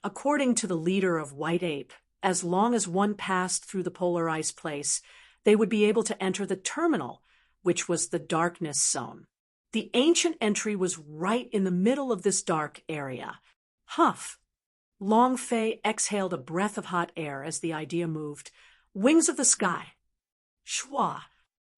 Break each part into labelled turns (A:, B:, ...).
A: According to the leader of White Ape, as long as one passed through the polar ice place, they would be able to enter the terminal, which was the darkness zone. The ancient entry was right in the middle of this dark area. Huff! Long Fei exhaled a breath of hot air as the idea moved. Wings of the sky. Shwa!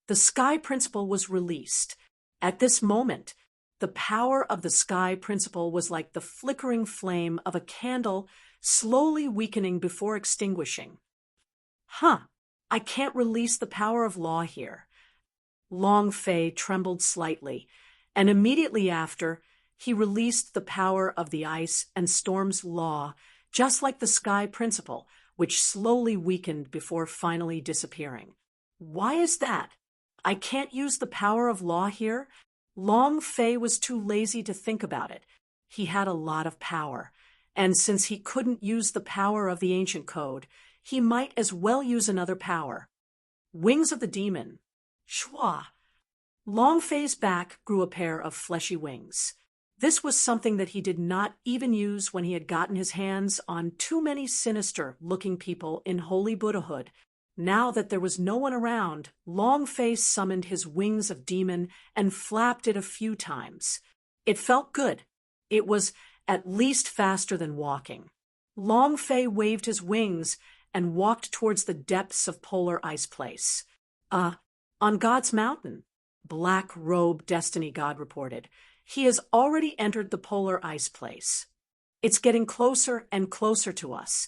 A: The sky principle was released. At this moment, the power of the sky principle was like the flickering flame of a candle slowly weakening before extinguishing. I can't release the power of law here. Long Fei trembled slightly, and immediately after, he released the power of the ice and storm's law, just like the sky principle, which slowly weakened before finally disappearing. Why is that? I can't use the power of law here? Long Fei was too lazy to think about it. He had a lot of power, and since he couldn't use the power of the ancient code, he might as well use another power. Wings of the demon. Shwa! Long Fei's back grew a pair of fleshy wings. This was something that he did not even use when he had gotten his hands on too many sinister-looking people in holy Buddhahood. Now that there was no one around, Long Fei summoned his wings of demon and flapped it a few times. It felt good. It was at least faster than walking. Long Fei waved his wings and walked towards the depths of polar ice place. On God's mountain, Black Robe Destiny God reported. He has already entered the polar ice place. It's getting closer and closer to us.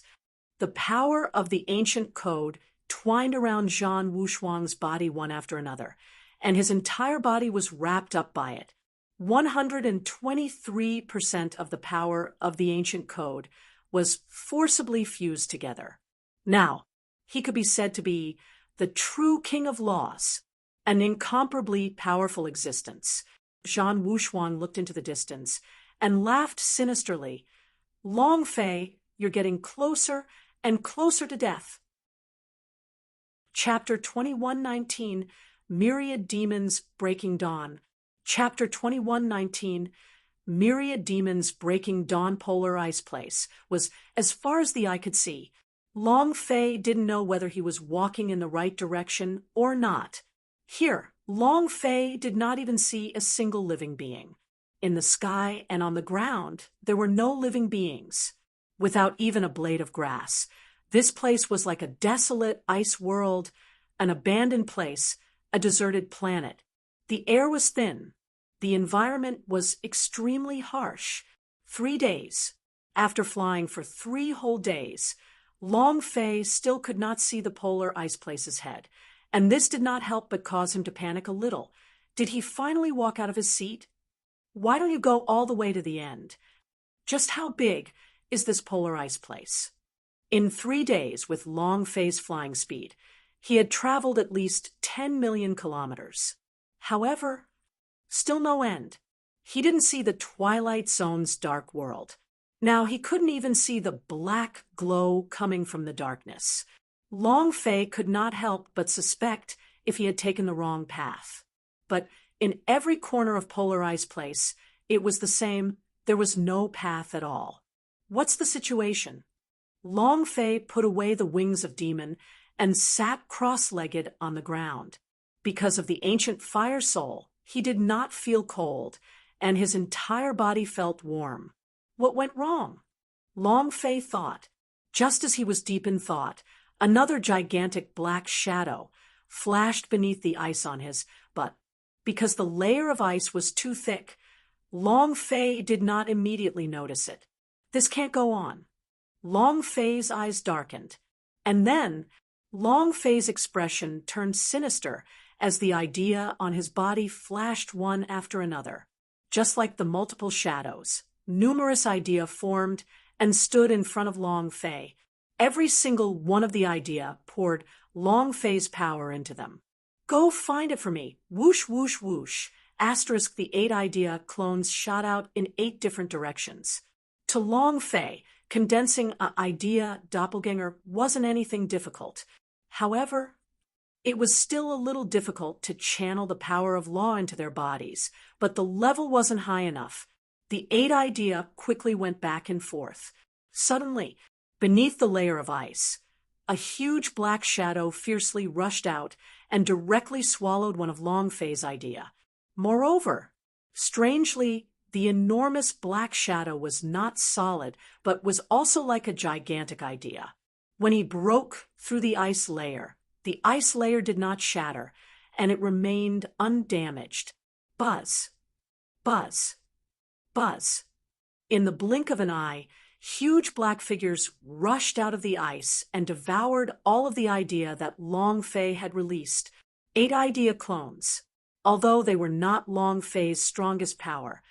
A: The power of the ancient code twined around Zhan Wushuang's body one after another, and his entire body was wrapped up by it. 123% of the power of the ancient code was forcibly fused together. Now, he could be said to be the true king of laws, an incomparably powerful existence. Zhan Wushuang looked into the distance and laughed sinisterly. Long Fei, you're getting closer and closer to death. Chapter 2119, Myriad Demons Breaking Dawn. Chapter 2119, Myriad Demons Breaking Dawn Polar Ice Place was as far as the eye could see. Long Fei didn't know whether he was walking in the right direction or not. Here, Long Fei did not even see a single living being. In the sky and on the ground, there were no living beings, without even a blade of grass. This place was like a desolate ice world, an abandoned place, a deserted planet. The air was thin. The environment was extremely harsh. 3 days. After flying for 3 whole days, Long Fei still could not see the polar ice place's head, and this did not help but cause him to panic a little. Did he finally walk out of his seat? Why don't you go all the way to the end? Just how big is this polar ice place? In 3 days, with Long Fei's flying speed, he had traveled at least 10 million kilometers. However, still no end. He didn't see the Twilight Zone's dark world. Now he couldn't even see the black glow coming from the darkness. Long Fei could not help but suspect if he had taken the wrong path. But in every corner of Polar Ice Place, it was the same. There was no path at all. What's the situation? Long Fei put away the wings of demon and sat cross-legged on the ground. Because of the ancient fire soul, he did not feel cold, and his entire body felt warm. What went wrong? Long Fei thought. Just as he was deep in thought, another gigantic black shadow flashed beneath the ice on his butt. Because the layer of ice was too thick, Long Fei did not immediately notice it. This can't go on. Long Fei's eyes darkened, and then Long Fei's expression turned sinister as the idea on his body flashed one after another. Just like the multiple shadows, numerous idea formed and stood in front of Long Fei. Every single one of the idea poured Long Fei's power into them. Go find it for me. Whoosh, whoosh, whoosh. Asterisk the 8 idea clones shot out in 8 different directions. To Long Fei, condensing an idea doppelganger wasn't anything difficult. However, it was still a little difficult to channel the power of law into their bodies, but the level wasn't high enough. The 8 idea quickly went back and forth. Suddenly, beneath the layer of ice, a huge black shadow fiercely rushed out and directly swallowed one of Longfei's ideas. Moreover, strangely, the enormous black shadow was not solid, but was also like a gigantic idea. When he broke through the ice layer did not shatter, and it remained undamaged. Buzz, buzz, buzz. In the blink of an eye, huge black figures rushed out of the ice and devoured all of the idea that Longfei had released. 8 idea clones. Although they were not Longfei's strongest power,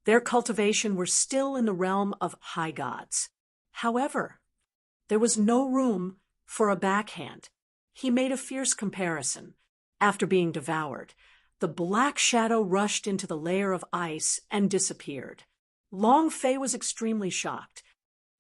A: their cultivation were still in the realm of high gods. However, there was no room for a backhand. He made a fierce comparison. After being devoured, the black shadow rushed into the layer of ice and disappeared. Longfei was extremely shocked.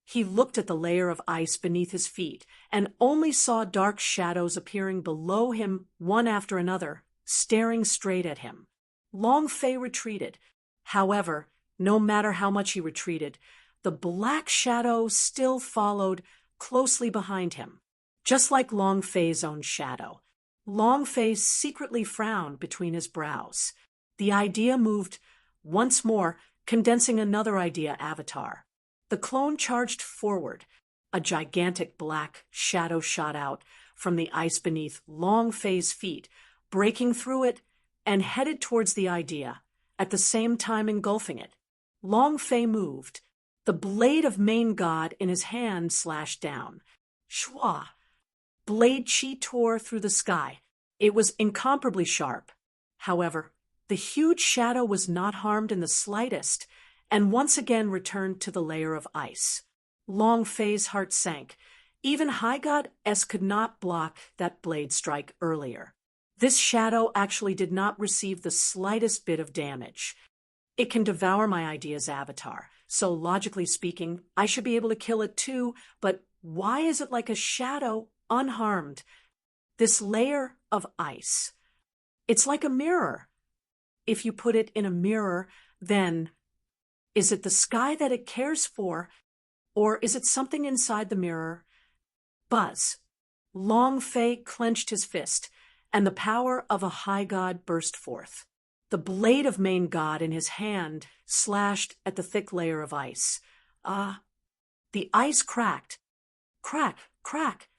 A: He looked at the layer of ice beneath his feet and only saw dark shadows appearing below him one after another, staring straight at him. Longfei retreated. However, no matter how much he retreated, the black shadow still followed closely behind him. Just like Longfei's own shadow, Longfei secretly frowned between his brows. The idea moved once more, condensing another idea avatar. The clone charged forward. A gigantic black shadow shot out from the ice beneath Longfei's feet, breaking through it and headed towards the idea, at the same time engulfing it. Longfei moved. The blade of Main God in his hand slashed down. Shwa! Blade chi tore through the sky. It was incomparably sharp. However, the huge shadow was not harmed in the slightest, and once again returned to the layer of ice. Longfei's heart sank. Even High God S could not block that blade strike earlier. This shadow actually did not receive the slightest bit of damage. It can devour my idea's avatar, so logically speaking, I should be able to kill it too, but why is it like a shadow, unharmed? This layer of ice. It's like a mirror. If you put it in a mirror, then is it the sky that it cares for, or is it something inside the mirror? Buzz. Longfei clenched his fist, and the power of a high god burst forth. The blade of Main God in his hand slashed at the thick layer of ice. The ice cracked. Crack, crack.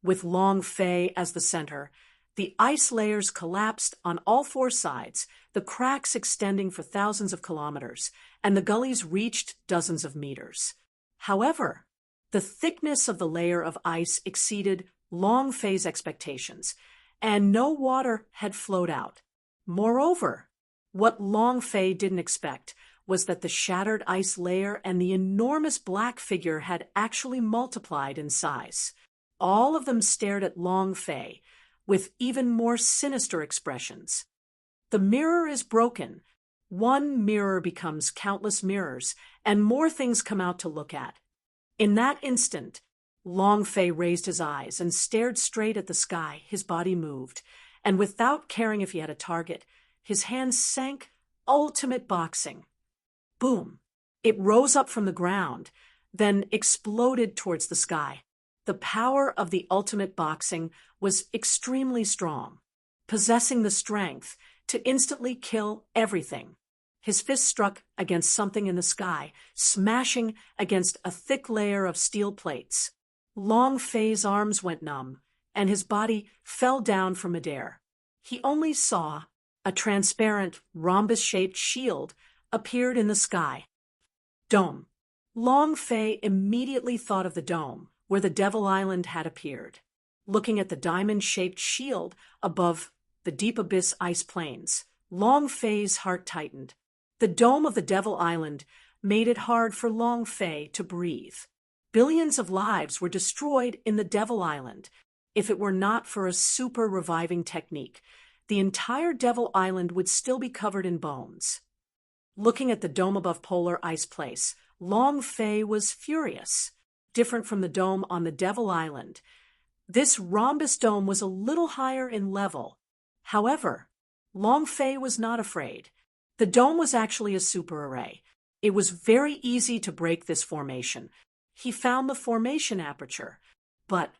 A: With Longfei as the center, the ice layers collapsed on all 4 sides, the cracks extending for thousands of kilometers, and the gullies reached dozens of meters. However, the thickness of the layer of ice exceeded Longfei's expectations, and no water had flowed out. Moreover, what Longfei didn't expect was that the shattered ice layer and the enormous black figure had actually multiplied in size. All of them stared at Longfei with even more sinister expressions. The mirror is broken. One mirror becomes countless mirrors, and more things come out to look at. In that instant, Longfei raised his eyes and stared straight at the sky. His body moved, and without caring if he had a target, his hand sank. Ultimate boxing. Boom! It rose up from the ground, then exploded towards the sky. The power of the ultimate boxing was extremely strong, possessing the strength to instantly kill everything. His fist struck against something in the sky, smashing against a thick layer of steel plates. Longfei's arms went numb, and his body fell down from midair. He only saw a transparent, rhombus-shaped shield appeared in the sky. Dome. Longfei immediately thought of the dome, where the Devil Island had appeared. Looking at the diamond-shaped shield above the deep abyss ice plains, Longfei's heart tightened. The dome of the Devil Island made it hard for Longfei to breathe. Billions of lives were destroyed in the Devil Island. If it were not for a super reviving technique, the entire Devil Island would still be covered in bones. Looking at the dome above Polar Ice Place, Longfei was furious. Different from the dome on the Devil Island, this rhombus dome was a little higher in level. However, Longfei was not afraid. The dome was actually a super array. It was very easy to break this formation. he found the formation aperture. But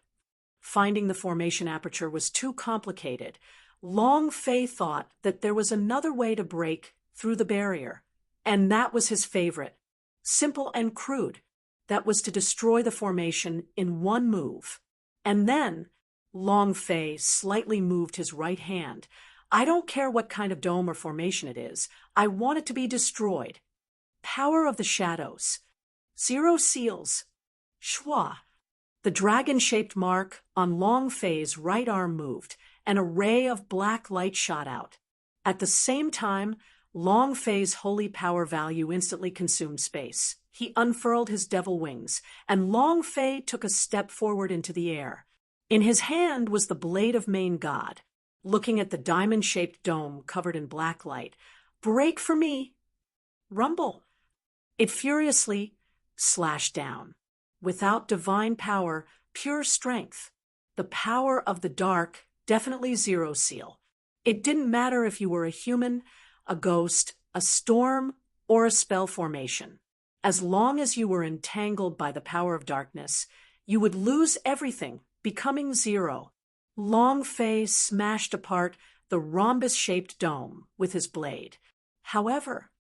A: finding the formation aperture was too complicated. Long Fei thought that there was another way to break through the barrier, and that was his favorite. Simple and crude. That was to destroy the formation in one move. And then Long Fei slightly moved his right hand. I don't care what kind of dome or formation it is. I want it to be destroyed. Power of the shadows. Zero seals. Shua. The dragon-shaped mark on Long Fei's right arm moved, and a ray of black light shot out. At the same time, Long Fei's holy power value instantly consumed space. He unfurled his devil wings, and Long Fei took a step forward into the air. In his hand was the blade of Main God, looking at the diamond-shaped dome covered in black light. Break for me! Rumble! It furiously slashed down. Without divine power, pure strength. The power of the dark, definitely zero seal. It didn't matter if you were a human, a ghost, a storm, or a spell formation. As long as you were entangled by the power of darkness, you would lose everything, becoming zero. Long Fei smashed apart the rhombus-shaped dome with his blade. However,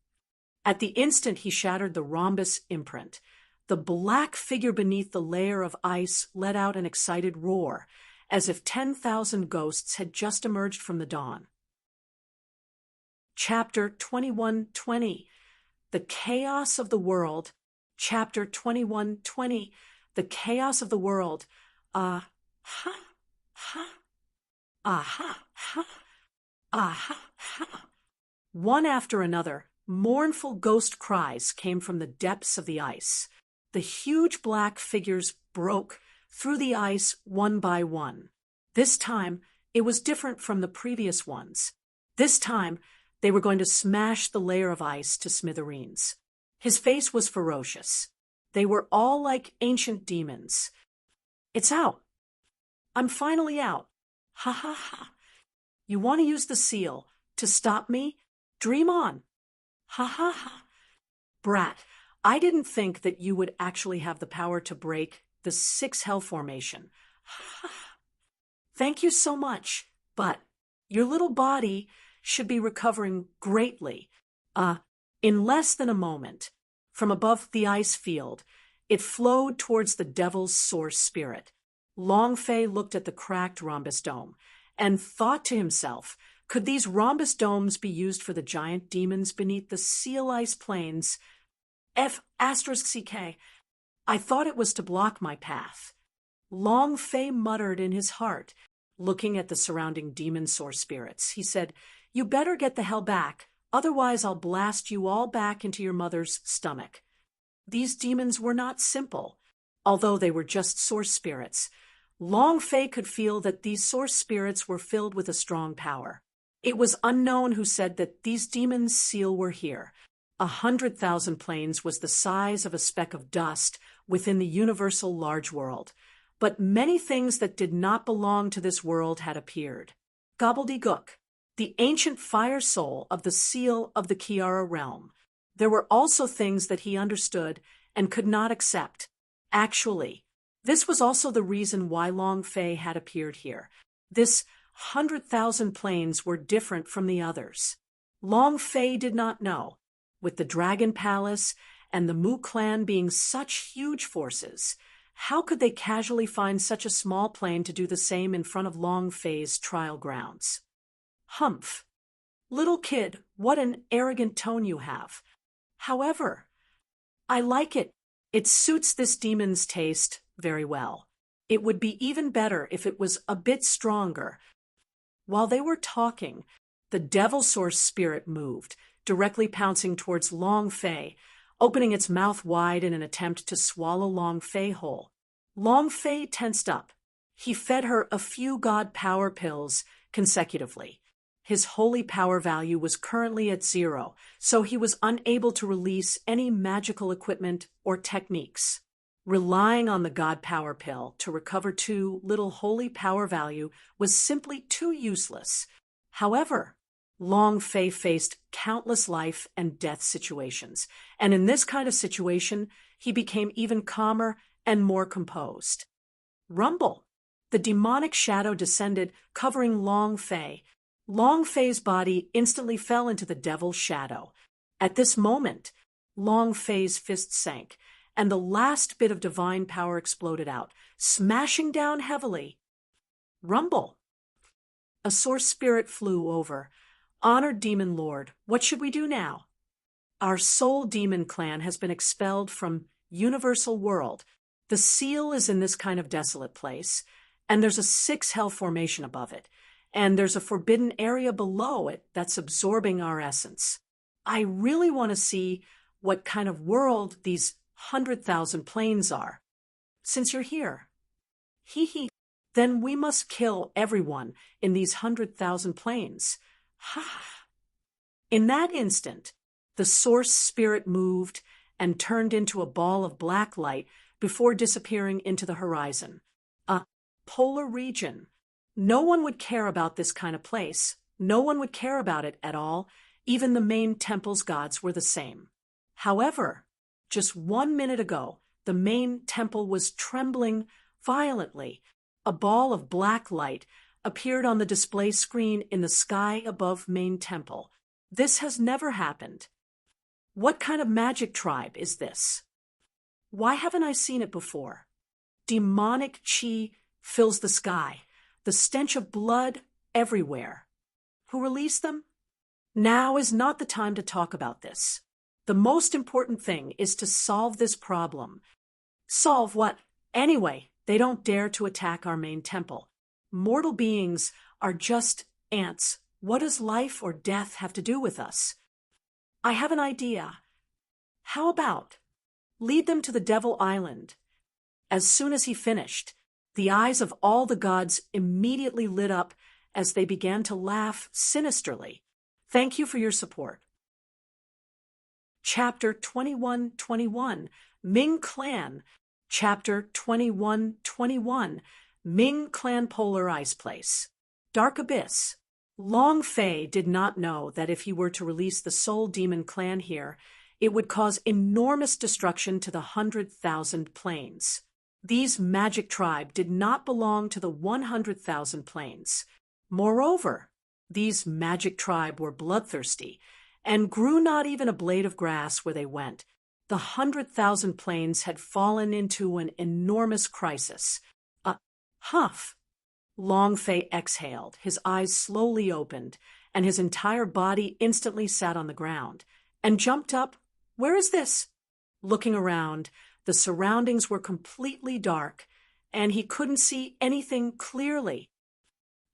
A: at the instant he shattered the rhombus imprint, the black figure beneath the layer of ice let out an excited roar, as if 10,000 ghosts had just emerged from the dawn. Chapter 2120. The Chaos of the World. Chapter 2120. The Chaos of the World. Aha, ha. One after another, mournful ghost cries came from the depths of the ice. The huge black figures broke through the ice one by one. This time, it was different from the previous ones. This time, they were going to smash the layer of ice to smithereens. His face was ferocious. They were all like ancient demons. It's out. I'm finally out. Ha ha ha. You want to use the seal to stop me? Dream on. Ha ha ha. Brat, I didn't think that you would actually have the power to break the 6 hell formation. Thank you so much, but your little body should be recovering greatly. In less than a moment, from above the ice field, it flowed towards the devil's source spirit. Long Fei looked at the cracked rhombus dome and thought to himself, could these rhombus domes be used for the giant demons beneath the seal ice plains? F***CK. I thought it was to block my path. Long Fei muttered in his heart, looking at the surrounding demon source spirits. He said, you better get the hell back, otherwise I'll blast you all back into your mother's stomach. These demons were not simple, although they were just source spirits. Long Fei could feel that these source spirits were filled with a strong power. It was unknown who said that these demons' seal were here. 100,000 planes was the size of a speck of dust within the universal large world. But many things that did not belong to this world had appeared. Gobbledygook, the ancient fire soul of the seal of the Kiara realm. There were also things that he understood and could not accept. Actually, this was also the reason why Long Fei had appeared here. This 100,000 planes were different from the others. Long Fei did not know. With the Dragon Palace and the Mu clan being such huge forces, how could they casually find such a small plane to do the same in front of Long Fei's trial grounds? Humph. Little kid, what an arrogant tone you have. However, I like it. It suits this demon's taste very well. It would be even better if it was a bit stronger. While they were talking, the devil source spirit moved, directly pouncing towards Long Fei, opening its mouth wide in an attempt to swallow Long Fei whole. Long Fei tensed up. He fed her a few god power pills consecutively. His holy power value was currently at 0, so he was unable to release any magical equipment or techniques. Relying on the god power pill to recover too little holy power value was simply too useless. However, Long Fei faced countless life and death situations, and in this kind of situation, he became even calmer and more composed. Rumble. The demonic shadow descended, covering Long Fei. Long Fei's body instantly fell into the devil's shadow. At this moment, Long Fei's fist sank, and the last bit of divine power exploded out, smashing down heavily. Rumble. A source spirit flew over. Honored demon lord, what should we do now? Our soul demon clan has been expelled from universal world. The seal is in this kind of desolate place, and there's a 6 hell formation above it, and there's a forbidden area below it that's absorbing our essence. I really want to see what kind of world these 100,000 planes are. Since you're here, then we must kill everyone in these 100,000 planes. Ha! In that instant, the source spirit moved and turned into a ball of black light before disappearing into the horizon. A polar region. No one would care about this kind of place. No one would care about it at all. Even the main temple's gods were the same. However, just 1 minute ago, the main temple was trembling violently. A ball of black light appeared on the display screen in the sky above main temple. This has never happened. What kind of magic tribe is this? Why haven't I seen it before? Demonic chi fills the sky, the stench of blood everywhere. Who released them? Now is not the time to talk about this. The most important thing is to solve this problem. Solve what? Anyway, they don't dare to attack our main temple. Mortal beings are just ants. What does life or death have to do with us? I have an idea. How about lead them to the Devil Island? As soon as he finished, the eyes of all the gods immediately lit up as they began to laugh sinisterly. Thank you for your support. Chapter 21:21, Ming Clan. Chapter 21:21, Ming Clan Polar Ice Place. Dark Abyss. Long Fei did not know that if he were to release the Soul Demon clan here, it would cause enormous destruction to the 100,000 planes. These magic tribe did not belong to the 100,000 planes. Moreover, these magic tribe were bloodthirsty, and grew not even a blade of grass where they went. The 100,000 planes had fallen into an enormous crisis. A huff. Long Fei exhaled, his eyes slowly opened, and his entire body instantly sat on the ground, and jumped up. Where is this? Looking around, the surroundings were completely dark, and he couldn't see anything clearly.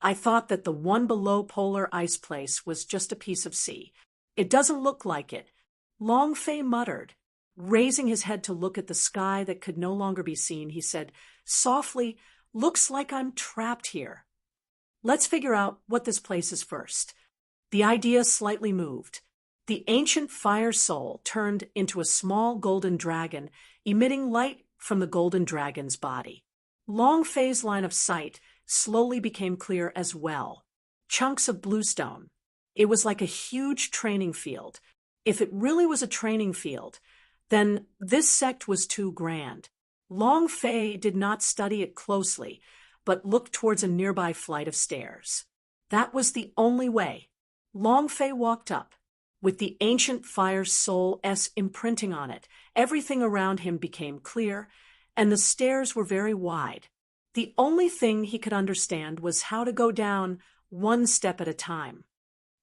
A: I thought that the one below Polar Ice Place was just a piece of sea. It doesn't look like it. Long Fei muttered. Raising his head to look at the sky that could no longer be seen, he said, softly, looks like I'm trapped here. Let's figure out what this place is first. The idea slightly moved. The ancient fire soul turned into a small golden dragon, emitting light from the golden dragon's body. Long Fei's line of sight slowly became clear as well. Chunks of bluestone. It was like a huge training field. If it really was a training field, then this sect was too grand. Long Fei did not study it closely, but looked towards a nearby flight of stairs. That was the only way. Long Fei walked up. With the ancient fire soul-s imprinting on it, everything around him became clear, and the stairs were very wide. The only thing he could understand was how to go down one step at a time.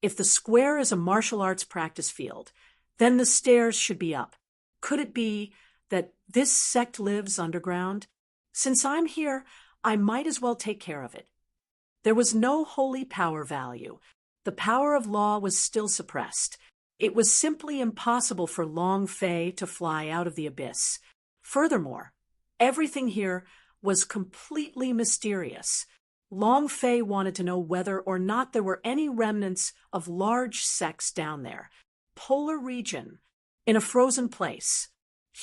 A: If the square is a martial arts practice field, then the stairs should be up. Could it be that this sect lives underground? Since I'm here, I might as well take care of it. There was no holy power value. The power of law was still suppressed. It was simply impossible for Long Fei to fly out of the abyss. Furthermore, everything here was completely mysterious. Long Fei wanted to know whether or not there were any remnants of large sects down there. Polar region, in a frozen place.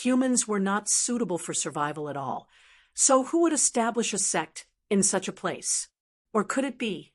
A: Humans were not suitable for survival at all. So who would establish a sect in such a place? Or could it be?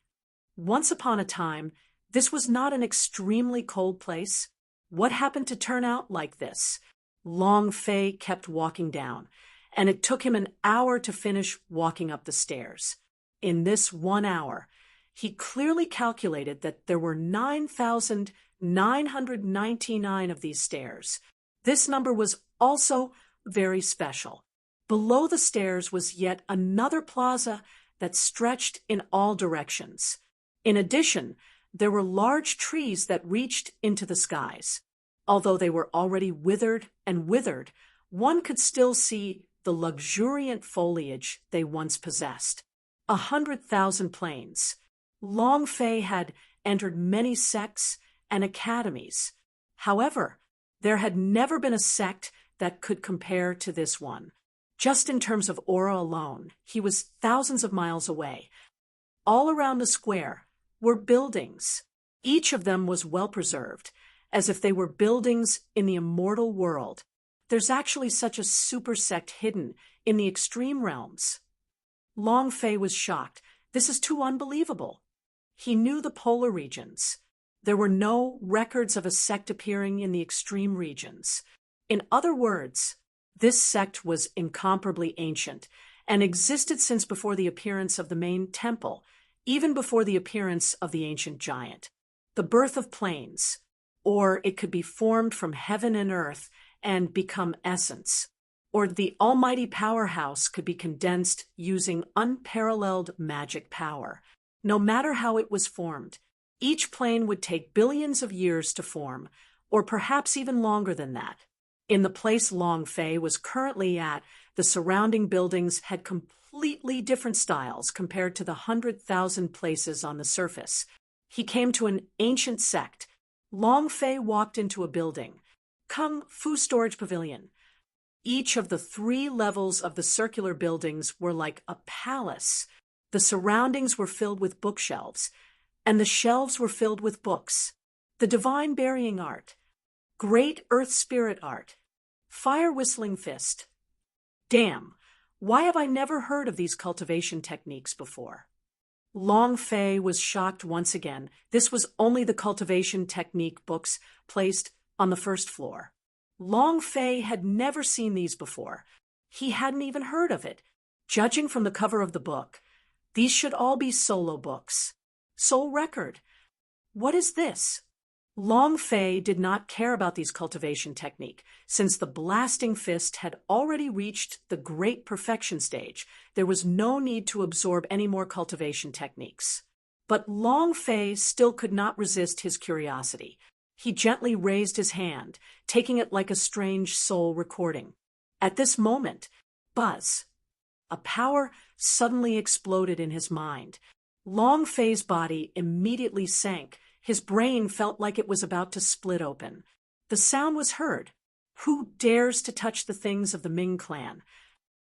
A: Once upon a time, this was not an extremely cold place. What happened to turn out like this? Long Fei kept walking down, and it took him an hour to finish walking up the stairs. In this 1 hour, he clearly calculated that there were 9,999 of these stairs. This number was also very special. Below the stairs was yet another plaza that stretched in all directions. In addition, there were large trees that reached into the skies. Although they were already withered and withered, one could still see the luxuriant foliage they once possessed. 100,000 planes. Long Fei had entered many sects and academies. However, there had never been a sect that could compare to this one. Just in terms of aura alone, he was thousands of miles away. All around the square were buildings. Each of them was well preserved, as if they were buildings in the immortal world. There's actually such a super sect hidden in the extreme realms. Long Fei was shocked. This is too unbelievable. He knew the polar regions. There were no records of a sect appearing in the extreme regions. In other words, this sect was incomparably ancient and existed since before the appearance of the main temple, even before the appearance of the ancient giant. The birth of planes, or it could be formed from heaven and earth and become essence, or the almighty powerhouse could be condensed using unparalleled magic power. No matter how it was formed, each plane would take billions of years to form, or perhaps even longer than that. In the place Long Fei was currently at, the surrounding buildings had completely different styles compared to the 100,000 places on the surface. He came to an ancient sect. Long Fei walked into a building, Kung Fu Storage Pavilion. Each of the 3 levels of the circular buildings were like a palace. The surroundings were filled with bookshelves, and the shelves were filled with books. The divine burying art, great earth spirit art, fire whistling fist. Damn, why have I never heard of these cultivation techniques before? Long Fei was shocked once again. This was only the cultivation technique books placed on the first floor. Long Fei had never seen these before. He hadn't even heard of it. Judging from the cover of the book, these should all be solo books. Soul record. What is this? Long Fei did not care about these cultivation technique. Since the blasting fist had already reached the great perfection stage, there was no need to absorb any more cultivation techniques. But Long Fei still could not resist his curiosity. He gently raised his hand, taking it like a strange soul recording. At this moment, buzz. A power suddenly exploded in his mind. Long Fei's body immediately sank. His brain felt like it was about to split open. The sound was heard. Who dares to touch the things of the Ming clan?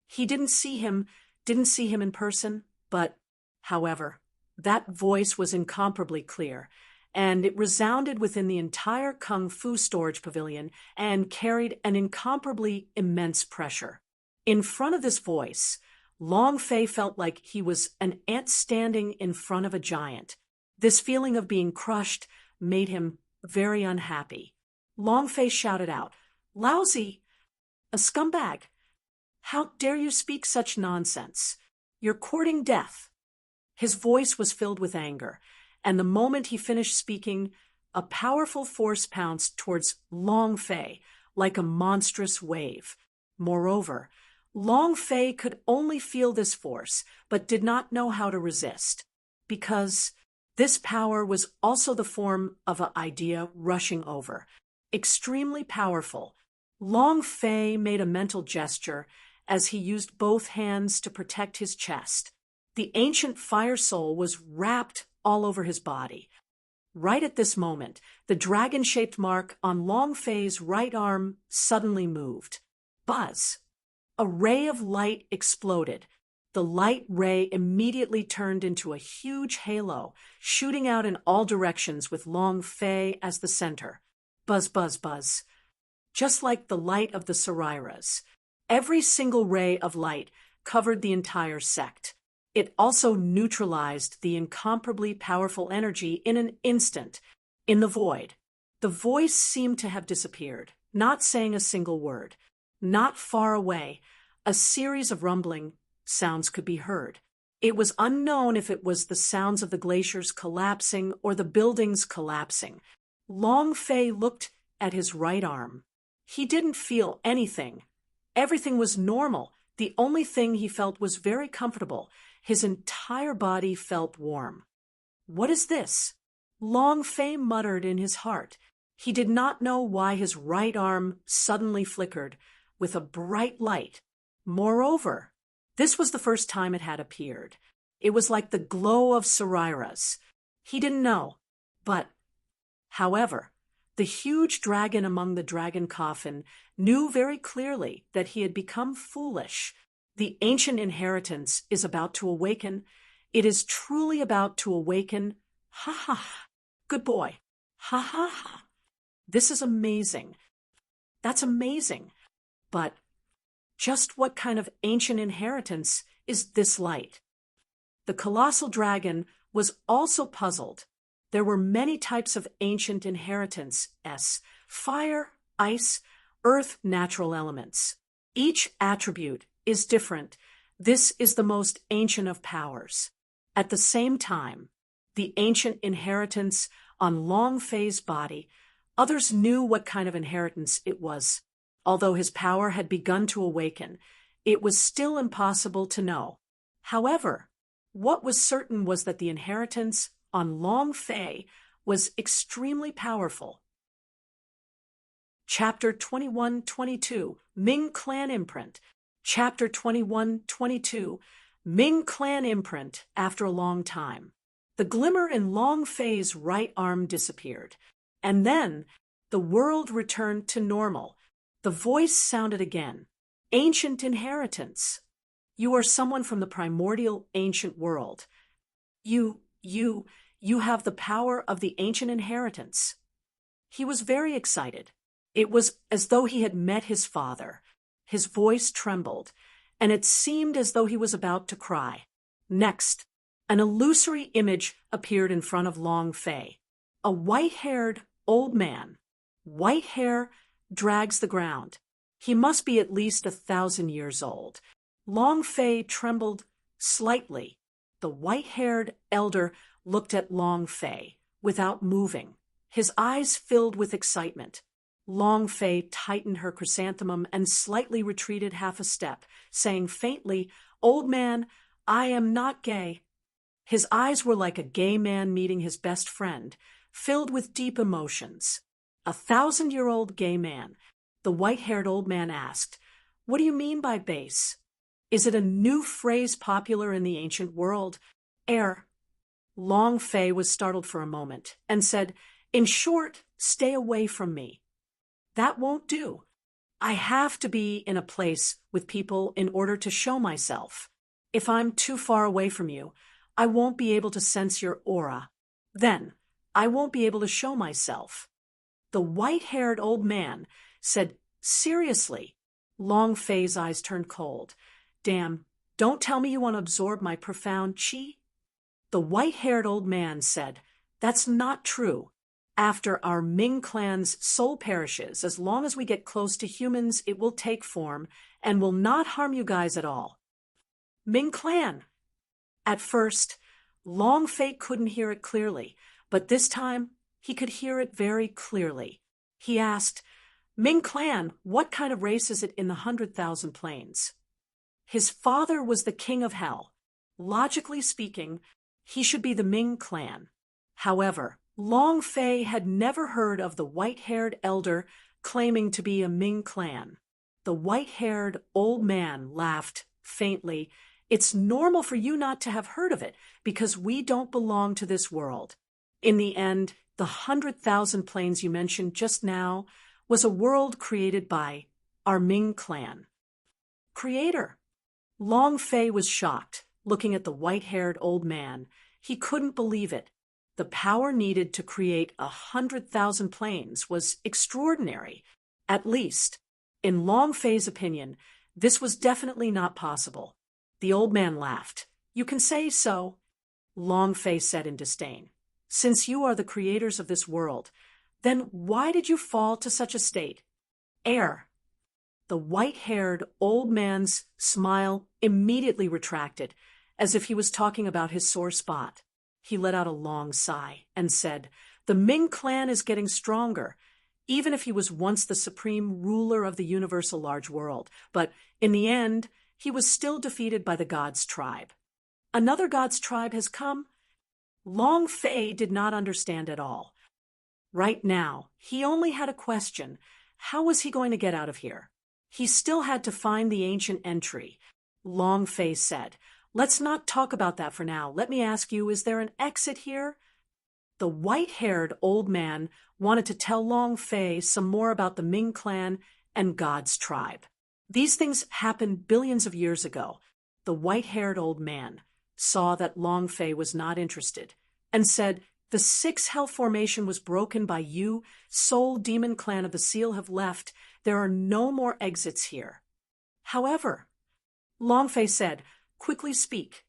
A: He didn't see him in person, but, however, that voice was incomparably clear, and it resounded within the entire Kung Fu Storage Pavilion and carried an incomparably immense pressure. In front of this voice, Long Fei felt like he was an ant standing in front of a giant. This feeling of being crushed made him very unhappy. Long Fei shouted out, "Lousy! A scumbag! How dare you speak such nonsense? You're courting death!" His voice was filled with anger, and the moment he finished speaking, a powerful force pounced towards Long Fei like a monstrous wave. Moreover, Long Fei could only feel this force, but did not know how to resist, because this power was also the form of an idea rushing over. Extremely powerful, Long Fei made a mental gesture as he used both hands to protect his chest. The ancient fire soul was wrapped all over his body. Right at this moment, the dragon-shaped mark on Long Fei's right arm suddenly moved. Buzz! A ray of light exploded. The light ray immediately turned into a huge halo, shooting out in all directions with Long Fei as the center. Buzz, buzz, buzz. Just like the light of the Sariras, every single ray of light covered the entire sect. It also neutralized the incomparably powerful energy in an instant. In the void, the voice seemed to have disappeared, not saying a single word. Not far away, A series of rumbling sounds could be heard. It was unknown if it was the sounds of the glaciers collapsing or the buildings collapsing. Long Fei looked at his right arm. He didn't feel anything. Everything was normal. The only thing he felt was very comfortable. His entire body felt warm. "What is this?" Long Fei muttered in his heart. He did not know why his right arm suddenly flickered with a bright light. Moreover, this was the first time it had appeared. It was like the glow of Sarira's. He didn't know. But, however, the huge dragon among the dragon coffin knew very clearly that he had become foolish. The ancient inheritance is about to awaken. It is truly about to awaken. Ha ha ha. Good boy. Ha ha ha. This is amazing. That's amazing. But just what kind of ancient inheritance is this light? The colossal dragon was also puzzled. There were many types of ancient inheritance: fire, ice, earth, natural elements. Each attribute is different. This is the most ancient of powers. At the same time, the ancient inheritance on Long Fei's body, others knew what kind of inheritance it was. Although his power had begun to awaken, it was still impossible to know. However, what was certain was that the inheritance on Long Fei was extremely powerful. Chapter 21-22, Ming Clan Imprint. Chapter 21-22, Ming Clan Imprint. After a long time, the glimmer in Long Fei's right arm disappeared, and then the world returned to normal. The voice sounded again. "Ancient inheritance. You are someone from the primordial ancient world. You have the power of the ancient inheritance." He was very excited. It was as though he had met his father. His voice trembled, and it seemed as though he was about to cry. Next, an illusory image appeared in front of Long Fei. A white-haired old man. White hair drags the ground. He must be at least 1,000 years old. Long Fei trembled slightly. The white-haired elder looked at Long Fei without moving. His eyes filled with excitement. Long Fei tightened her chrysanthemum and slightly retreated half a step, saying faintly, "Old man, I am not gay." His eyes were like a gay man meeting his best friend, filled with deep emotions. 1,000-year-old gay man. The white-haired old man asked, "What do you mean by base? Is it a new phrase popular in the ancient world?" Long Fei was startled for a moment and said, "In short, stay away from me." "That won't do. I have to be in a place with people in order to show myself. If I'm too far away from you, I won't be able to sense your aura. Then, I won't be able to show myself." The white-haired old man said, "Seriously?" Long Fei's eyes turned cold. "Damn, don't tell me you want to absorb my profound chi?" The white-haired old man said, "That's not true. After our Ming clan's soul perishes, as long as we get close to humans, it will take form and will not harm you guys at all." Ming clan! At first, Long Fei couldn't hear it clearly, but this time he could hear it very clearly. He asked, "Ming clan, what kind of race is it in the 100,000 planes?" His father was the king of hell. Logically speaking, he should be the Ming clan. However, Long Fei had never heard of the white-haired elder claiming to be a Ming clan. The white-haired old man laughed faintly. "It's normal for you not to have heard of it, because we don't belong to this world. In the end, the 100,000 planes you mentioned just now was a world created by our Ming clan." Creator? Long Fei was shocked, looking at the white-haired old man. He couldn't believe it. The power needed to create 100,000 planes was extraordinary. At least, in Long Fei's opinion, this was definitely not possible. The old man laughed. "You can say so," Long Fei said in disdain. "Since you are the creators of this world, then why did you fall to such a state?" The white-haired old man's smile immediately retracted, as if he was talking about his sore spot. He let out a long sigh and said, "The Ming clan is getting stronger, even if he was once the supreme ruler of the universal large world. But in the end, he was still defeated by the God's tribe." "Another God's tribe has come?" Long Fei did not understand at all. Right now, he only had a question. How was he going to get out of here? He still had to find the ancient entry. Long Fei said, "Let's not talk about that for now. Let me ask you, is there an exit here?" The white-haired old man wanted to tell Long Fei some more about the Ming clan and God's tribe. These things happened billions of years ago. The white-haired old man saw that Long Fei was not interested and said, "The 6 hell formation was broken by you. Soul demon clan of the seal have left. There are no more exits here." "However," Long Fei said, "quickly speak."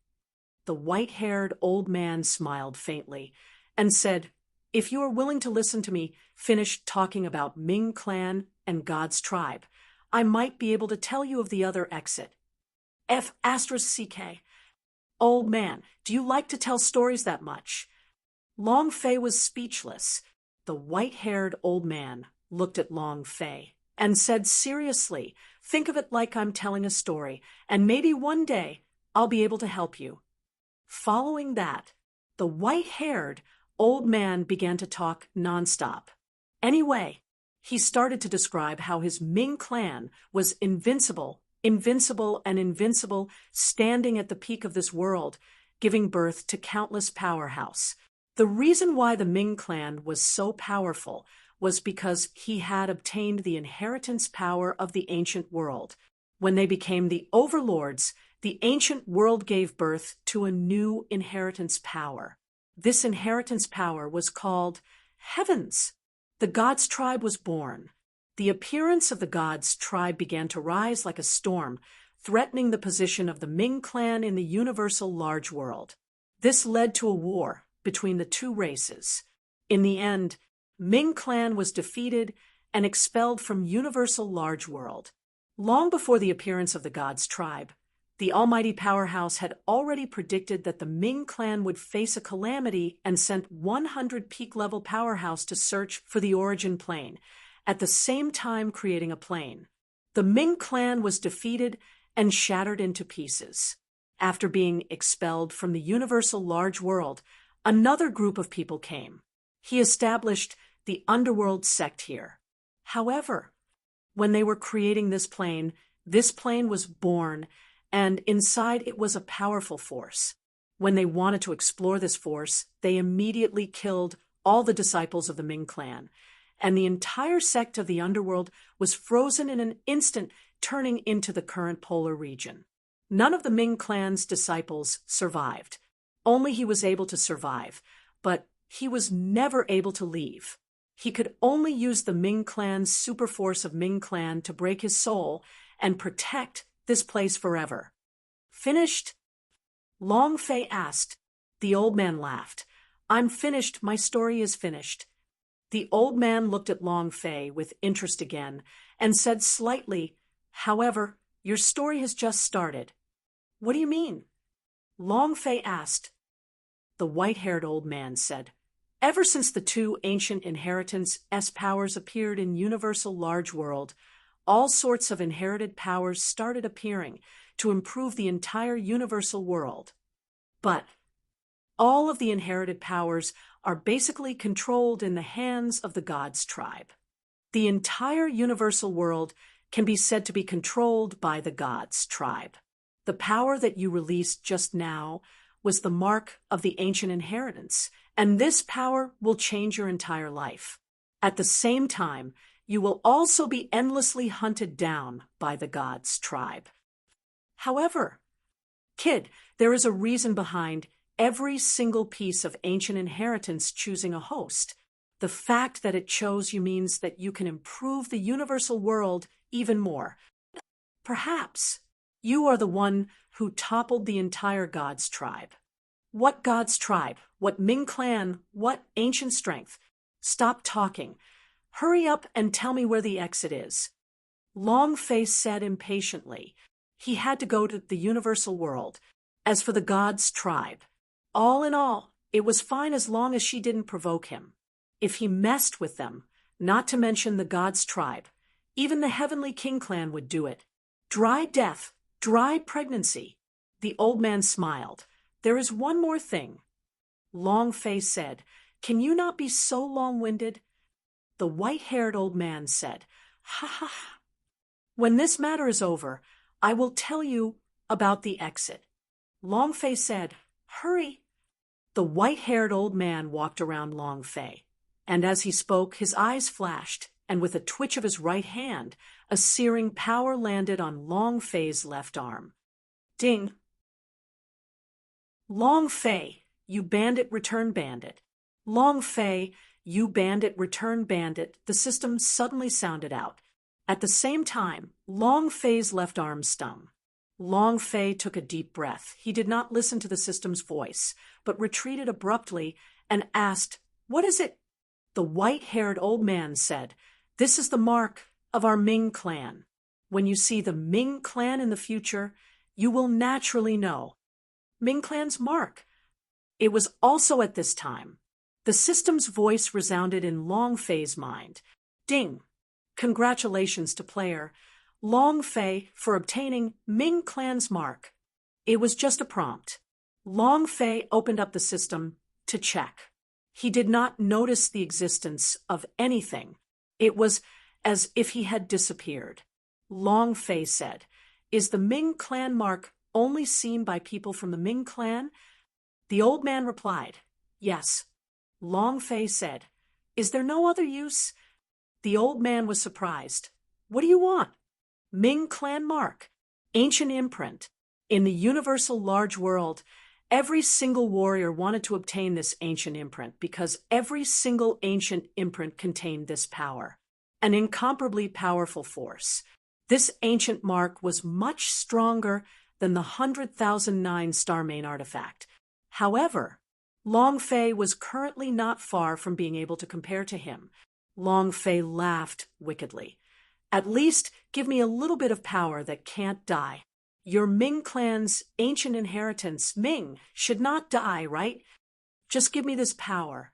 A: The white-haired old man smiled faintly and said, "If you are willing to listen to me finish talking about Ming clan and God's tribe, I might be able to tell you of the other exit." F***CK. Old man, do you like to tell stories that much? Long Fei was speechless. The white-haired old man looked at Long Fei and said seriously, "Think of it like I'm telling a story, and maybe one day I'll be able to help you." Following that, the white-haired old man began to talk nonstop. Anyway, he started to describe how his Ming clan was invincible, standing at the peak of this world, giving birth to countless powerhouse. The reason why the Ming clan was so powerful was because he had obtained the inheritance power of the ancient world. When they became the overlords, the ancient world gave birth to a new inheritance power. This inheritance power was called heavens. The God's tribe was born. The appearance of the God's tribe began to rise like a storm, threatening the position of the Ming clan in the universal large world. This led to a war between the two races. In the end, Ming clan was defeated and expelled from universal large world. Long before the appearance of the God's tribe, the almighty powerhouse had already predicted that the Ming clan would face a calamity and sent 100 peak-level powerhouse to search for the origin plane, at the same time creating a plane. The Ming clan was defeated and shattered into pieces. After being expelled from the universal large world, another group of people came. He established the underworld sect here. However, when they were creating this plane was born, and inside it was a powerful force. When they wanted to explore this force, they immediately killed all the disciples of the Ming clan, and the entire sect of the underworld was frozen in an instant, turning into the current polar region. None of the Ming clan's disciples survived. Only he was able to survive, but he was never able to leave. He could only use the Ming clan's super force of Ming clan to break his soul and protect this place forever. Finished? Long Fei asked. The old man laughed. "I'm finished. My story is finished." The old man looked at Long Fei with interest again and said slightly, "However, your story has just started." "What do you mean?" Long Fei asked. The white-haired old man said, "Ever since the 2 ancient inheritance powers appeared in universal large world, all sorts of inherited powers started appearing to improve the entire universal world. But all of the inherited powers are basically controlled in the hands of the God's tribe. The entire universal world can be said to be controlled by the God's tribe. The power that you released just now was the mark of the ancient inheritance, and this power will change your entire life. At the same time, you will also be endlessly hunted down by the God's tribe. However, kid, there is a reason behind every single piece of ancient inheritance choosing a host. The fact that it chose you means that you can improve the universal world even more. Perhaps you are the one who toppled the entire God's tribe. What God's tribe? What Ming clan? What ancient strength? Stop talking. Hurry up and tell me where the exit is. Long Face said impatiently. He had to go to the universal world. As for the gods' tribe, all in all, it was fine as long as she didn't provoke him. If he messed with them, not to mention the gods' tribe, even the heavenly king clan would do it. Dry death, dry pregnancy. The old man smiled. There is one more thing. Long Face said, Can you not be so long-winded? The white-haired old man said, Ha ha ha. When this matter is over, I will tell you about the exit. Long Face said, Hurry. The white-haired old man walked around Long Fei, and as he spoke, his eyes flashed, and with a twitch of his right hand, a searing power landed on Long Fei's left arm. Ding! Long Fei, you bandit, return bandit. Long Fei, you bandit, return bandit, the system suddenly sounded out. At the same time, Long Fei's left arm stung. Long Fei took a deep breath. He did not listen to the system's voice, but retreated abruptly and asked, What is it? The white-haired old man said, This is the mark of our Ming clan. When you see the Ming clan in the future, you will naturally know. Ming clan's mark. It was also at this time. The system's voice resounded in Long Fei's mind. Ding! Congratulations to player Long Fei for obtaining Ming clan's mark. It was just a prompt. Long Fei opened up the system to check. He did not notice the existence of anything. It was as if he had disappeared. Long Fei said, Is the Ming clan mark only seen by people from the Ming clan? The old man replied, Yes. Long Fei said, Is there no other use? The old man was surprised. What do you want? Ming clan mark, ancient imprint. In the universal large world, every single warrior wanted to obtain this ancient imprint because every single ancient imprint contained this power, an incomparably powerful force. This ancient mark was much stronger than the 100,009 star main artifact. However, Long Fei was currently not far from being able to compare to him. Long Fei laughed wickedly. At least give me a little bit of power that can't die. Your Ming clan's ancient inheritance, Ming, should not die, right? Just give me this power.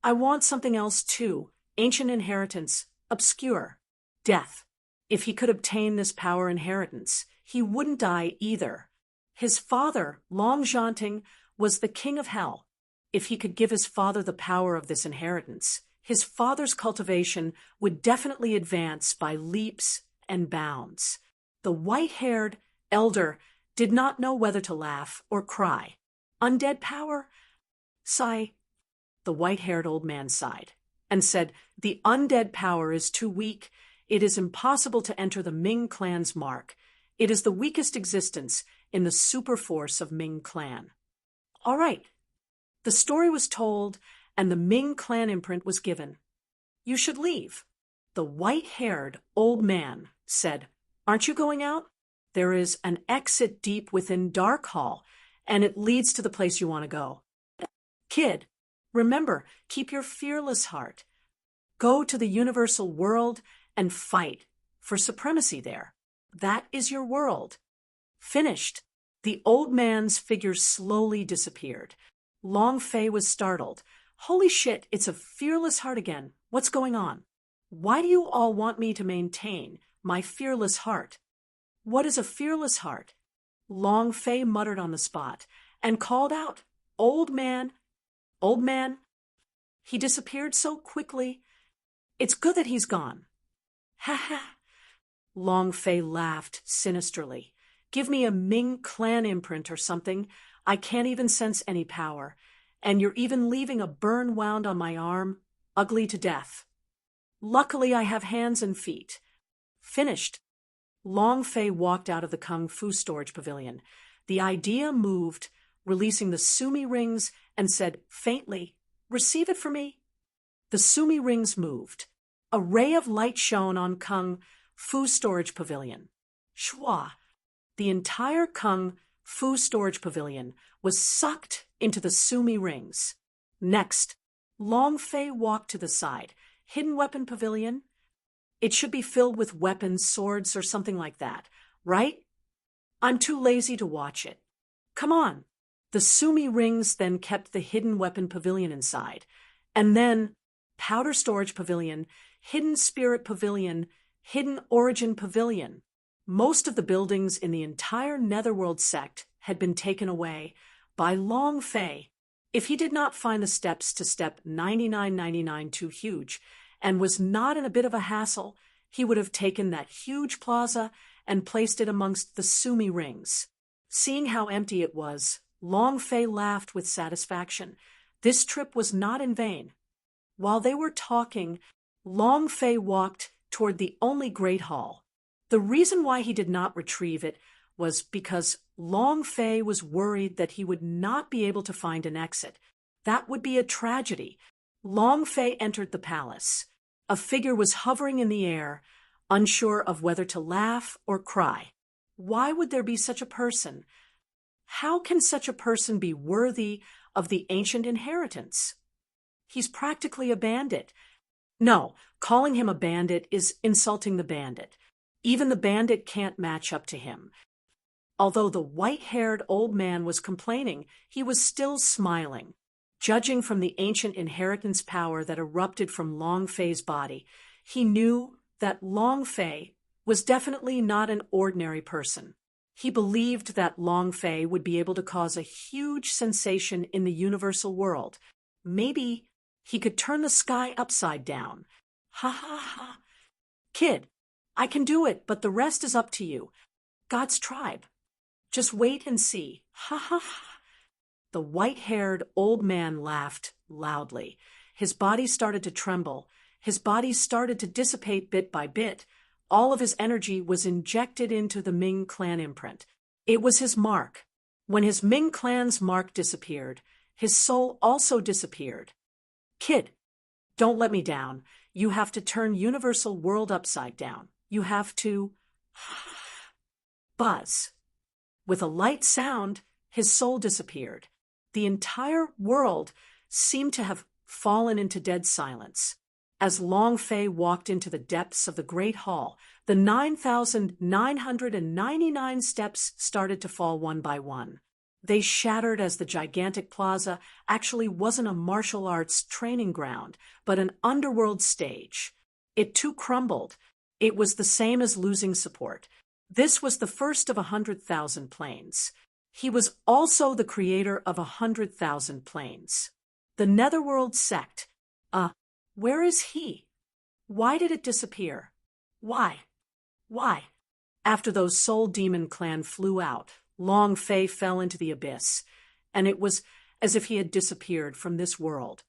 A: I want something else too. Ancient inheritance, obscure, death. If he could obtain this power inheritance, he wouldn't die either. His father, Long Zhanting, was the king of hell. If he could give his father the power of this inheritance, his father's cultivation would definitely advance by leaps and bounds. The white-haired elder did not know whether to laugh or cry. Undead power? Sigh. The white-haired old man sighed and said, The undead power is too weak. It is impossible to enter the Ming clan's mark. It is the weakest existence in the super force of Ming clan. All right. The story was told, and the Ming clan imprint was given. You should leave. The white-haired old man said, Aren't you going out? There is an exit deep within Dark Hall, and it leads to the place you want to go. Kid, remember, keep your fearless heart. Go to the universal world and fight for supremacy there. That is your world. Finished. The old man's figure slowly disappeared. Long Fei was startled. Holy shit, it's a fearless heart again. What's going on? Why do you all want me to maintain my fearless heart? What is a fearless heart? Long Fei muttered on the spot and called out, Old man, old man. He disappeared so quickly. It's good that he's gone. Ha ha. Long Fei laughed sinisterly. Give me a Ming clan imprint or something. I can't even sense any power. And you're even leaving a burn wound on my arm, ugly to death. Luckily, I have hands and feet. Finished. Long Fei walked out of the Kung Fu storage pavilion. The idea moved, releasing the Sumi rings, and said faintly, Receive it for me. The Sumi rings moved. A ray of light shone on Kung Fu storage pavilion. Shwa. The entire Kung Fu storage pavilion was sucked into the Sumi rings. Next, Long Fei walked to the side. Hidden weapon pavilion. It should be filled with weapons, swords, or something like that, right? I'm too lazy to watch it. Come on. The Sumi rings then kept the hidden weapon pavilion inside, and then powder storage pavilion, hidden spirit pavilion, hidden origin pavilion. Most of the buildings in the entire Netherworld sect had been taken away by Long Fei. If he did not find the steps to step 9999 too huge and was not in a bit of a hassle, he would have taken that huge plaza and placed it amongst the Sumi rings. Seeing how empty it was, Long Fei laughed with satisfaction. This trip was not in vain. While they were talking, Long Fei walked toward the only great hall. The reason why he did not retrieve it was because Long Fei was worried that he would not be able to find an exit. That would be a tragedy. Long Fei entered the palace. A figure was hovering in the air, unsure of whether to laugh or cry. Why would there be such a person? How can such a person be worthy of the ancient inheritance? He's practically a bandit. No, calling him a bandit is insulting the bandit. Even the bandit can't match up to him. Although the white-haired old man was complaining, he was still smiling. Judging from the ancient inheritance power that erupted from Long Fei's body, he knew that Long Fei was definitely not an ordinary person. He believed that Long Fei would be able to cause a huge sensation in the universal world. Maybe he could turn the sky upside down. Ha ha ha. Kid, I can do it, but the rest is up to you. God's tribe. Just wait and see. Ha ha ha. The white-haired old man laughed loudly. His body started to tremble. His body started to dissipate bit by bit. All of his energy was injected into the Ming clan imprint. It was his mark. When his Ming clan's mark disappeared, his soul also disappeared. Kid, don't let me down. You have to turn universal world upside down. You have to buzz. With a light sound, his soul disappeared. The entire world seemed to have fallen into dead silence. As Long Fei walked into the depths of the Great Hall, the 9,999 steps started to fall one by one. They shattered as the gigantic plaza actually wasn't a martial arts training ground, but an underworld stage. It too crumbled. It was the same as losing support. This was the first of 100,000 planes. He was also the creator of 100,000 planes. The Netherworld sect. Where is he? Why did it disappear? Why? Why? After those Soul Demon clan flew out, Long Fei fell into the abyss, and it was as if he had disappeared from this world.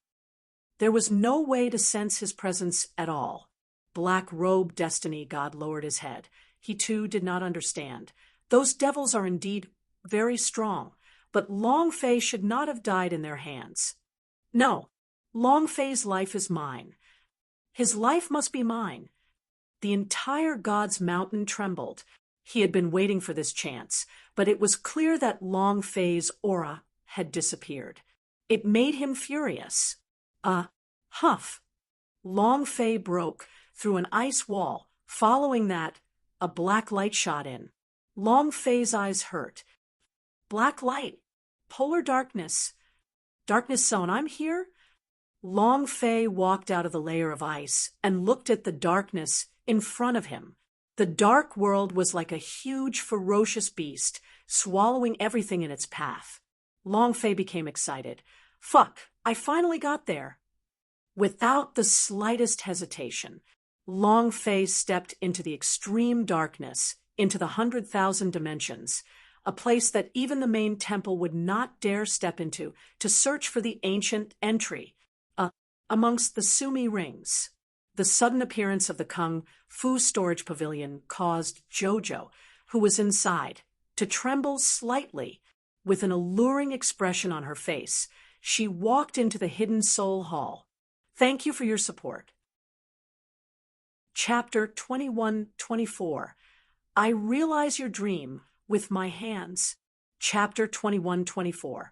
A: There was no way to sense his presence at all. Black-robed Destiny God lowered his head. He too did not understand. Those devils are indeed very strong, but Long Fei should not have died in their hands. No, Long Fei's life is mine. His life must be mine. The entire God's mountain trembled. He had been waiting for this chance, but it was clear that Long Fei's aura had disappeared. It made him furious. Huff. Long Fei broke through an ice wall. Following that, a black light shot in. Long Fei's eyes hurt. Black light. Polar darkness. Darkness zone, I'm here? Long Fei walked out of the layer of ice and looked at the darkness in front of him. The dark world was like a huge, ferocious beast, swallowing everything in its path. Long Fei became excited. Fuck, I finally got there. Without the slightest hesitation, Long Fei stepped into the extreme darkness, into the 100,000 dimensions, a place that even the main temple would not dare step into to search for the ancient entry, amongst the Sumi rings. The sudden appearance of the Kung Fu storage pavilion caused Jojo, who was inside, to tremble slightly. With an alluring expression on her face, she walked into the hidden soul hall. Thank you for your support. Chapter 21-24. I realize your dream with my hands. Chapter 21-24.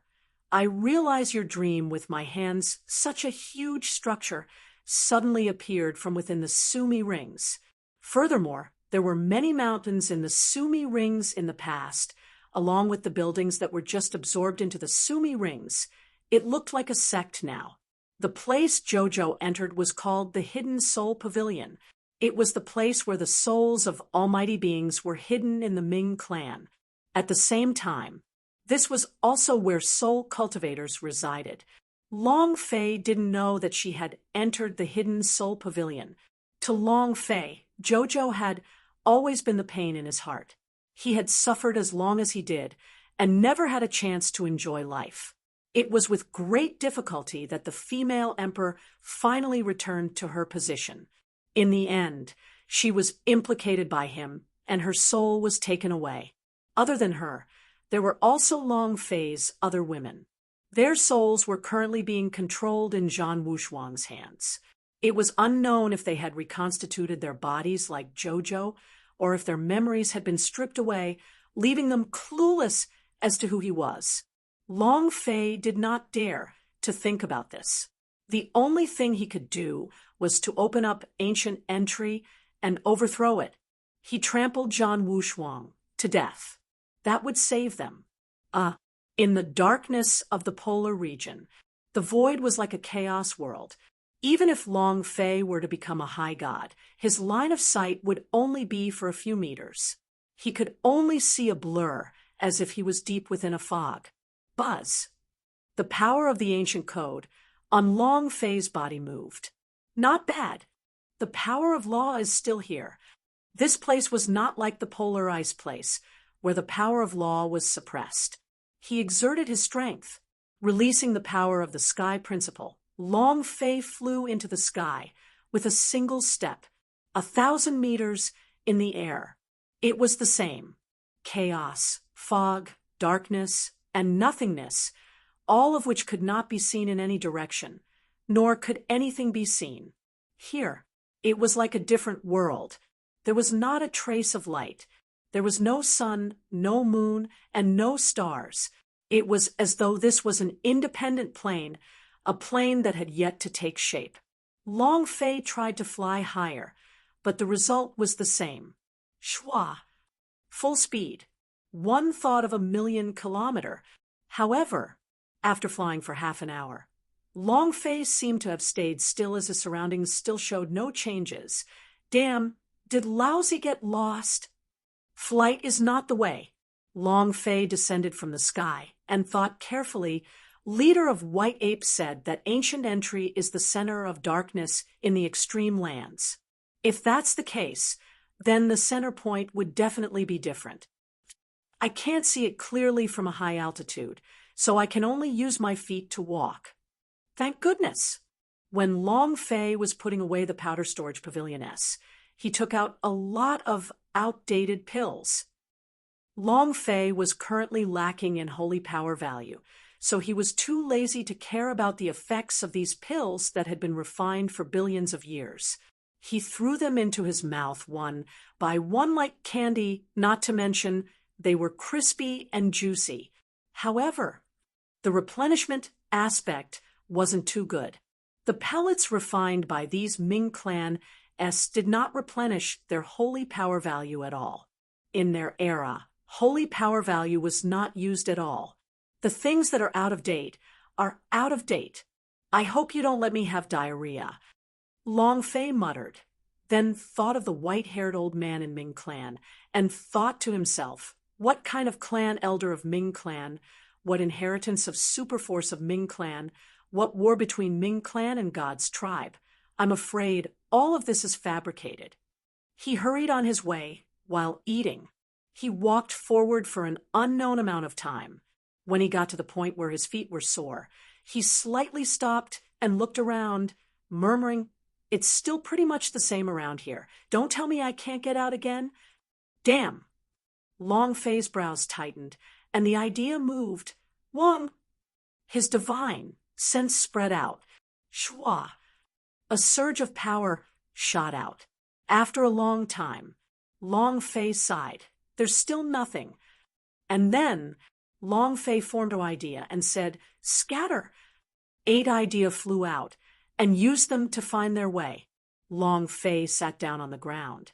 A: I realize your dream with my hands. Such a huge structure suddenly appeared from within the Sumi rings. Furthermore, there were many mountains in the Sumi rings in the past, along with the buildings that were just absorbed into the Sumi rings. It looked like a sect now. The place Jojo entered was called the Hidden Soul Pavilion. It was the place where the souls of almighty beings were hidden in the Ming clan. At the same time, this was also where soul cultivators resided. Long Fei didn't know that she had entered the Hidden Soul Pavilion. To Long Fei, Jojo had always been the pain in his heart. He had suffered as long as he did, and never had a chance to enjoy life. It was with great difficulty that the female emperor finally returned to her position. In the end, she was implicated by him, and her soul was taken away. Other than her, there were also Long Fei's other women. Their souls were currently being controlled in Zhan Wushuang's hands. It was unknown if they had reconstituted their bodies like Jojo, or if their memories had been stripped away, leaving them clueless as to who he was. Long Fei did not dare to think about this. The only thing he could do was to open up ancient entry and overthrow it. He trampled Zhan Wushuang to death. That would save them. In the darkness of the polar region, the void was like a chaos world. Even if Long Fei were to become a high god, his line of sight would only be for a few meters. He could only see a blur, as if he was deep within a fog. Buzz. The power of the ancient code on Long Fei's body moved. Not bad. The power of law is still here. This place was not like the polar ice place, where the power of law was suppressed. He exerted his strength, releasing the power of the sky principle. Long Fei flew into the sky with a single step, 1,000 meters in the air. It was the same. Chaos, fog, darkness, and nothingness, all of which could not be seen in any direction, nor could anything be seen. Here, it was like a different world. There was not a trace of light. There was no sun, no moon, and no stars. It was as though this was an independent plane, a plane that had yet to take shape. Long Fei tried to fly higher, but the result was the same. Schwa. Full speed. One thought of 1,000,000 kilometers. However, after flying for half an hour, Long Fei seemed to have stayed still as his surroundings still showed no changes. Damn, did Lousy get lost? Flight is not the way. Long Fei descended from the sky and thought carefully. Leader of White Ape said that ancient entry is the center of darkness in the extreme lands. If that's the case, then the center point would definitely be different. I can't see it clearly from a high altitude, so I can only use my feet to walk. Thank goodness. When Long Fei was putting away the powder storage pavilion S, he took out a lot of outdated pills. Long Fei was currently lacking in holy power value, so he was too lazy to care about the effects of these pills that had been refined for billions of years. He threw them into his mouth one by one like candy, not to mention they were crispy and juicy. However, the replenishment aspect wasn't too good. The pellets refined by these Ming clan S did not replenish their holy power value at all. In their era, holy power value was not used at all. The things that are out of date are out of date. I hope you don't let me have diarrhea. Long Fei muttered, then thought of the white-haired old man in Ming clan, and thought to himself, what kind of clan elder of Ming clan, what inheritance of superforce of Ming clan, what war between Ming clan and God's tribe. I'm afraid all of this is fabricated. He hurried on his way while eating. He walked forward for an unknown amount of time. When he got to the point where his feet were sore, he slightly stopped and looked around, murmuring, "It's still pretty much the same around here. Don't tell me I can't get out again." Damn! Long Fei's brows tightened, and the idea moved. Wong! His divine sense spread out. Schwa! A surge of power shot out. After a long time, Long Fei sighed. There's still nothing. And then Long Fei formed an idea and said, "Scatter." 8 ideas flew out and used them to find their way. Long Fei sat down on the ground.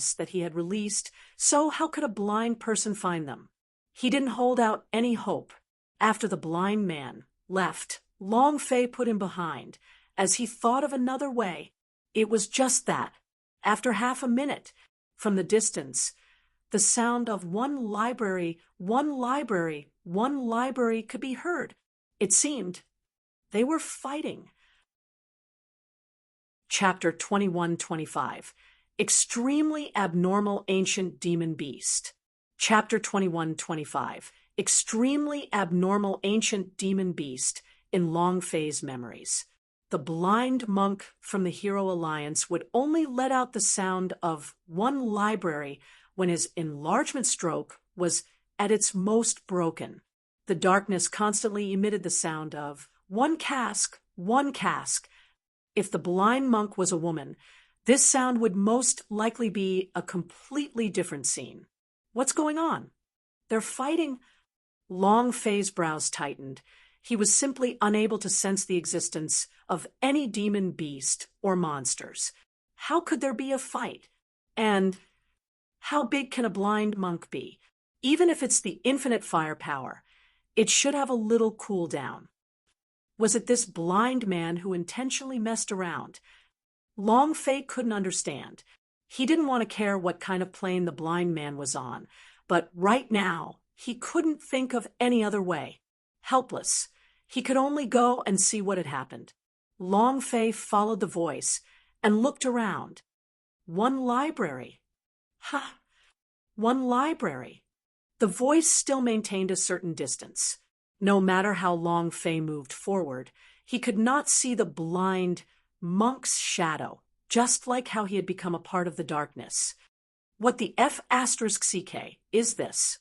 A: darkness that he had released, so how could a blind person find them? He didn't hold out any hope. After the blind man left, Long Fei put him behind, as he thought of another way. It was just that. After half a minute, from the distance, the sound of one library could be heard. It seemed they were fighting. Chapter 21-25. Extremely Abnormal Ancient Demon Beast. Chapter 21-25. Extremely Abnormal Ancient Demon Beast in Long Fei's memories. The blind monk from the Hero Alliance would only let out the sound of one library when his enlargement stroke was at its most broken. The darkness constantly emitted the sound of one cask. If the blind monk was a woman, this sound would most likely be a completely different scene. What's going on? They're fighting. Long Fei's brows tightened. He was simply unable to sense the existence of any demon beast or monsters. How could there be a fight? And how big can a blind monk be? Even if it's the infinite firepower, it should have a little cooldown. Was it this blind man who intentionally messed around? Long Fei couldn't understand. He didn't want to care what kind of plane the blind man was on, but right now, he couldn't think of any other way. Helpless, he could only go and see what had happened. Long Fei followed the voice and looked around. One library. Ha! One library. The voice still maintained a certain distance. No matter how Long Fei moved forward, he could not see the blind monk's shadow, just like how he had become a part of the darkness. What the F***CK is this?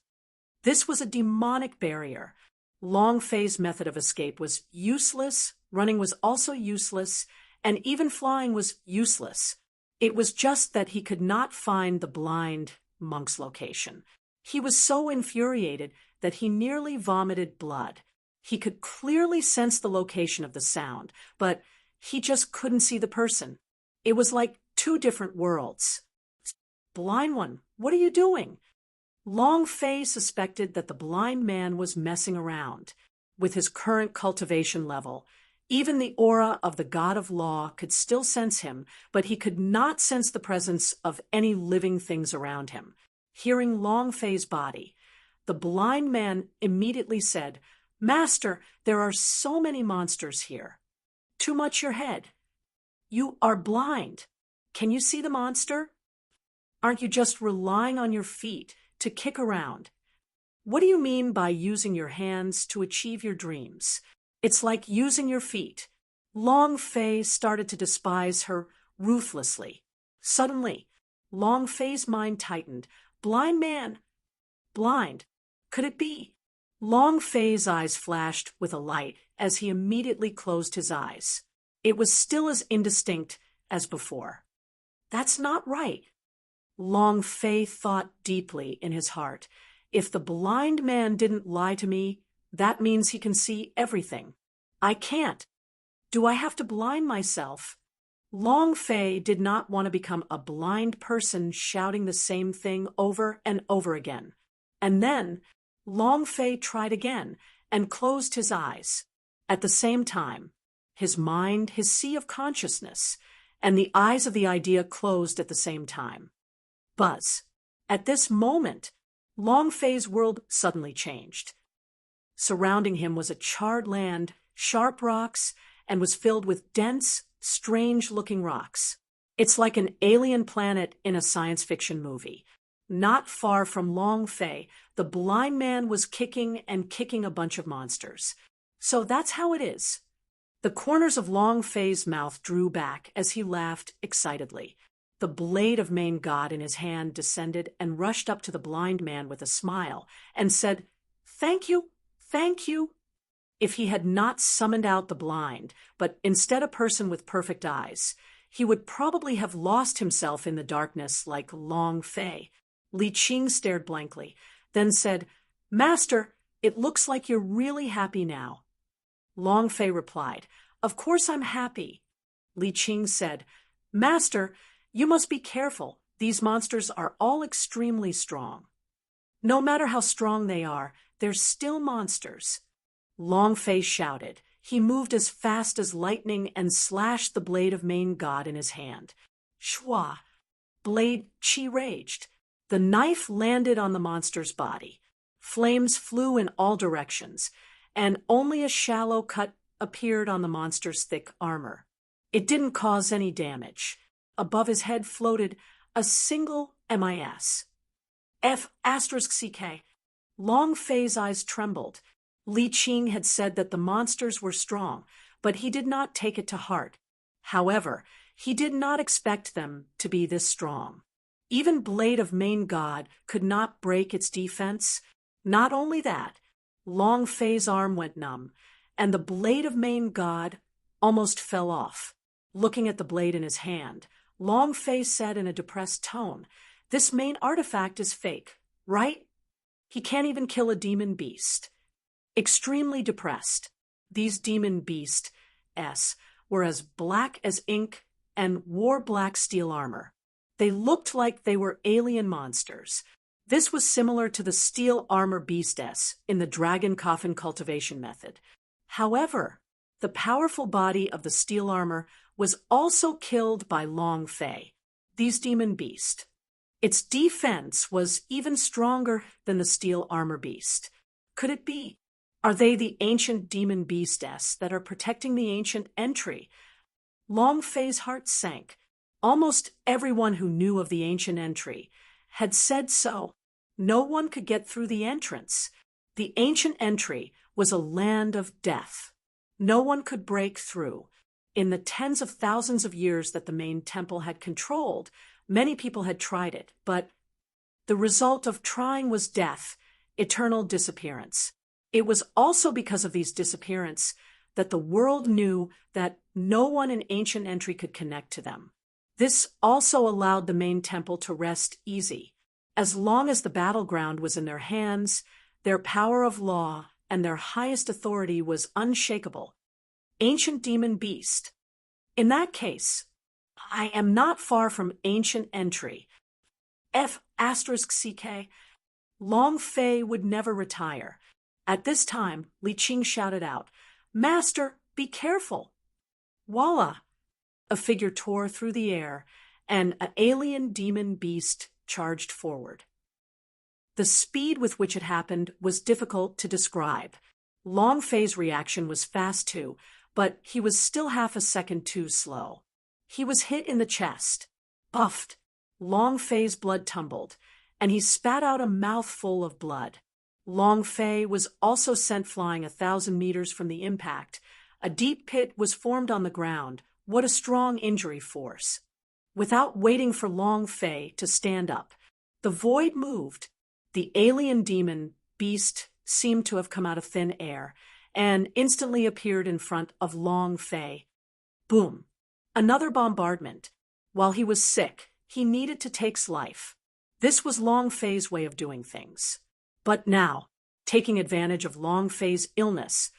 A: This was a demonic barrier. Long Fei's method of escape was useless, running was also useless, and even flying was useless. It was just that he could not find the blind monk's location. He was so infuriated that he nearly vomited blood. He could clearly sense the location of the sound, but he just couldn't see the person. It was like two different worlds. Blind one, what are you doing? Long Fei suspected that the blind man was messing around. With his current cultivation level, even the aura of the god of law could still sense him, but he could not sense the presence of any living things around him. Hearing Long Fei's body, the blind man immediately said, "Master, there are so many monsters here. Too much your head. You are blind. Can you see the monster? Aren't you just relying on your feet to kick around? What do you mean by using your hands to achieve your dreams? It's like using your feet." Long Fei started to despise her ruthlessly. Suddenly, Long Fei's mind tightened. Blind man. Blind. Could it be? Long Fei's eyes flashed with a light as he immediately closed his eyes. It was still as indistinct as before. That's not right. Long Fei thought deeply in his heart. If the blind man didn't lie to me, that means he can see everything. I can't. Do I have to blind myself? Long Fei did not want to become a blind person shouting the same thing over and over again. And then Long Fei tried again and closed his eyes. At the same time, his mind, his sea of consciousness, and the eyes of the idea closed at the same time. Buzz. At this moment, Long Fei's world suddenly changed. Surrounding him was a charred land, sharp rocks, and was filled with dense, strange-looking rocks. It's like an alien planet in a science fiction movie. Not far from Long Fei, the blind man was kicking and kicking a bunch of monsters. So that's how it is. The corners of Long Fei's mouth drew back as he laughed excitedly. The blade of main god in his hand descended and rushed up to the blind man with a smile and said, "Thank you, thank you." If he had not summoned out the blind, but instead a person with perfect eyes, he would probably have lost himself in the darkness like Long Fei. Li Qing stared blankly, then said, "Master, it looks like you're really happy now." Long Fei replied, "Of course I'm happy." Li Qing said, "Master, you must be careful. These monsters are all extremely strong. No matter how strong they are, they're still monsters." Long Fei shouted. He moved as fast as lightning and slashed the blade of main god in his hand. Shwa! Blade chi raged. The knife landed on the monster's body. Flames flew in all directions, and only a shallow cut appeared on the monster's thick armor. It didn't cause any damage. Above his head floated a single MIS. F***CK. Long Fei's eyes trembled. Li Qing had said that the monsters were strong, but he did not take it to heart. However, he did not expect them to be this strong. Even Blade of Main God could not break its defense. Not only that, Long Fei's arm went numb, and the Blade of Main God almost fell off. Looking at the blade in his hand, Long Fei said in a depressed tone, "This main artifact is fake, right? He can't even kill a demon beast." Extremely depressed, these demon beasts were as black as ink and wore black steel armor. They looked like they were alien monsters. This was similar to the steel armor beast in the dragon coffin cultivation method. However, the powerful body of the steel armor was also killed by Long Fei, these demon beast. Its defense was even stronger than the steel armor beast. Could it be? Are they the ancient demon beastess that are protecting the ancient entry? Long Fei's heart sank. Almost everyone who knew of the ancient entry had said so. No one could get through the entrance. The ancient entry was a land of death. No one could break through. In the tens of thousands of years that the main temple had controlled, many people had tried it, but the result of trying was death, eternal disappearance. It was also because of these disappearances that the world knew that no one in ancient entry could connect to them. This also allowed the main temple to rest easy. As long as the battleground was in their hands, their power of law and their highest authority was unshakable. Ancient demon beast. In that case, I am not far from ancient entry. F***CK. Long Fei would never retire. At this time, Li Qing shouted out, "Master, be careful!" Voila! A figure tore through the air, and an alien demon beast charged forward. The speed with which it happened was difficult to describe. Long Fei's reaction was fast too, but he was still half a second too slow. He was hit in the chest. Buffed. Long Fei's blood tumbled, and he spat out a mouthful of blood. Long Fei was also sent flying 1,000 meters from the impact. A deep pit was formed on the ground. What a strong injury force. Without waiting for Long Fei to stand up, the void moved. The alien demon beast seemed to have come out of thin air and instantly appeared in front of Long Fei. Boom. Another bombardment. While he was sick, he needed to take life. This was Long Fei's way of doing things. But now, taking advantage of Long Fei's illness,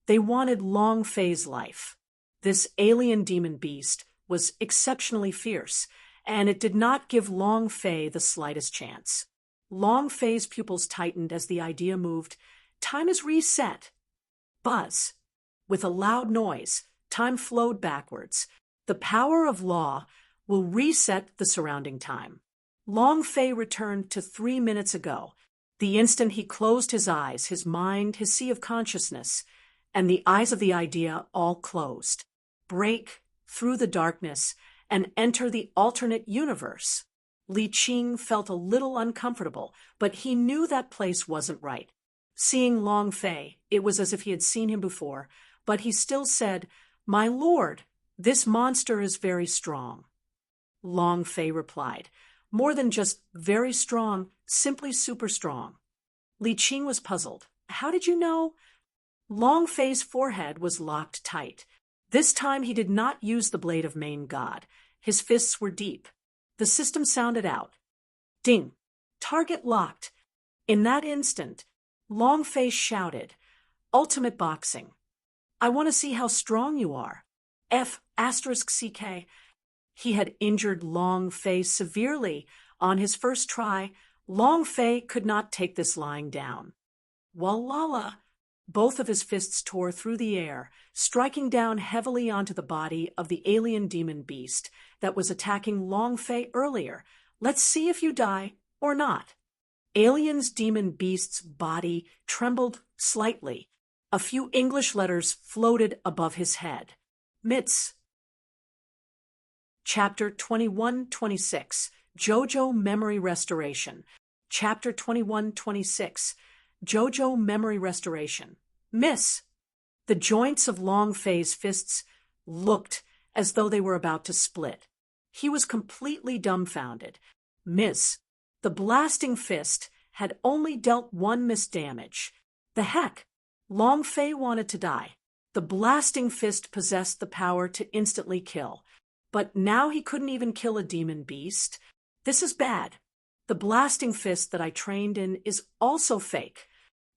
A: they wanted Long Fei's life. This alien demon beast was exceptionally fierce, and it did not give Long Fei the slightest chance. Long Fei's pupils tightened as the idea moved. Time is reset. Buzz. With a loud noise, time flowed backwards. The power of law will reset the surrounding time. Long Fei returned to 3 minutes ago. The instant he closed his eyes, his mind, his sea of consciousness, and the eyes of the idea all closed. Break through the darkness and enter the alternate universe. Li Qing felt a little uncomfortable, but he knew that place wasn't right. Seeing Long Fei, it was as if he had seen him before, but he still said, "My lord, this monster is very strong." Long Fei replied, "More than just very strong, simply super strong." Li Qing was puzzled. "How did you know?" Long Fei's forehead was locked tight. This time he did not use the blade of main god. His fists were deep. The system sounded out. Ding! Target locked. In that instant, Long Fei shouted, "Ultimate boxing. I want to see how strong you are." F***CK. He had injured Long Fei severely on his first try. Long Fei could not take this lying down. Walala! Both of his fists tore through the air, striking down heavily onto the body of the alien demon beast that was attacking Long Fei earlier. Let's see if you die or not. Alien's demon beast's body trembled slightly. A few English letters floated above his head. MITS. Chapter 21-26, JoJo Memory Restoration. Chapter 21-26, JoJo Memory Restoration. Miss. The joints of Long Fei's fists looked as though they were about to split. He was completely dumbfounded. Miss. The blasting fist had only dealt 1 miss damage. The heck? Long Fei wanted to die. The blasting fist possessed the power to instantly kill. But now he couldn't even kill a demon beast. This is bad. The blasting fist that I trained in is also fake.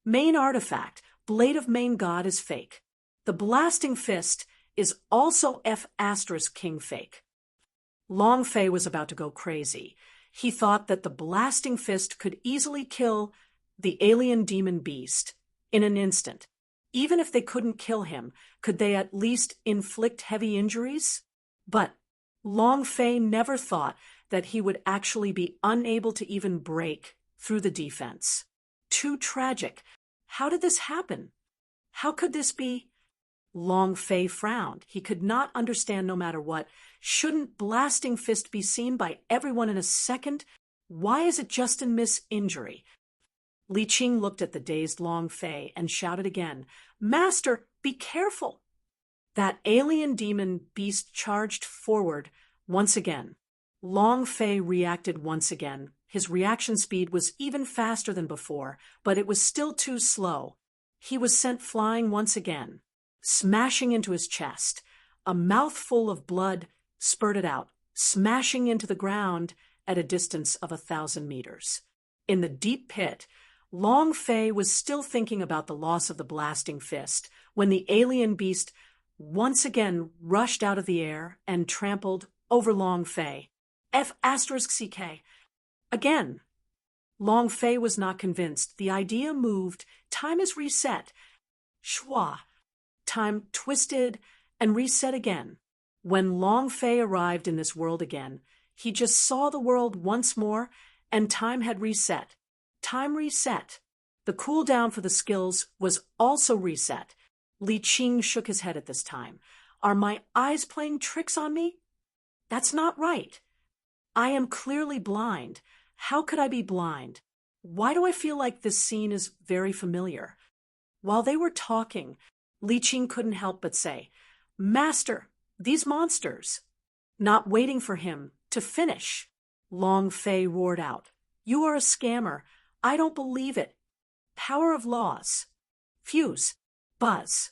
A: Main artifact, Blade of Main God, is fake. The blasting fist is also F***King fake. Long Fei was about to go crazy. He thought that the blasting fist could easily kill the alien demon beast in an instant. Even if they couldn't kill him, could they at least inflict heavy injuries? But Long Fei never thought that he would actually be unable to even break through the defense. Too tragic. How did this happen? How could this be? Long Fei frowned. He could not understand no matter what. Shouldn't Blasting Fist be seen by everyone in a second? Why is it just a miss-injury? Li Qing looked at the dazed Long Fei and shouted again, "Master, be careful!" That alien demon beast charged forward once again. Long Fei reacted once again. His reaction speed was even faster than before, but it was still too slow. He was sent flying once again, smashing into his chest. A mouthful of blood spurted out, smashing into the ground at a distance of 1,000 meters. In the deep pit, Long Fei was still thinking about the loss of the Blasting Fist when the alien beast once again rushed out of the air and trampled over Long Fei. F***CK. Again. Long Fei was not convinced. The idea moved. Time is reset. Schwa. Time twisted and reset again. When Long Fei arrived in this world again, he just saw the world once more, and time had reset. Time reset. The cooldown for the skills was also reset. Li Qing shook his head at this time. Are my eyes playing tricks on me? That's not right. I am clearly blind. How could I be blind? Why do I feel like this scene is very familiar? While they were talking, Li Qing couldn't help but say, "Master, these monsters." Not waiting for him to finish, Long Fei roared out, "You are a scammer. I don't believe it. Power of laws. Fuse. Buzz.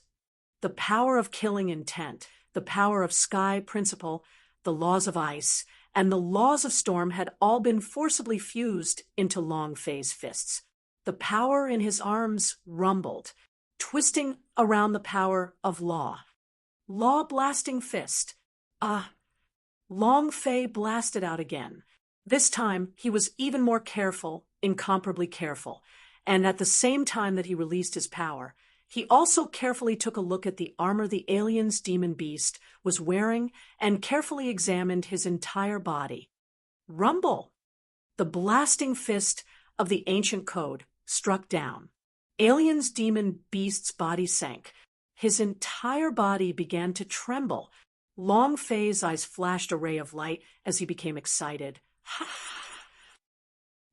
A: The power of killing intent, the power of sky principle, the laws of ice, and the laws of storm had all been forcibly fused into Long Fei's fists. The power in his arms rumbled, twisting around the power of law. Law Blasting Fist. Long Fei blasted out again. This time, he was even more careful, incomparably careful, and at the same time that he released his power, he also carefully took a look at the armor the alien's demon beast was wearing and carefully examined his entire body. Rumble! The blasting fist of the ancient code struck down. Alien's demon beast's body sank. His entire body began to tremble. Long Fei's eyes flashed a ray of light as he became excited.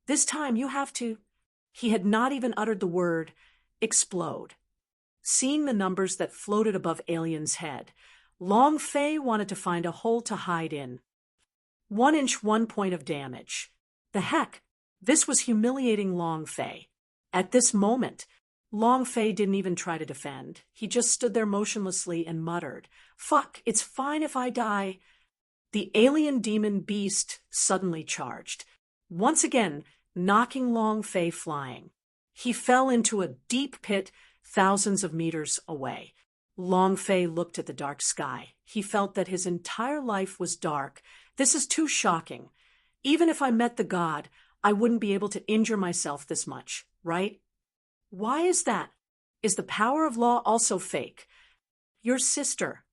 A: This time you have to... He had not even uttered the word, explode. Seeing the numbers that floated above Alien's head, Long Fei wanted to find a hole to hide in. 1 inch, 1 point of damage. The heck? This was humiliating Long Fei. At this moment, Long Fei didn't even try to defend. He just stood there motionlessly and muttered, "Fuck, it's fine if I die." The alien demon beast suddenly charged, once again knocking Long Fei flying. He fell into a deep pit thousands of meters away. Long Fei looked at the dark sky. He felt that his entire life was dark. This is too shocking. Even if I met the god, I wouldn't be able to injure myself this much, right? Why is that? Is the power of law also fake? Your sister.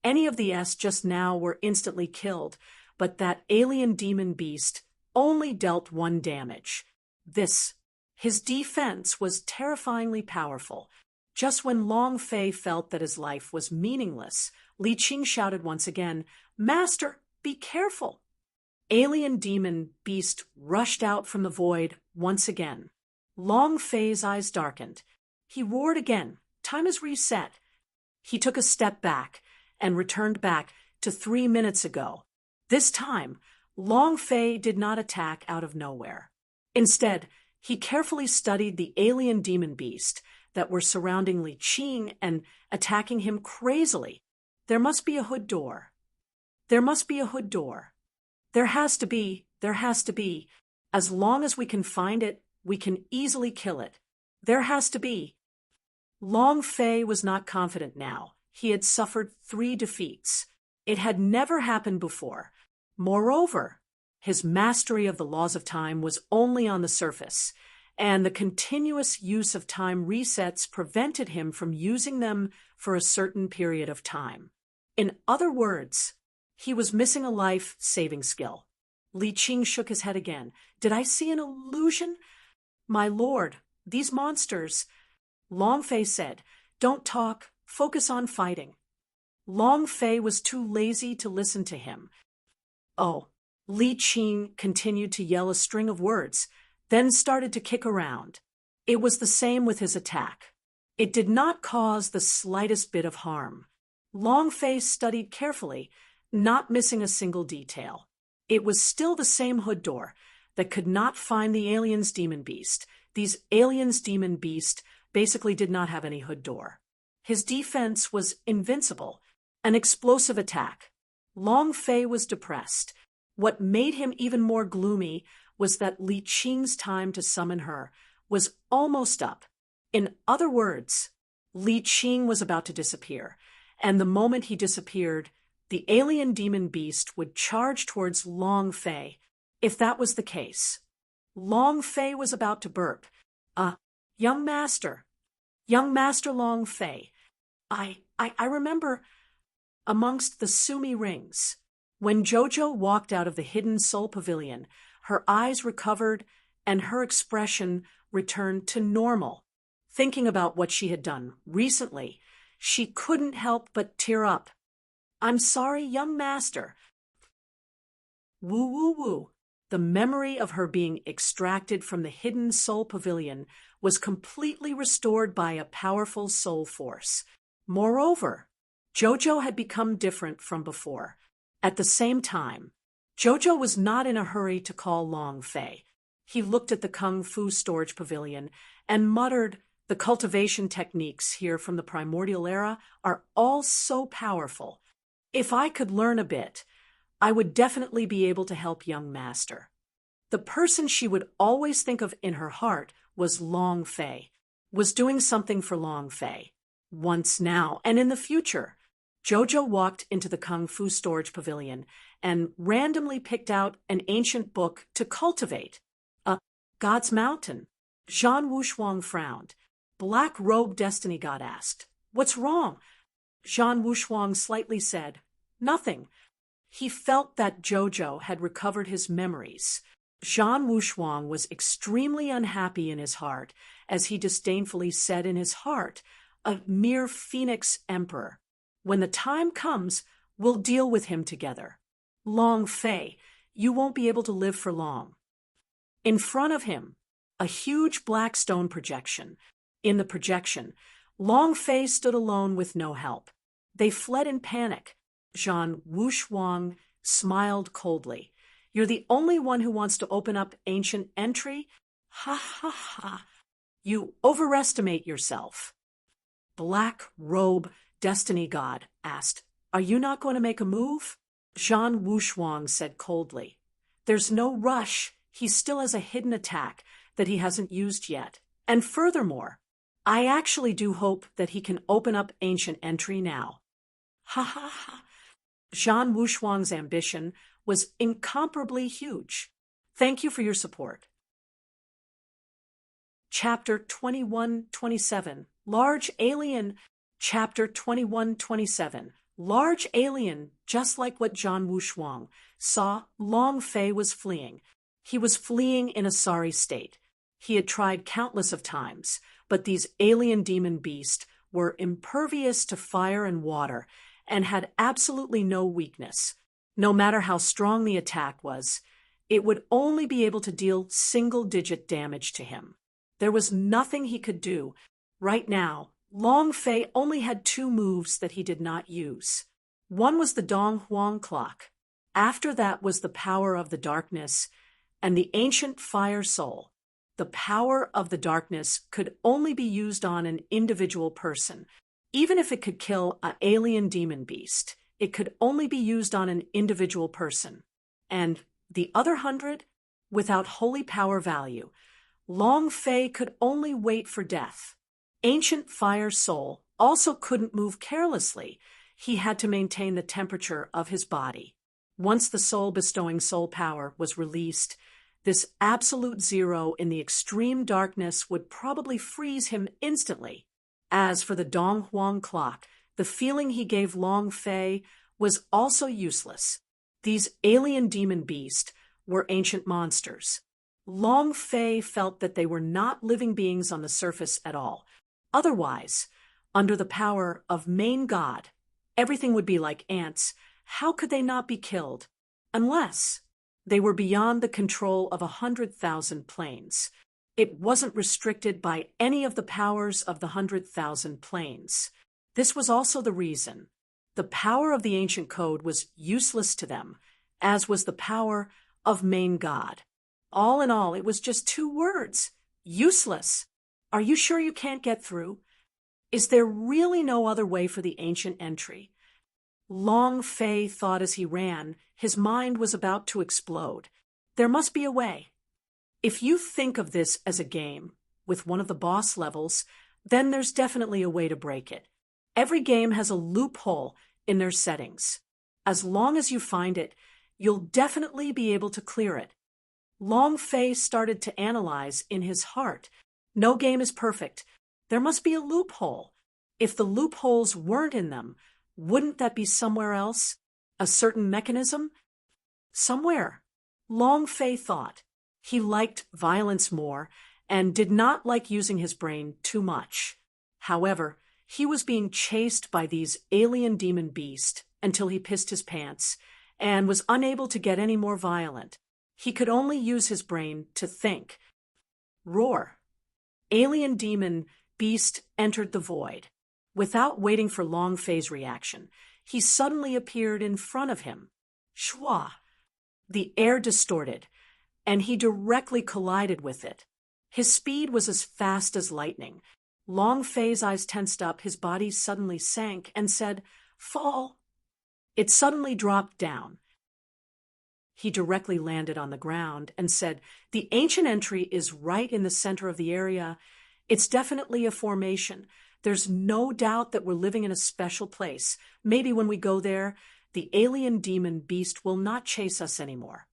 A: Any of the S just now were instantly killed, but that alien demon beast only dealt 1 damage. His defense was terrifyingly powerful. Just when Long Fei felt that his life was meaningless, Li Qing shouted once again, "Master, be careful!" Alien demon beast rushed out from the void once again. Long Fei's eyes darkened. He roared again. Time is reset. He took a step back and returned back to 3 minutes ago. This time, Long Fei did not attack out of nowhere. Instead, he carefully studied the alien demon beast that were surrounding Li Qing and attacking him crazily. There must be a hood door. There must be a hood door. There has to be. As long as we can find it, we can easily kill it. There has to be. Long Fei was not confident now. He had suffered 3 defeats. It had never happened before. Moreover, his mastery of the laws of time was only on the surface, and the continuous use of time resets prevented him from using them for a certain period of time. In other words, he was missing a life-saving skill. Li Qing shook his head again. Did I see an illusion? My lord, these monsters. Long Fei said, don't talk, focus on fighting. Long Fei was too lazy to listen to him. Oh, Li Qing continued to yell a string of words, then started to kick around. It was the same with his attack. It did not cause the slightest bit of harm. Long Fei studied carefully, not missing a single detail. It was still the same hood door that could not find the alien's demon beast. These aliens' demon beast basically did not have any hood door. His defense was invincible, an explosive attack. Long Fei was depressed. What made him even more gloomy was that Li Qing's time to summon her was almost up. In other words, Li Qing was about to disappear, and the moment he disappeared, the alien demon beast would charge towards Long Fei. If that was the case, Long Fei was about to burp. Young Master Long Fei, I remember amongst the Sumi rings. When Jojo walked out of the hidden soul pavilion, her eyes recovered and her expression returned to normal. Thinking about what she had done recently, she couldn't help but tear up. I'm sorry, young master. Woo woo woo. The memory of her being extracted from the hidden soul pavilion was completely restored by a powerful soul force. Moreover, Jojo had become different from before. At the same time, Jojo was not in a hurry to call Long Fei. He looked at the Kung Fu storage pavilion and muttered, the cultivation techniques here from the primordial era are all so powerful. If I could learn a bit, I would definitely be able to help young master. The person she would always think of in her heart was Long Fei, was doing something for Long Fei. Once now and in the future, Jojo walked into the Kung Fu storage pavilion and randomly picked out an ancient book to cultivate. God's Mountain. Zhan Wushuang frowned. Black Robe Destiny God asked, What's wrong? Zhan Wushuang slightly said, Nothing. He felt that Jojo had recovered his memories. Zhan Wushuang was extremely unhappy in his heart, as he disdainfully said in his heart, a mere phoenix emperor. When the time comes, we'll deal with him together. Long Fei, you won't be able to live for long. In front of him, a huge black stone projection. In the projection, Long Fei stood alone with no help. They fled in panic. Zhan Wushuang smiled coldly. You're the only one who wants to open up ancient entry? Ha ha ha. You overestimate yourself. Black Robe Destiny God asked, Are you not going to make a move? Zhan Wushuang said coldly, There's no rush. He still has a hidden attack that he hasn't used yet. And furthermore, I actually do hope that he can open up ancient entry now. Ha ha ha. Zhan Wushuang's ambition was incomparably huge. Thank you for your support. Chapter 2127, Large Alien. Chapter 2127, Large Alien, just like what Zhan Wushuang saw, Long Fei was fleeing. He was fleeing in a sorry state. He had tried countless of times, but these alien demon beasts were impervious to fire and water and had absolutely no weakness. No matter how strong the attack was, it would only be able to deal single-digit damage to him. There was nothing he could do. Right now, Long Fei only had two moves that he did not use. One was the Dong Huang clock. After that was the power of the darkness and the ancient fire soul. The power of the darkness could only be used on an individual person. Even if it could kill an alien demon beast, it could only be used on an individual person. And the other 100, without holy power value, Long Fei could only wait for death. Ancient fire soul also couldn't move carelessly. He had to maintain the temperature of his body. Once the soul bestowing soul power was released, This absolute zero in the extreme darkness would probably freeze him instantly. As for the Dong Huang clock, the feeling he gave Long Fei was also useless. These alien demon beasts were ancient monsters. Long Fei felt that they were not living beings on the surface at all. Otherwise, under the power of main God, everything would be like ants. How could they not be killed? Unless they were beyond the control of 100,000 planes. It wasn't restricted by any of the powers of the 100,000 planes. This was also the reason the power of the ancient code was useless to them, as was the power of main God. All in all, it was just 2 words. Useless. Are you sure you can't get through? Is there really no other way for the ancient entry? Long Fei thought as he ran. His mind was about to explode. There must be a way. If you think of this as a game, with one of the boss levels, then there's definitely a way to break it. Every game has a loophole in their settings. As long as you find it, you'll definitely be able to clear it. Long Fei started to analyze in his heart. No game is perfect. There must be a loophole. If the loopholes weren't in them, wouldn't that be somewhere else? A certain mechanism? Somewhere. Long Fei thought. He liked violence more and did not like using his brain too much. However, he was being chased by these alien demon beasts until he pissed his pants and was unable to get any more violent. He could only use his brain to think. Roar. Alien demon beast entered the void. Without waiting for Long Fei's reaction, he suddenly appeared in front of him. Shwa! The air distorted, and he directly collided with it. His speed was as fast as lightning. Long Fei's eyes tensed up, his body suddenly sank, and said, "Fall." It suddenly dropped down. He directly landed on the ground and said, "The ancient entry is right in the center of the area. It's definitely a formation. There's no doubt that we're living in a special place. Maybe when we go there, the alien demon beast will not chase us anymore."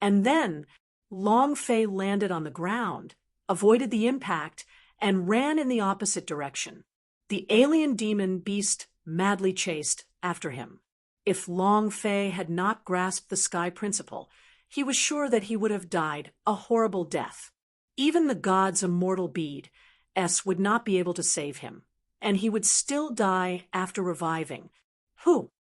A: And then Long Fei landed on the ground, avoided the impact, and ran in the opposite direction. The alien demon beast madly chased after him. If Long Fei had not grasped the sky principle, he was sure that he would have died a horrible death. Even the god's immortal bead, S, would not be able to save him, and he would still die after reviving. Who?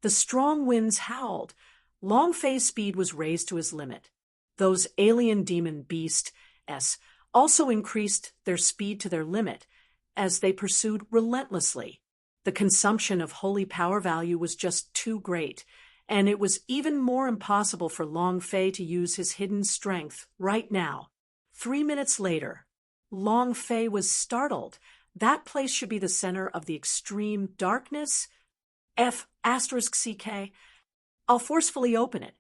A: The strong winds howled. Long Fei's speed was raised to his limit. Those alien demon beasts, S, also increased their speed to their limit as they pursued relentlessly. The consumption of holy power value was just too great, and it was even more impossible for Long Fei to use his hidden strength right now. 3 minutes later, Long Fei was startled. That place should be the center of the extreme darkness. F***CK. I'll forcefully open it.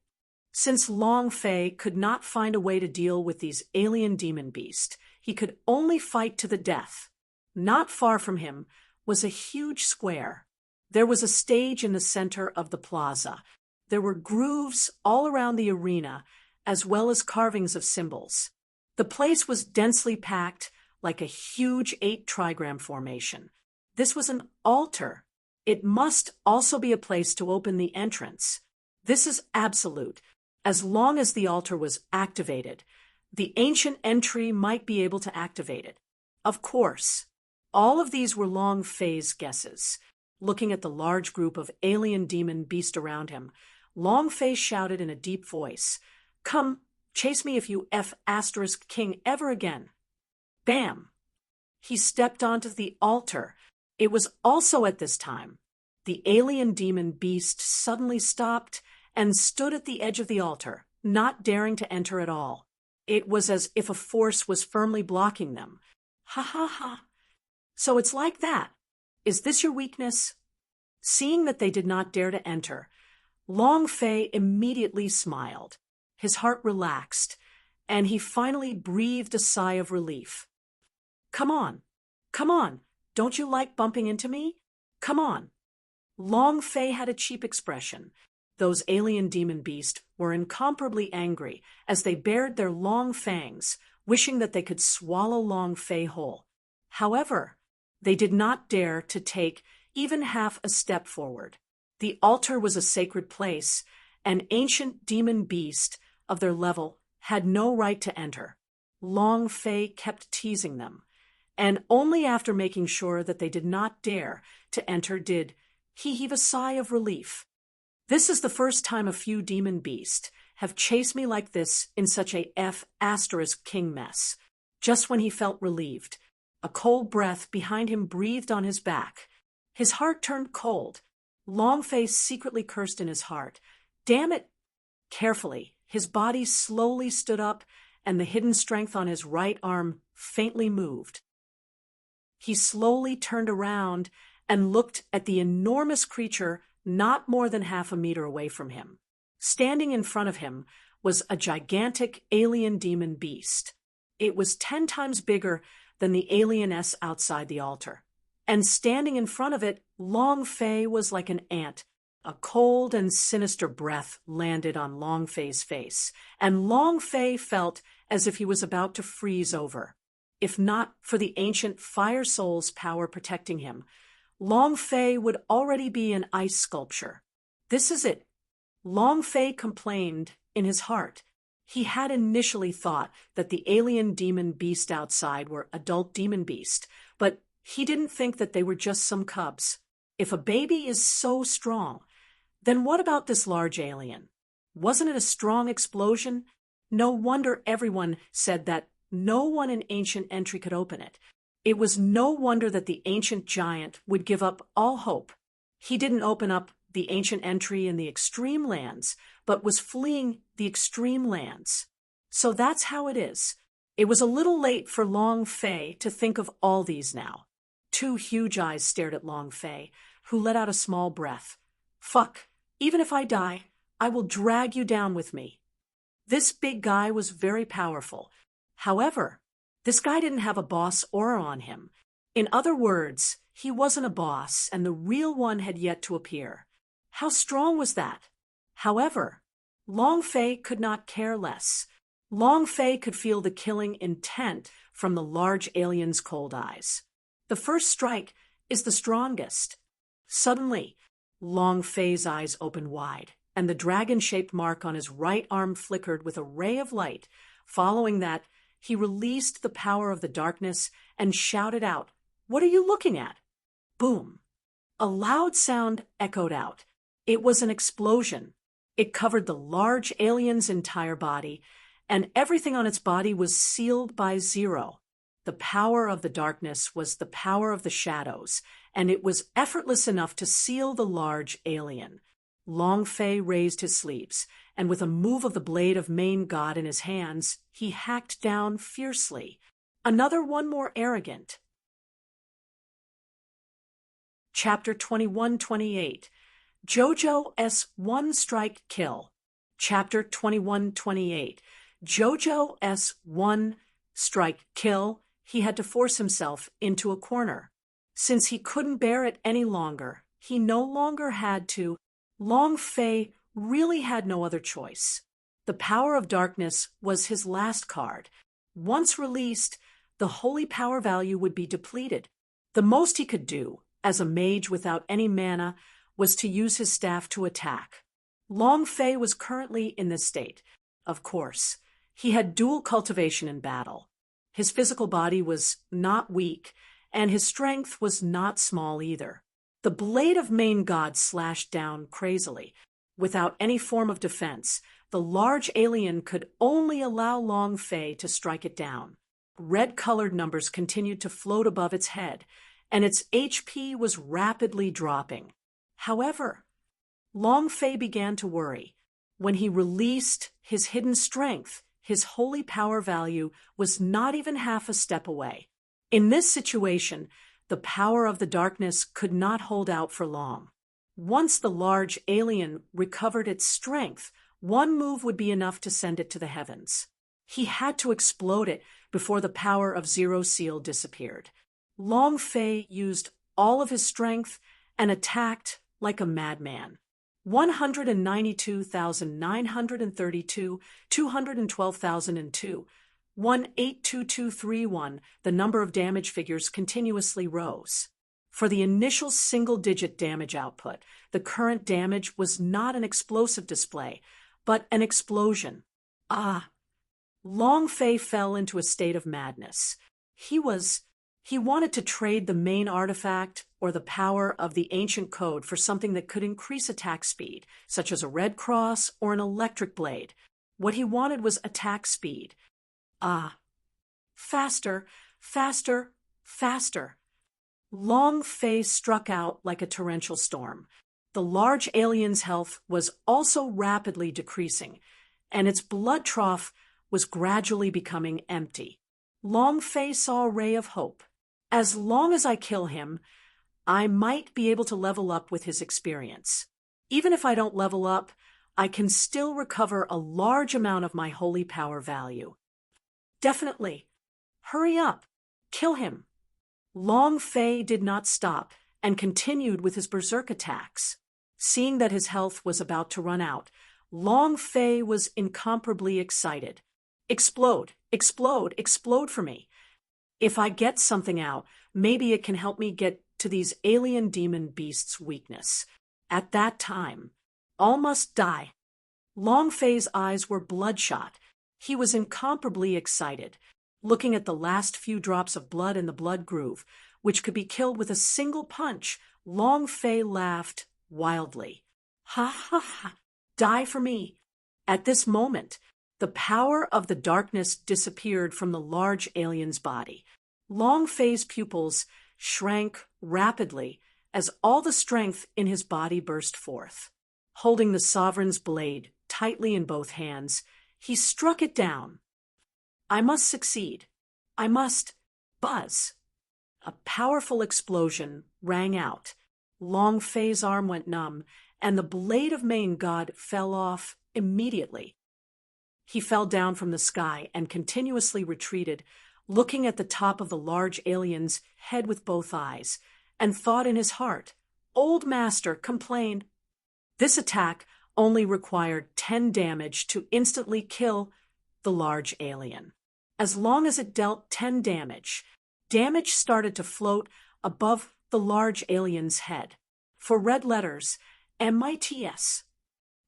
A: Since Long Fei could not find a way to deal with these alien demon beasts, he could only fight to the death. Not far from him was a huge square. There was a stage in the center of the plaza. There were grooves all around the arena, as well as carvings of symbols. The place was densely packed like a huge 8-trigram formation. This was an altar. It must also be a place to open the entrance. This is absolute. As long as the altar was activated, the ancient entry might be able to activate it. Of course, all of these were Long Fei's guesses. Looking at the large group of alien demon beast around him, Long Fei shouted in a deep voice, "Come, chase me if you F***king ever again." Bam! He stepped onto the altar. It was also at this time the alien demon beast suddenly stopped and stood at the edge of the altar, not daring to enter at all. It was as if a force was firmly blocking them. Ha ha ha. So it's like that. Is this your weakness? Seeing that they did not dare to enter, Long Fei immediately smiled. His heart relaxed, and he finally breathed a sigh of relief. Come on. Don't you like bumping into me? Come on. Long Fei had a cheap expression. Those alien demon beasts were incomparably angry as they bared their long fangs, wishing that they could swallow Long Fei whole. However, they did not dare to take even half a step forward. The altar was a sacred place. An ancient demon beast of their level had no right to enter. Long Fei kept teasing them, and only after making sure that they did not dare to enter did he heave a sigh of relief. This is the first time a few demon beasts have chased me like this in such a F***king mess. Just when he felt relieved, a cold breath behind him breathed on his back. His heart turned cold. Long Fei secretly cursed in his heart. Damn it! Carefully, his body slowly stood up, and the hidden strength on his right arm faintly moved. He slowly turned around and looked at the enormous creature not more than half a meter away from him. Standing in front of him was a gigantic alien demon beast. It was 10 times bigger than the alieness outside the altar. And standing in front of it, Long Fei was like an ant. A cold and sinister breath landed on Long Fei's face, and Long Fei felt as if he was about to freeze over. If not for the ancient fire soul's power protecting him, Long Fei would already be an ice sculpture. This is it. Long Fei complained in his heart. He had initially thought that the alien demon beast outside were adult demon beasts, but he didn't think that they were just some cubs. If a baby is so strong, then what about this large alien? Wasn't it a strong explosion? No wonder everyone said that no one in ancient entry could open it. It was no wonder that the ancient giant would give up all hope. He didn't open up the ancient entry in the extreme lands, but was fleeing the extreme lands. So that's how it is. It was a little late for Long Fei to think of all these now. 2 huge eyes stared at Long Fei, who let out a small breath. Fuck, even if I die, I will drag you down with me. This big guy was very powerful. However, this guy didn't have a boss aura on him. In other words, he wasn't a boss, and the real one had yet to appear. How strong was that? However, Long Fei could not care less. Long Fei could feel the killing intent from the large alien's cold eyes. The first strike is the strongest. Suddenly, Long Fei's eyes opened wide, and the dragon-shaped mark on his right arm flickered with a ray of light. Following that, he released the power of the darkness and shouted out, "What are you looking at?" Boom! A loud sound echoed out. It was an explosion. It covered the large alien's entire body, and everything on its body was sealed by 0. The power of the darkness was the power of the shadows, and it was effortless enough to seal the large alien. Long Fei raised his sleeves, and with a move of the blade of Main God in his hands, he hacked down fiercely. Another one more arrogant. Chapter 21-28. JoJo's one-strike kill. Chapter 21-28. JoJo's one-strike kill. He had to force himself into a corner. Since he couldn't bear it any longer, he no longer had to. Long Fei really had no other choice. The power of darkness was his last card. Once released, the holy power value would be depleted. The most he could do, as a mage without any mana, was to use his staff to attack. Long Fei was currently in this state. Of course, he had dual cultivation in battle. His physical body was not weak, and his strength was not small either. The blade of Main God slashed down crazily. Without any form of defense, the large alien could only allow Long Fei to strike it down. Red-colored numbers continued to float above its head, and its HP was rapidly dropping. However, Long Fei began to worry. When he released his hidden strength, his holy power value was not even half a step away. In this situation, the power of the darkness could not hold out for long. Once the large alien recovered its strength, one move would be enough to send it to the heavens. He had to explode it before the power of Zero Seal disappeared. Long Fei used all of his strength and attacked like a madman. 192,932, 212,002, 182231, the number of damage figures continuously rose. For the initial single-digit damage output, the current damage was not an explosive display, but an explosion. Long Fei fell into a state of madness. He wanted to trade the main artifact or the power of the ancient code for something that could increase attack speed, such as a red cross or an electric blade. What he wanted was attack speed. Faster, faster, faster. Long Fei struck out like a torrential storm. The large alien's health was also rapidly decreasing, and its blood trough was gradually becoming empty. Long Fei saw a ray of hope. As long as I kill him, I might be able to level up with his experience. Even if I don't level up, I can still recover a large amount of my holy power value. Definitely. Hurry up. Kill him. Long Fei did not stop and continued with his berserk attacks. Seeing that his health was about to run out, Long Fei was incomparably excited. Explode, explode, explode for me. If I get something out, maybe it can help me get to these alien demon beasts' weakness. At that time, all must die. Long Fei's eyes were bloodshot. He was incomparably excited, looking at the last few drops of blood in the blood groove, which could be killed with a single punch. Long Fei laughed wildly. Ha ha ha! Die for me! At this moment, the power of the darkness disappeared from the large alien's body. Long Fei's pupils shrank rapidly as all the strength in his body burst forth. Holding the sovereign's blade tightly in both hands, he struck it down. I must succeed. I must buzz. A powerful explosion rang out. Long Fei's arm went numb, and the blade of Main God fell off immediately. He fell down from the sky and continuously retreated, looking at the top of the large alien's head with both eyes, and thought in his heart, Old Master complained. This attack only required 10 damage to instantly kill the large alien. As long as it dealt 10 damage, damage started to float above the large alien's head. For red letters, MITS.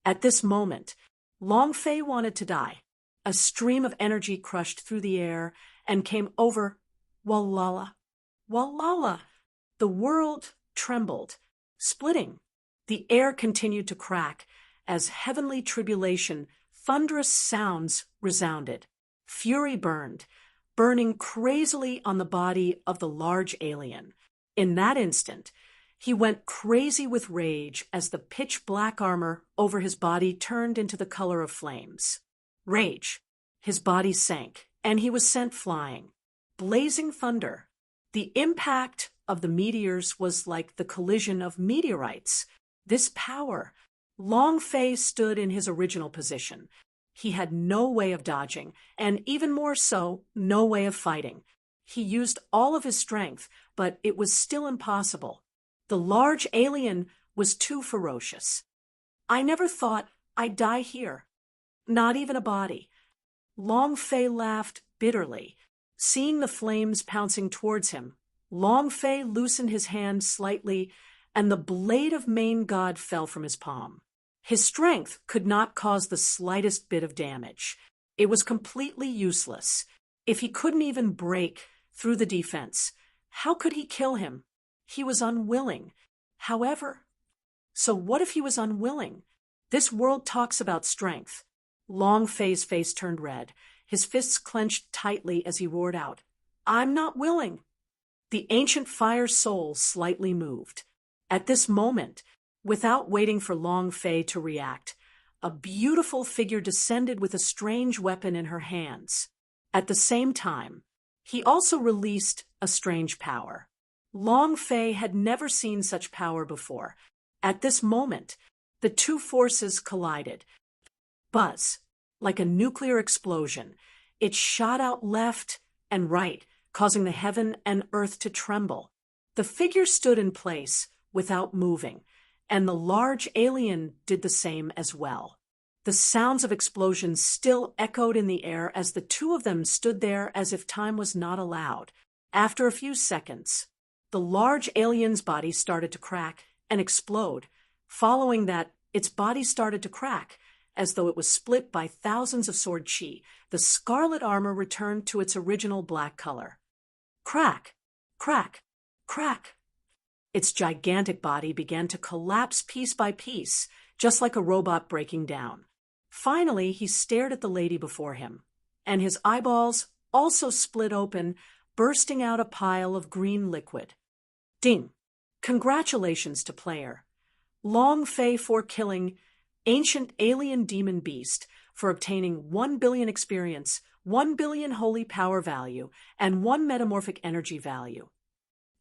A: At this moment, Long Fei wanted to die. A stream of energy crushed through the air and came over Walala. Walala! The world trembled, splitting. The air continued to crack as heavenly tribulation, thunderous sounds resounded. Fury burned, burning crazily on the body of the large alien. In that instant, he went crazy with rage as the pitch-black armor over his body turned into the color of flames. Rage. His body sank, and he was sent flying. Blazing thunder. The impact of the meteors was like the collision of meteorites. This power. Long Fei stood in his original position. He had no way of dodging, and even more so, no way of fighting. He used all of his strength, but it was still impossible. The large alien was too ferocious. I never thought I'd die here. Not even a body. Long Fei laughed bitterly. Seeing the flames pouncing towards him, Long Fei loosened his hand slightly, and the blade of Main God fell from his palm. His strength could not cause the slightest bit of damage. It was completely useless. If he couldn't even break through the defense, how could he kill him? He was unwilling. However, so what if he was unwilling? This world talks about strength. Long Fei's face turned red. His fists clenched tightly as he roared out, I'm not willing. The ancient fire soul slightly moved. At this moment, without waiting for Long Fei to react, a beautiful figure descended with a strange weapon in her hands. At the same time, he also released a strange power. Long Fei had never seen such power before. At this moment, the two forces collided. Buzz, like a nuclear explosion, it shot out left and right, causing the heaven and earth to tremble. The figure stood in place without moving, and the large alien did the same as well. The sounds of explosions still echoed in the air as the two of them stood there as if time was not allowed. After a few seconds, the large alien's body started to crack and explode. Following that, its body started to crack, as though it was split by thousands of sword chi. The scarlet armor returned to its original black color. Crack, crack, crack. Its gigantic body began to collapse piece by piece, just like a robot breaking down. Finally, he stared at the lady before him, and his eyeballs also split open, bursting out a pile of green liquid. Ding! Congratulations to player Long Fei for killing Ancient Alien Demon Beast, for obtaining 1 billion experience, 1 billion holy power value, and 1 metamorphic energy value.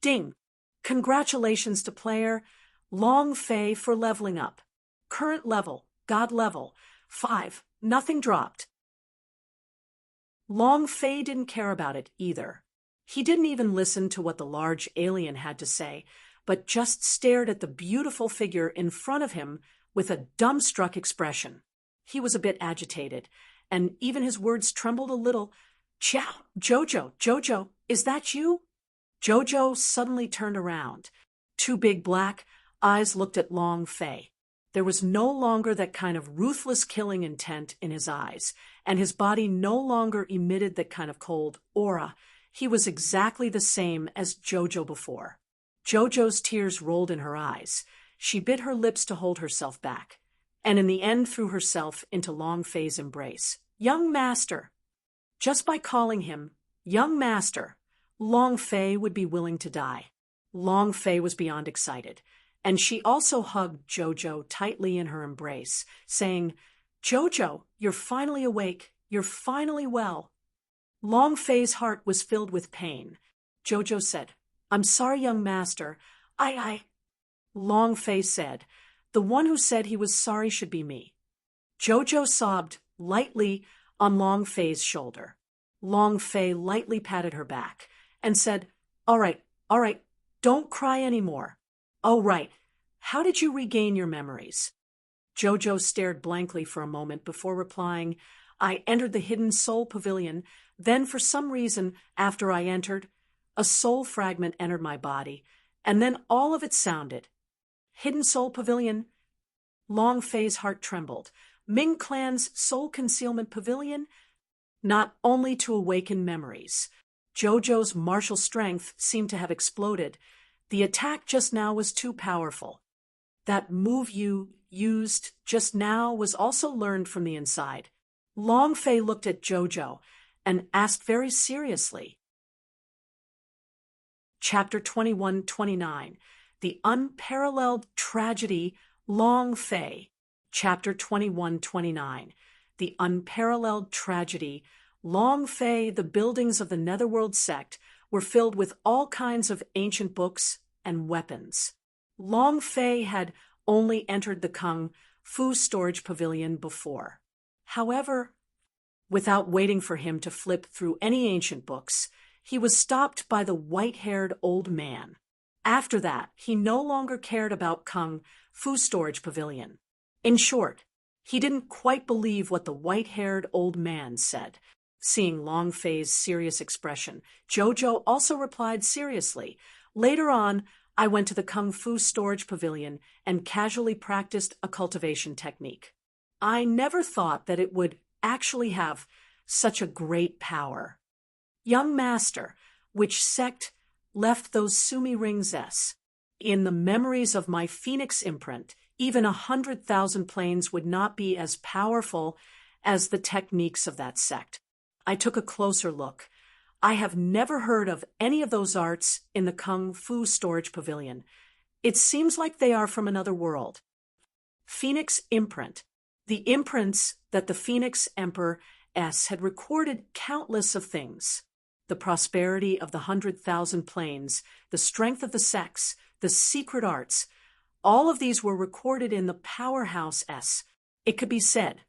A: Ding! Congratulations to player Long Fei for leveling up. Current level, God level, 5, nothing dropped. Long Fei didn't care about it either. He didn't even listen to what the large alien had to say, but just stared at the beautiful figure in front of him with a dumbstruck expression. He was a bit agitated, and even his words trembled a little. Chow, Jojo, is that you? Jojo suddenly turned around. Two big black eyes looked at Long Fei. There was no longer that kind of ruthless killing intent in his eyes, and his body no longer emitted that kind of cold aura. He was exactly the same as Jojo before. Jojo's tears rolled in her eyes. She bit her lips to hold herself back, and in the end threw herself into Long Fei's embrace. Young master! Just by calling him young master, Long Fei would be willing to die. Long Fei was beyond excited, and she also hugged Jojo tightly in her embrace, saying, Jojo, you're finally awake. You're finally well. Long Fei's heart was filled with pain. Jojo said, I'm sorry, young master. Long Fei said, the one who said he was sorry should be me. Jojo sobbed lightly on Long Fei's shoulder. Long Fei lightly patted her back and said, all right, don't cry anymore. Oh, right. How did you regain your memories? Jojo stared blankly for a moment before replying, I entered the hidden soul pavilion. Then, for some reason, after I entered, a soul fragment entered my body, and then all of it sounded. Hidden soul pavilion? Long Fei's heart trembled. Ming Clan's soul concealment pavilion? Not only to awaken memories. Jojo's martial strength seemed to have exploded. The attack just now was too powerful. That move you used just now was also learned from the inside. Long Fei looked at Jojo and asked very seriously. Chapter 21-29, The Unparalleled Tragedy, Long Fei. Chapter 21-29, The Unparalleled Tragedy, Long Fei. The buildings of the Netherworld sect were filled with all kinds of ancient books and weapons. Long Fei had only entered the Kung Fu storage pavilion before. However, without waiting for him to flip through any ancient books, he was stopped by the white-haired old man. After that, he no longer cared about Kung Fu storage pavilion. In short, he didn't quite believe what the white-haired old man said. Seeing Long Fei's serious expression, Jojo also replied seriously, Later on, I went to the Kung Fu storage pavilion and casually practiced a cultivation technique. I never thought that it would actually have such a great power. Young master, which sect left those Sumi rings S? In the memories of my Phoenix imprint, even 100,000 planes would not be as powerful as the techniques of that sect. I took a closer look. I have never heard of any of those arts in the Kung Fu storage pavilion. It seems like they are from another world. Phoenix imprint. The imprints that the Phoenix Emperor S had recorded countless of things. The prosperity of the 100,000 planes, the strength of the sects, the secret arts, all of these were recorded in the Powerhouse S. It could be said,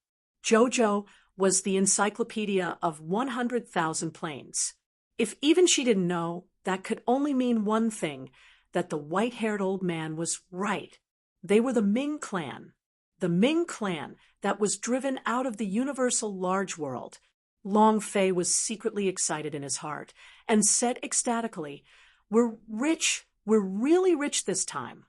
A: Jojo was the encyclopedia of 100,000 planes. If even she didn't know, that could only mean one thing, that the white-haired old man was right. They were the Ming clan. The Ming clan that was driven out of the universal large world. Long Fei was secretly excited in his heart and said ecstatically, "We're rich. We're really rich this time."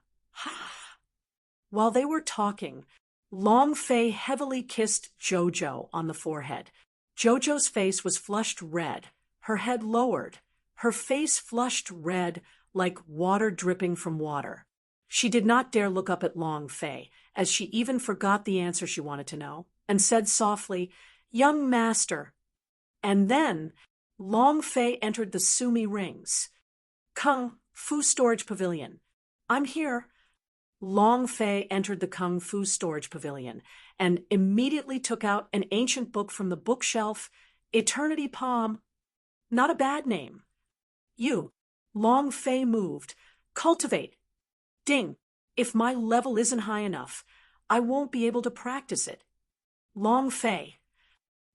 A: While they were talking, Long Fei heavily kissed Jojo on the forehead. Jojo's face was flushed red, her head lowered, her face flushed red like water dripping from water. She did not dare look up at Long Fei, as she even forgot the answer she wanted to know, and said softly, "Young master." And then Long Fei entered the Sumi Rings. "Kung Fu Storage Pavilion. I'm here." Long Fei entered the Kung Fu Storage Pavilion and immediately took out an ancient book from the bookshelf, Eternity Palm. Not a bad name. "You." Long Fei moved. "Cultivate. Ding. If my level isn't high enough, I won't be able to practice it." Long Fei.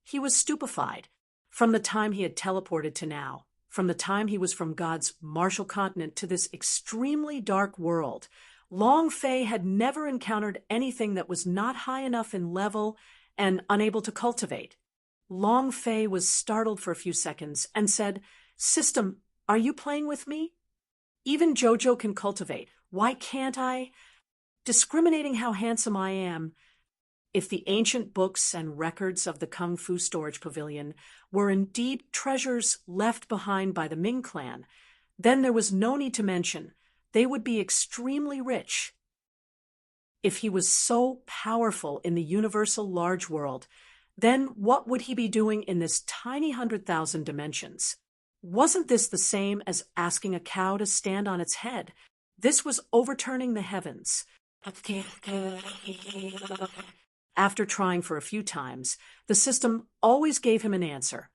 A: He was stupefied. From the time he had teleported to now, from the time he was from God's Martial Continent to this extremely dark world, Long Fei had never encountered anything that was not high enough in level and unable to cultivate. Long Fei was startled for a few seconds and said, "System, are you playing with me? Even Jojo can cultivate. Why can't I? Discriminating how handsome I am." If the ancient books and records of the Kung Fu Storage Pavilion were indeed treasures left behind by the Ming clan, then there was no need to mention they would be extremely rich. If he was so powerful in the universal large world, then what would he be doing in this tiny 100,000 dimensions? Wasn't this the same as asking a cow to stand on its head? This was overturning the heavens. After trying for a few times, the system always gave him an answer.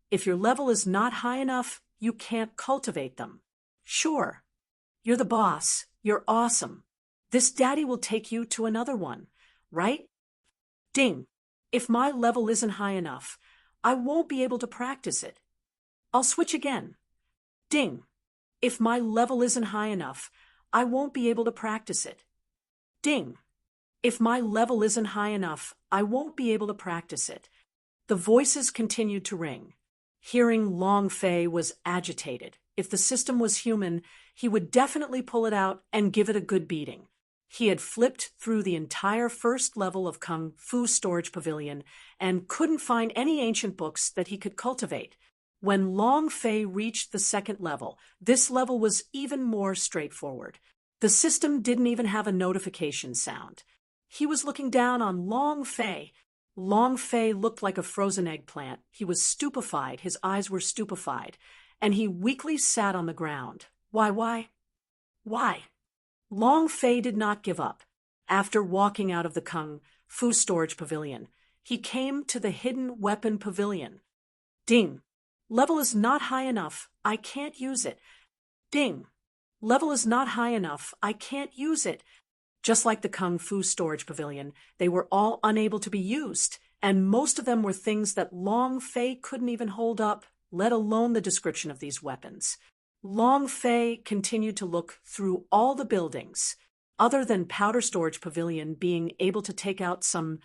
A: If your level is not high enough, you can't cultivate them. Sure. You're the boss. You're awesome. This daddy will take you to another one, right? Ding. If my level isn't high enough, I won't be able to practice it. I'll switch again. Ding. If my level isn't high enough, I won't be able to practice it. Ding. If my level isn't high enough, I won't be able to practice it. The voices continued to ring. Hearing Long Fei was agitated. If the system was human, he would definitely pull it out and give it a good beating. He had flipped through the entire first level of Kung Fu Storage Pavilion and couldn't find any ancient books that he could cultivate. When Long Fei reached the second level, this level was even more straightforward. The system didn't even have a notification sound. He was looking down on Long Fei. Long Fei looked like a frozen eggplant. He was stupefied, his eyes were stupefied, and he weakly sat on the ground. Why? Long Fei did not give up. After walking out of the Kung Fu Storage Pavilion, he came to the Hidden Weapon Pavilion. Ding. Level is not high enough. I can't use it. Ding. Level is not high enough. I can't use it. Just like the Kung Fu Storage Pavilion, they were all unable to be used, and most of them were things that Long Fei couldn't even hold up, let alone the description of these weapons. Long Fei continued to look through all the buildings. Other than Powder Storage Pavilion being able to take out some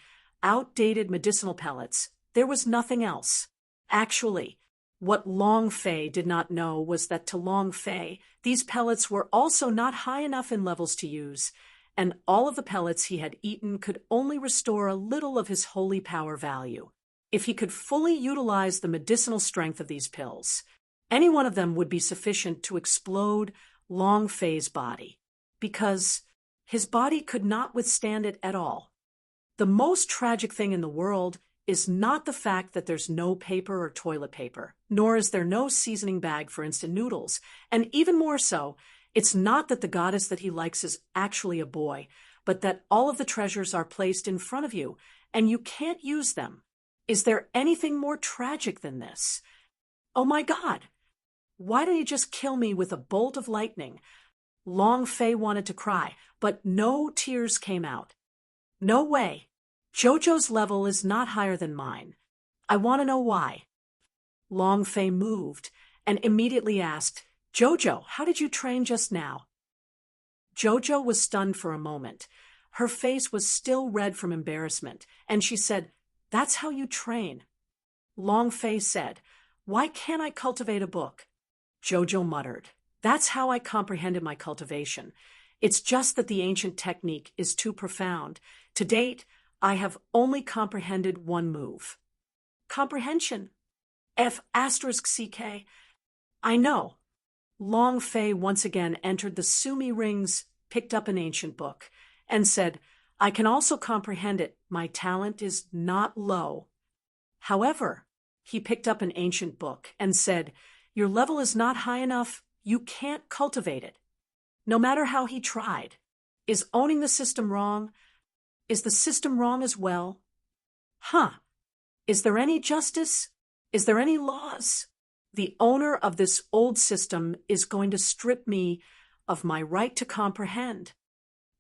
A: outdated medicinal pellets, there was nothing else. Actually, what Long Fei did not know was that to Long Fei, these pellets were also not high enough in levels to use, and all of the pellets he had eaten could only restore a little of his holy power value. If he could fully utilize the medicinal strength of these pills, any one of them would be sufficient to explode Long Fei's body, because his body could not withstand it at all. The most tragic thing in the world is not the fact that there's no paper or toilet paper, nor is there no seasoning bag for instant noodles, and even more so, it's not that the goddess that he likes is actually a boy, but that all of the treasures are placed in front of you, and you can't use them. Is there anything more tragic than this? Oh my God! Why don't you just kill me with a bolt of lightning? Long Fei wanted to cry, but no tears came out. No way. Jojo's level is not higher than mine. I want to know why. Long Fei moved and immediately asked, "Jojo, how did you train just now?" Jojo was stunned for a moment. Her face was still red from embarrassment, and she said, "That's how you train." Long Fei said, "Why can't I cultivate a book?" Jojo muttered, "That's how I comprehended my cultivation. It's just that the ancient technique is too profound. To date, I have only comprehended one move." Comprehension. F***CK. I know. Long Fei once again entered the Sumi rings, picked up an ancient book, and said, "I can also comprehend it. My talent is not low." However, he picked up an ancient book and said, "Your level is not high enough. You can't cultivate it." No matter how he tried. Is owning the system wrong? Is the system wrong as well? Is there any justice? Is there any laws? The owner of this old system is going to strip me of my right to comprehend.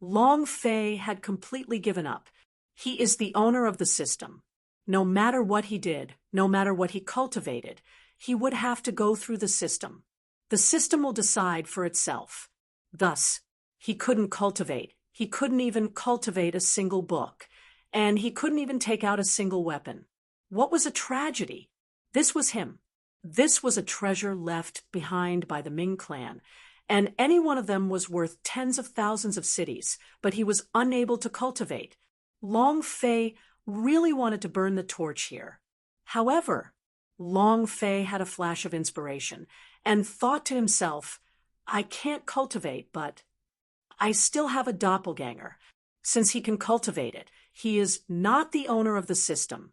A: Long Fei had completely given up. He is the owner of the system. No matter what he did, no matter what he cultivated, he would have to go through the system. The system will decide for itself. Thus, he couldn't cultivate. He couldn't even cultivate a single book. And he couldn't even take out a single weapon. What was a tragedy? This was him. This was a treasure left behind by the Ming clan, and any one of them was worth tens of thousands of cities, but he was unable to cultivate. Long Fei really wanted to burn the torch here. However, Long Fei had a flash of inspiration and thought to himself, "I can't cultivate, but I still have a doppelganger. Since he can cultivate it, he is not the owner of the system."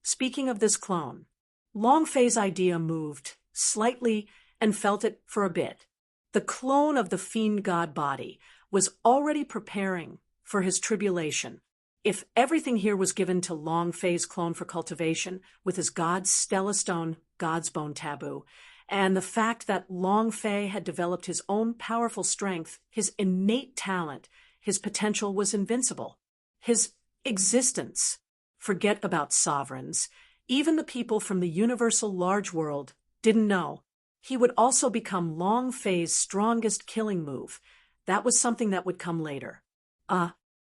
A: Speaking of this clone, Long Fei's idea moved slightly and felt it for a bit. The clone of the fiend god body was already preparing for his tribulation. If everything here was given to Long Fei's clone for cultivation, with his god's Stella Stone, God's Bone taboo, and the fact that Long Fei had developed his own powerful strength, his innate talent, his potential was invincible. His existence. Forget about sovereigns. Even the people from the universal large world didn't know. He would also become Long Fei's strongest killing move. That was something that would come later.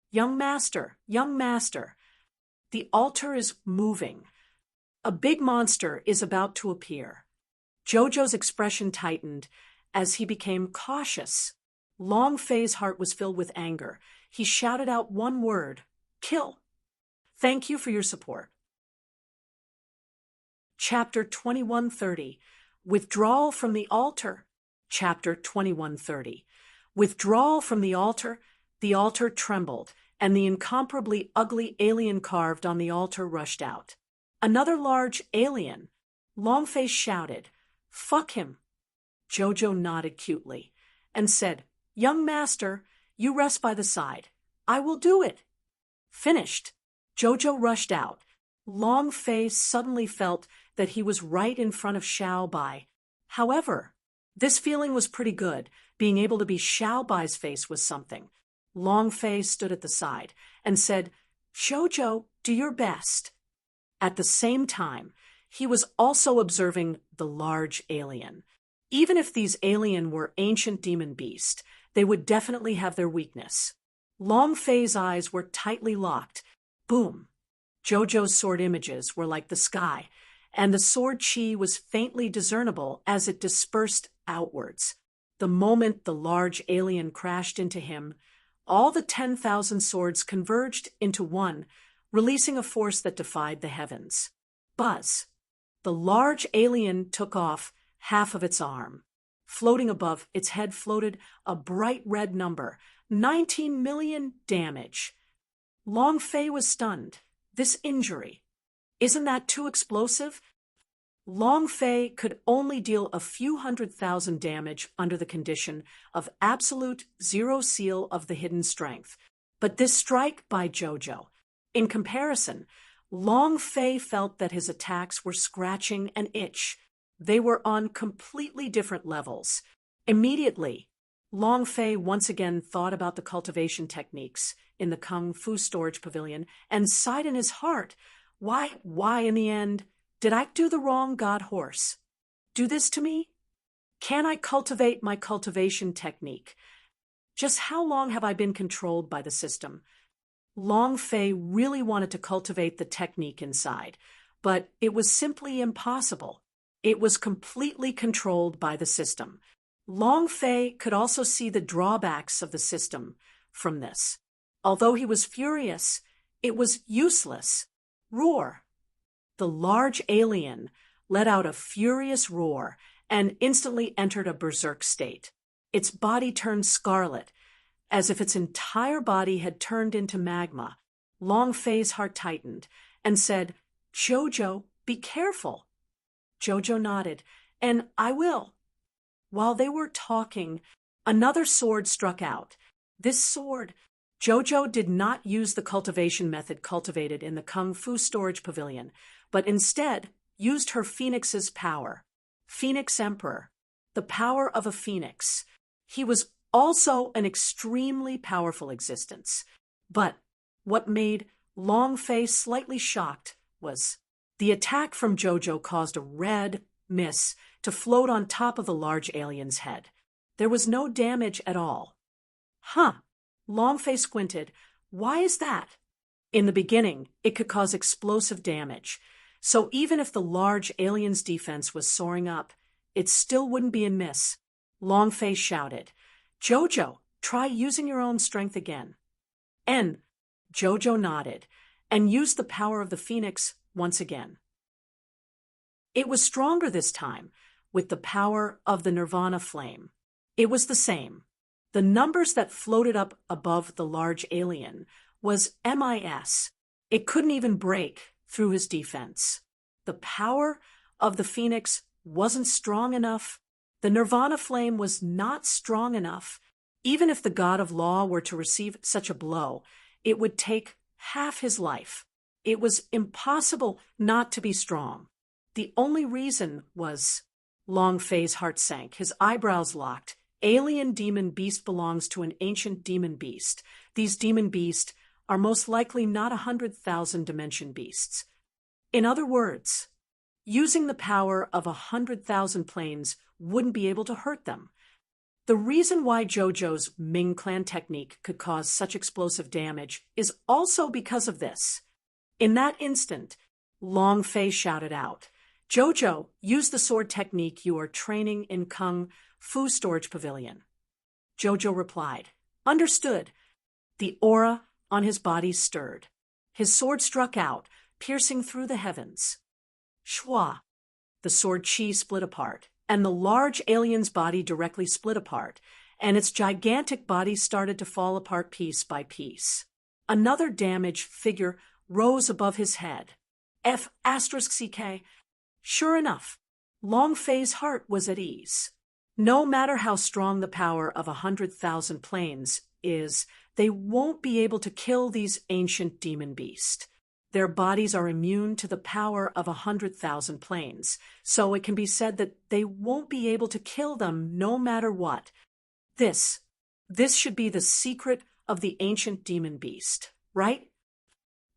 A: Young master, the altar is moving. A big monster is about to appear. Jojo's expression tightened as he became cautious. Long Fei's heart was filled with anger. He shouted out one word, "Kill." Thank you for your support. Chapter 2130, Withdrawal from the Altar. Chapter 2130. Withdrawal from the altar trembled, and the incomparably ugly alien carved on the altar rushed out. Another large alien. Long Fei shouted, "Fuck him." Jojo nodded cutely and said, "Young master, you rest by the side. I will do it." Finished. Jojo rushed out. Long Fei suddenly felt that he was right in front of Xiao Bai. However, this feeling was pretty good. Being able to be Xiao Bai's face was something. Long Fei stood at the side and said, "Jojo, do your best." At the same time, he was also observing the large alien. Even if these alien were ancient demon beasts, they would definitely have their weakness. Long Fei's eyes were tightly locked. Boom. Jojo's sword images were like the sky, and the sword chi was faintly discernible as it dispersed outwards. The moment the large alien crashed into him, all the 10,000 swords converged into one, releasing a force that defied the heavens. Buzz. The large alien took off half of its arm. Floating above its head floated a bright red number, 19 million damage. Long Fei was stunned. This injury. Isn't that too explosive? Long Fei could only deal a few 100,000 damage under the condition of absolute zero seal of the hidden strength. But this strike by Jojo. In comparison, Long Fei felt that his attacks were scratching an itch. They were on completely different levels. Immediately, Long Fei once again thought about the cultivation techniques in the Kung Fu storage pavilion and sighed in his heart. Why in the end, did I do the wrong god horse? Do this to me? Can I cultivate my cultivation technique? Just how long have I been controlled by the system? Long Fei really wanted to cultivate the technique inside, but it was simply impossible. It was completely controlled by the system. Long Fei could also see the drawbacks of the system from this. Although he was furious, it was useless. Roar! The large alien let out a furious roar and instantly entered a berserk state. Its body turned scarlet, as if its entire body had turned into magma. Long Fei's heart tightened and said, "Jojo, be careful." Jojo nodded, "And I will." While they were talking, another sword struck out. This sword, Jojo did not use the cultivation method cultivated in the Kung Fu storage pavilion, but instead used her phoenix's power. Phoenix Emperor, the power of a phoenix. He was also an extremely powerful existence. But what made Long Fei slightly shocked was the attack from Jojo caused a red mist to float on top of the large alien's head. There was no damage at all. Huh. Long Fei squinted. Why is that? In the beginning, it could cause explosive damage. So even if the large alien's defense was soaring up, it still wouldn't be a miss. Long Fei shouted, "Jojo, try using your own strength again." And Jojo nodded and used the power of the phoenix once again. It was stronger this time, with the power of the Nirvana flame. It was the same. The numbers that floated up above the large alien was MIS. It couldn't even break through his defense. The power of the phoenix wasn't strong enough. The Nirvana flame was not strong enough. Even if the god of law were to receive such a blow, it would take half his life. It was impossible not to be strong. The only reason was Long Fei's heart sank, his eyebrows locked. Alien demon beast belongs to an ancient demon beast. These demon beasts are most likely not 100,000 dimension beasts. In other words, using the power of 100,000 planes wouldn't be able to hurt them. The reason why Jojo's Ming Clan technique could cause such explosive damage is also because of this. In that instant, Long Fei shouted out, "Jojo, use the sword technique you are training in Kung Fu storage pavilion." Jojo replied, "Understood." The aura on his body stirred. His sword struck out, piercing through the heavens. Shwa! The sword chi split apart, and the large alien's body directly split apart, and its gigantic body started to fall apart piece by piece. Another damaged figure rose above his head. F*CK. Sure enough, Long Fei's heart was at ease. No matter how strong the power of 100,000 planes is, they won't be able to kill these ancient demon beasts. Their bodies are immune to the power of 100,000 planes, so it can be said that they won't be able to kill them no matter what. This should be the secret of the ancient demon beast, right?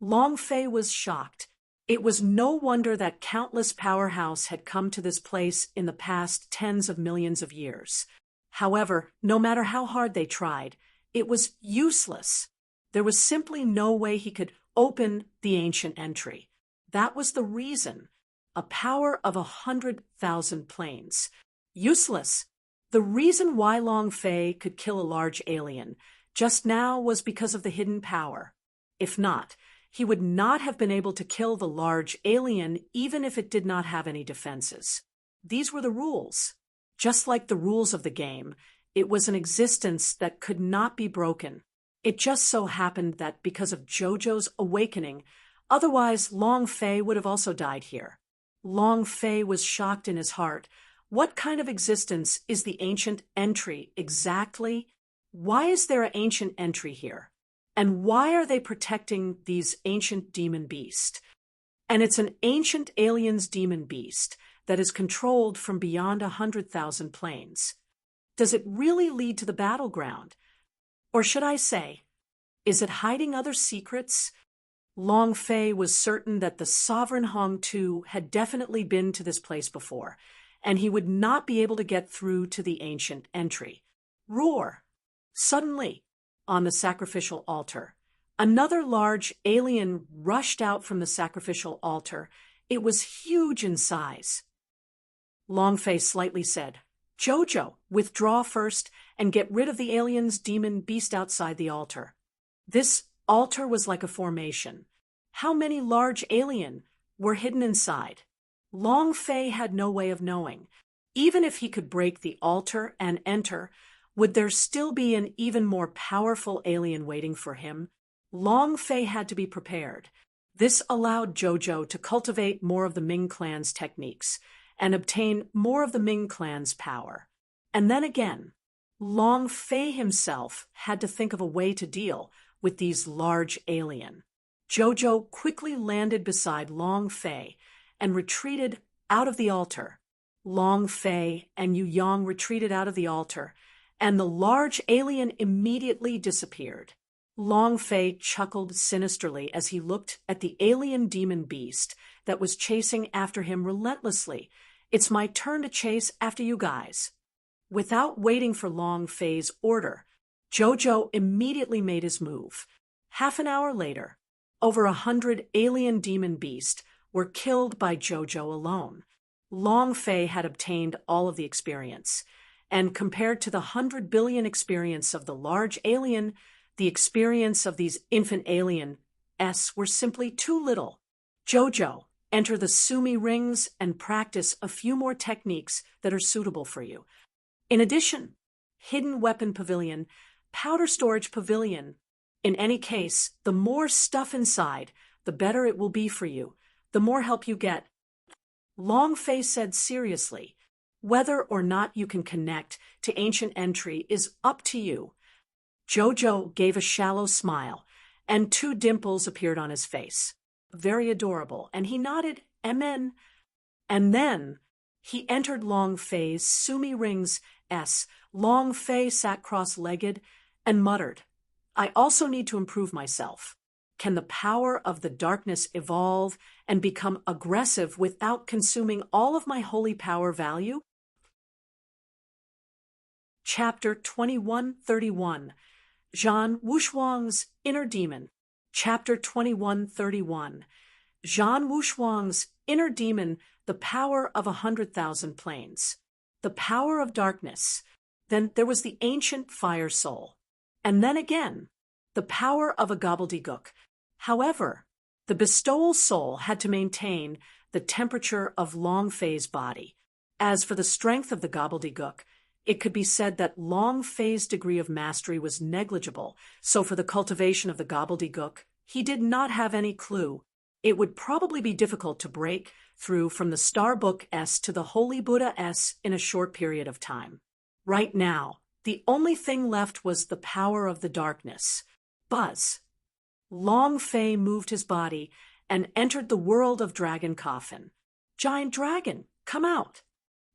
A: Long Fei was shocked. It was no wonder that countless powerhouses had come to this place in the past tens of millions of years. However, no matter how hard they tried, it was useless. There was simply no way he could open the ancient entry. That was the reason. A power of 100,000 planes. Useless. The reason why Long Fei could kill a large alien just now was because of the hidden power. If not, he would not have been able to kill the large alien even if it did not have any defenses. These were the rules. Just like the rules of the game, it was an existence that could not be broken. It just so happened that because of Jojo's awakening, otherwise Long Fei would have also died here. Long Fei was shocked in his heart. What kind of existence is the ancient entry exactly? Why is there an ancient entry here? And why are they protecting these ancient demon beasts? And it's an ancient alien's demon beast that is controlled from beyond 100,000 planes. Does it really lead to the battleground? Or should I say, is it hiding other secrets? Long Fei was certain that the sovereign Hong Tu had definitely been to this place before, and he would not be able to get through to the ancient entry. Roar! Suddenly, on the sacrificial altar, another large alien rushed out from the sacrificial altar. It was huge in size. Longface slightly said, "Jojo, withdraw first and get rid of the alien's demon beast outside the altar." This altar was like a formation. How many large alien were hidden inside? Longfei had no way of knowing. Even if he could break the altar and enter, would there still be an even more powerful alien waiting for him? Longfei had to be prepared. This allowed Jojo to cultivate more of the Ming clan's techniques and obtain more of the Ming clan's power. And then again, Longfei himself had to think of a way to deal with these large alien. Jojo quickly landed beside Longfei and retreated out of the altar. Longfei and Yu Yang retreated out of the altar, and the large alien immediately disappeared. Longfei chuckled sinisterly as he looked at the alien demon beast that was chasing after him relentlessly. "It's my turn to chase after you guys." Without waiting for Longfei's order, Jojo immediately made his move. Half an hour later, over 100 alien demon beasts were killed by Jojo alone. Longfei had obtained all of the experience, and compared to the 100 billion experience of the large alien, the experience of these infant aliens were simply too little. Jojo, enter the Sumi rings and practice a few more techniques that are suitable for you. In addition, hidden weapon pavilion, powder storage pavilion. In any case, the more stuff inside, the better it will be for you, the more help you get. Longfei said seriously, "Whether or not you can connect to ancient entry is up to you." Jojo gave a shallow smile, and 2 dimples appeared on his face. Very adorable, and he nodded, "Amen." And then he entered Longfei's Sumi rings. Longfei sat cross-legged and muttered, "I also need to improve myself. Can the power of the darkness evolve and become aggressive without consuming all of my holy power value?" Chapter 2131, Zhan Wushuang's Inner Demon. Chapter 2131, Zhan Wushuang's Inner Demon, the Power of 100,000 Planes. The power of darkness. Then there was the ancient fire soul. And then again, the power of a gobbledygook. However, the bestowal soul had to maintain the temperature of Longfei's body. As for the strength of the gobbledygook, it could be said that Longfei's degree of mastery was negligible, so for the cultivation of the gobbledygook, he did not have any clue. It would probably be difficult to break through from the Star Book S to the Holy Buddha S in a short period of time. Right now, the only thing left was the power of the darkness. Buzz. Longfei moved his body and entered the world of Dragon Coffin. "Giant dragon, come out."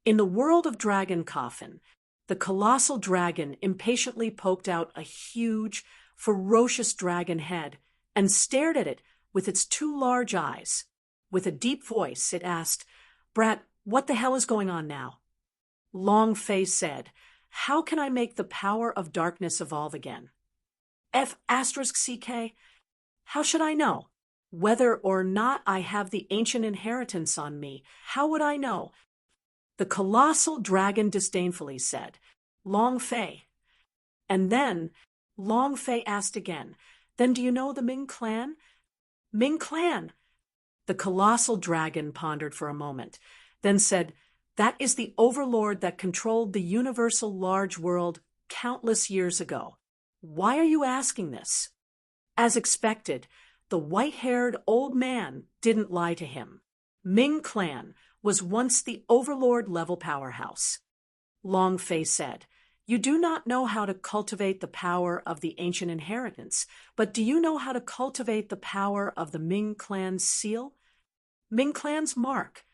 A: In the world of Dragon Coffin, the colossal dragon impatiently poked out a huge, ferocious dragon head and stared at it with its 2 large eyes. With a deep voice, it asked, "Brat, what the hell is going on now?" Longfei said, "How can I make the power of darkness evolve again?" F***CK? How should I know? Whether or not I have the ancient inheritance on me, how would I know? The colossal dragon disdainfully said, "Longfei." And then Longfei asked again, "Then do you know the Ming clan?" "Ming clan?" The colossal dragon pondered for a moment, then said, "That is the overlord that controlled the universal large world countless years ago." "Why are you asking this?" As expected, the white-haired old man didn't lie to him. Ming clan was once the overlord level powerhouse. Longfei said, "You do not know how to cultivate the power of the ancient inheritance, but do you know how to cultivate the power of the Ming clan's seal? Ming clan's mark?"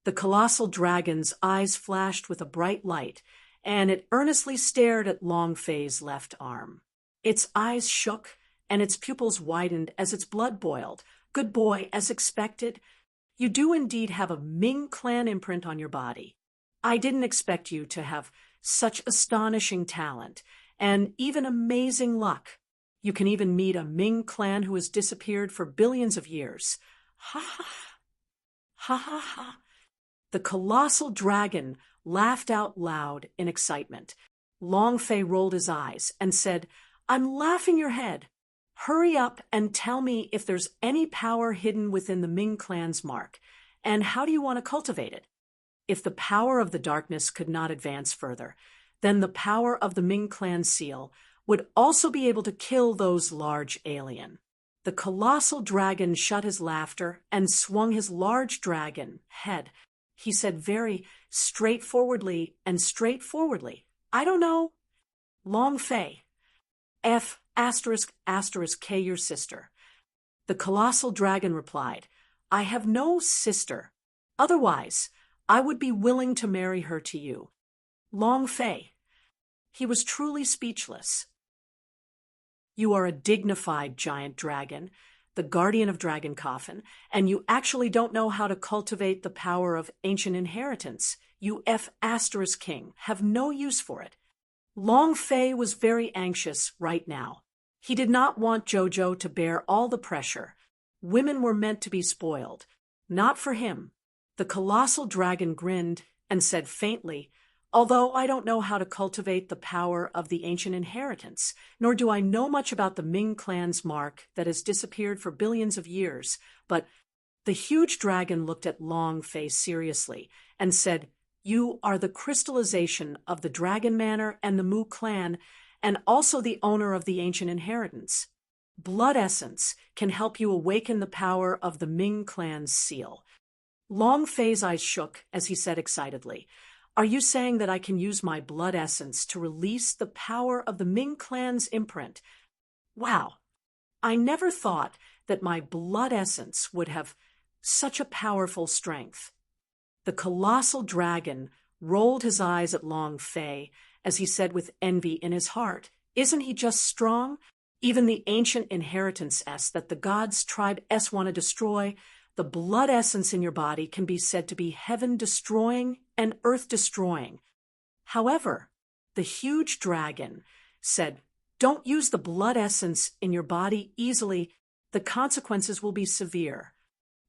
A: The colossal dragon's eyes flashed with a bright light, and it earnestly stared at Longfei's left arm. Its eyes shook, and its pupils widened as its blood boiled. "Good boy, as expected. You do indeed have a Ming clan imprint on your body. I didn't expect you to have such astonishing talent, and even amazing luck. You can even meet a Ming clan who has disappeared for billions of years. Ha ha ha ha ha. The colossal dragon laughed out loud in excitement. Long Fei rolled his eyes and said, "I'm laughing your head. Hurry up and tell me if there's any power hidden within the Ming clan's mark, and how do you want to cultivate it? If the power of the darkness could not advance further, then the power of the Ming clan seal would also be able to kill those large alien." The colossal dragon shut his laughter and swung his large dragon head. He said very straightforwardly, "I don't know. Long Fei. F *** K your sister." The colossal dragon replied, "I have no sister. Otherwise, I would be willing to marry her to you. Long Fei." He was truly speechless. "You are a dignified giant dragon, the guardian of Dragon Coffin, and you actually don't know how to cultivate the power of ancient inheritance. You F ** king have no use for it." Long Fei was very anxious right now. He did not want Jojo to bear all the pressure. Women were meant to be spoiled. Not for him. The colossal dragon grinned and said faintly, "Although I don't know how to cultivate the power of the ancient inheritance, nor do I know much about the Ming clan's mark that has disappeared for billions of years, but..." The huge dragon looked at Long Fei seriously and said, "You are the crystallization of the Dragon Manor and the Mu clan, and also the owner of the ancient inheritance. Blood essence can help you awaken the power of the Ming clan's seal." Long Fei's eyes shook as he said excitedly, "Are you saying that I can use my blood essence to release the power of the Ming clan's imprint? Wow, I never thought that my blood essence would have such a powerful strength." The colossal dragon rolled his eyes at Long Fei as he said with envy in his heart, "Isn't he just strong? Even the ancient inheritance that the gods tribe want to destroy, the blood essence in your body can be said to be heaven-destroying and earth-destroying." However, the huge dragon said, "Don't use the blood essence in your body easily. The consequences will be severe."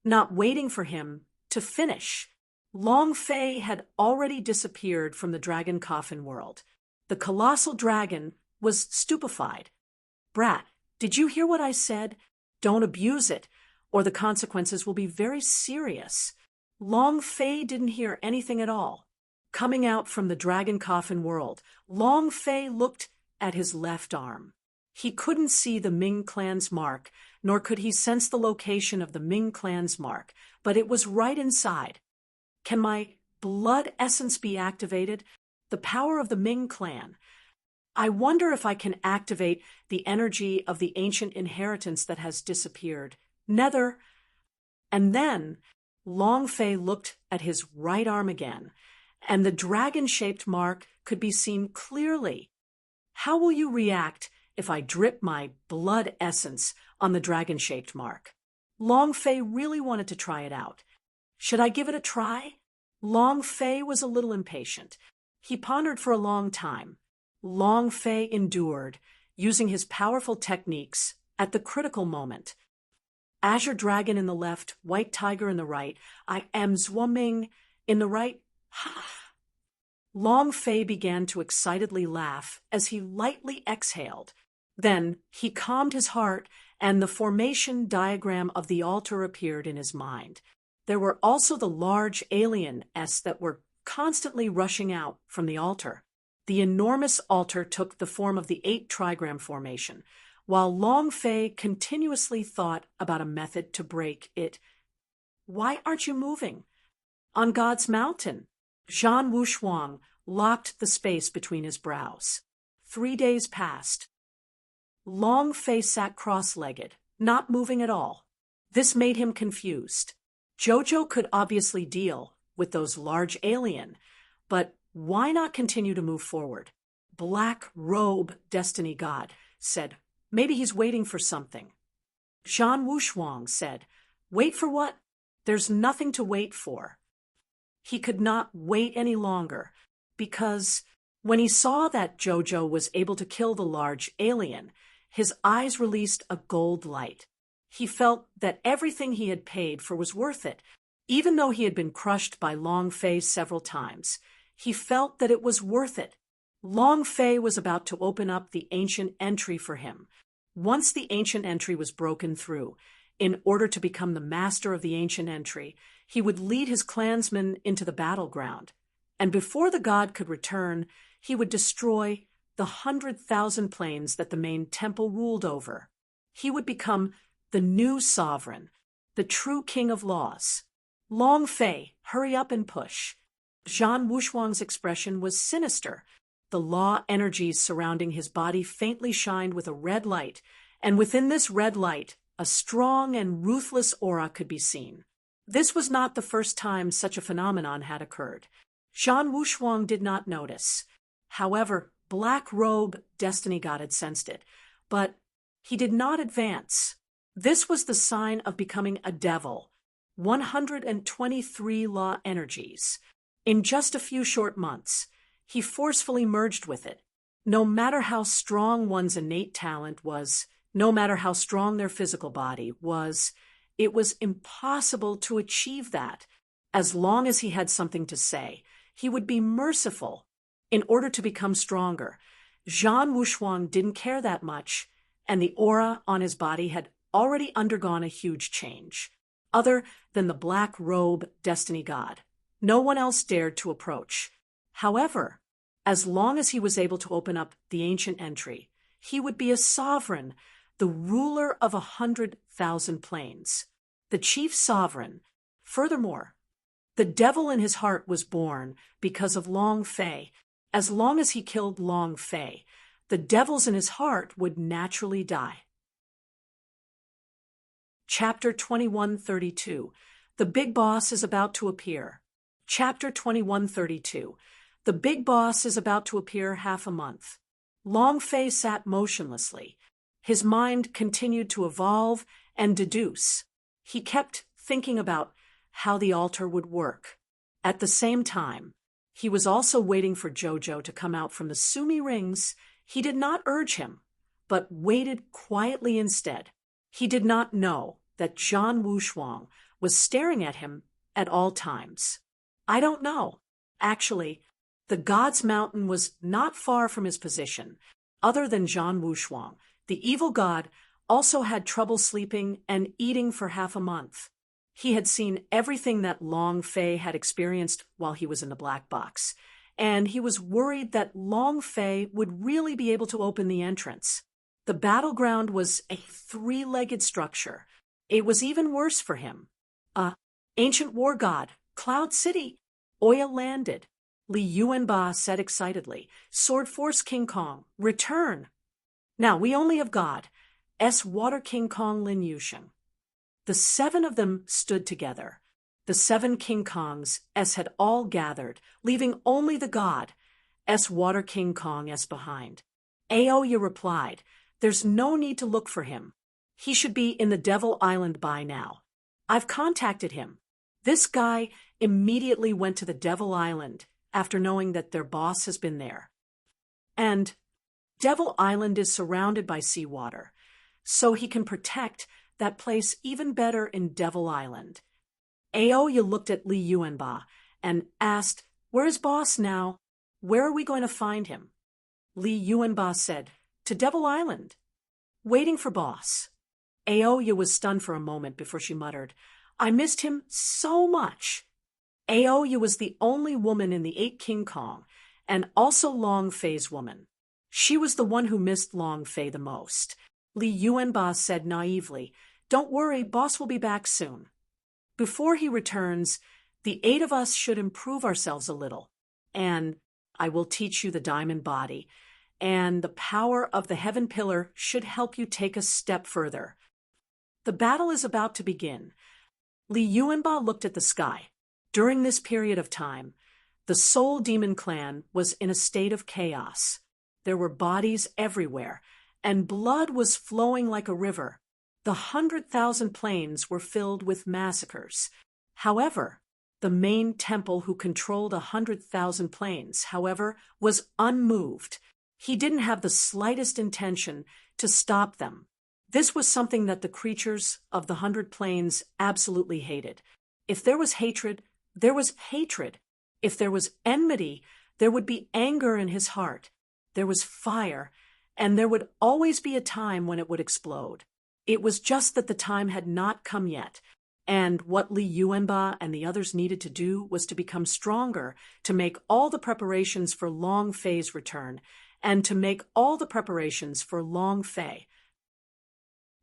A: Not waiting for him to finish, Long Fei had already disappeared from the Dragon Coffin world. The colossal dragon was stupefied. "Brat, did you hear what I said? Don't abuse it, or the consequences will be very serious." Long Fei didn't hear anything at all. Coming out from the Dragon Coffin world, Long Fei looked at his left arm. He couldn't see the Ming clan's mark, nor could he sense the location of the Ming clan's mark, but it was right inside. "Can my blood essence be activated? The power of the Ming clan. I wonder if I can activate the energy of the ancient inheritance that has disappeared. Nether." And then Long Fei looked at his right arm again, and the dragon-shaped mark could be seen clearly. "How will you react if I drip my blood essence on the dragon-shaped mark?" Long Fei really wanted to try it out. Should I give it a try? Long Fei was a little impatient. He pondered for a long time. Long Fei endured, using his powerful techniques at the critical moment. Azure Dragon in the left, White Tiger in the right, I am Zhuoming in the right. Long Fei began to excitedly laugh as he lightly exhaled. Then he calmed his heart, and the formation diagram of the altar appeared in his mind. There were also the large aliens that were constantly rushing out from the altar. The enormous altar took the form of the 8 trigram formation, while Long Fei continuously thought about a method to break it. "Why aren't you moving?" "On God's mountain." Zhan Wushuang locked the space between his brows. 3 days passed. Long Fei sat cross-legged, not moving at all. This made him confused. Jojo could obviously deal with those large alien, but why not continue to move forward? Black Robe Destiny God said, "Maybe he's waiting for something." Zhan Wushuang said, "Wait for what? There's nothing to wait for." He could not wait any longer, because When he saw that Jojo was able to kill the large alien, his eyes released a gold light. He felt that everything he had paid for was worth it. Even though he had been crushed by Long Fei several times, he felt that it was worth it. Long Fei was about to open up the ancient entry for him. Once the ancient entry was broken through, in order to become the master of the ancient entry, he would lead his clansmen into the battleground. And before the god could return, he would destroy the 100,000 planes that the main temple ruled over. He would become the new sovereign, the true king of laws. Long Fei, hurry up and push. Zhan Wushuang's expression was sinister. The law energies surrounding his body faintly shined with a red light, and within this red light, a strong and ruthless aura could be seen. This was not the first time such a phenomenon had occurred. Zhan Wushuang did not notice. However, Black Robe Destiny God had sensed it, but he did not advance. This was the sign of becoming a devil. 123 law energies. In just a few short months, he forcefully merged with it. No matter how strong one's innate talent was, no matter how strong their physical body was, it was impossible to achieve that. As long as he had something to say, he would be merciful in order to become stronger. Zhan Wushuang didn't care that much, and the aura on his body had already undergone a huge change. Other than the Black Robe Destiny God, no one else dared to approach. However, as long as he was able to open up the ancient entry, he would be a sovereign, the ruler of 100,000 planes, the chief sovereign. Furthermore, the devil in his heart was born because of Long Fei. As long as he killed Long Fei, the devils in his heart would naturally die. Chapter 2132. The Big Boss is about to appear. Chapter 2132. The Big Boss is about to appear half a month. Long Fei sat motionlessly. His mind continued to evolve and deduce. He kept thinking about how the altar would work. At the same time, he was also waiting for Jojo to come out from the Sumi rings. He did not urge him, but waited quietly instead. He did not know that Zhan Wushuang was staring at him at all times. I don't know. Actually, the God's Mountain was not far from his position. Other than Zhan Wushuang, the evil god also had trouble sleeping and eating for half a month. He had seen everything that Long Fei had experienced while he was in the black box, and he was worried that Long Fei would really be able to open the entrance. The battleground was a three-legged structure. It was even worse for him. Ancient war god, Cloud City. Oya landed. Li Yuanba said excitedly, Sword Force King Kong, return. Now we only have God, S. Water King Kong Lin Yusheng. The seven of them stood together. The seven King Kongs, S. had all gathered, leaving only the god, S. Water King Kong, S. behind. Aoya replied, there's no need to look for him. He should be in the Devil Island by now. I've contacted him. This guy immediately went to the Devil Island after knowing that their boss has been there. And Devil Island is surrounded by seawater, so he can protect that place even better in Devil Island. Aoya looked at Li Yuanba and asked, where is boss now? Where are we going to find him? Li Yuanba said, to Devil Island. Waiting for boss. Aoya was stunned for a moment before she muttered, I missed him so much. Aoya was the only woman in the 8 King Kong, and also Long Fei's woman. She was the one who missed Long Fei the most. Li Yuanba said naively, don't worry, boss will be back soon. Before he returns, the 8 of us should improve ourselves a little, and I will teach you the diamond body, and the power of the heaven pillar should help you take a step further. The battle is about to begin. Li Yuanba looked at the sky. During this period of time, the Soul Demon clan was in a state of chaos. There were bodies everywhere, and blood was flowing like a river. The 100,000 plains were filled with massacres. However, The main temple, who controlled 100,000 planes, however, was unmoved. He didn't have the slightest intention to stop them. This was something that the creatures of the 100 planes absolutely hated. If there was hatred, there was hatred. If there was enmity, there would be anger in his heart. There was fire, and there would always be a time when it would explode. It was just that the time had not come yet. And what Li Yuanba and the others needed to do was to become stronger, to make all the preparations for Long Fei's return, and to make all the preparations for Long Fei.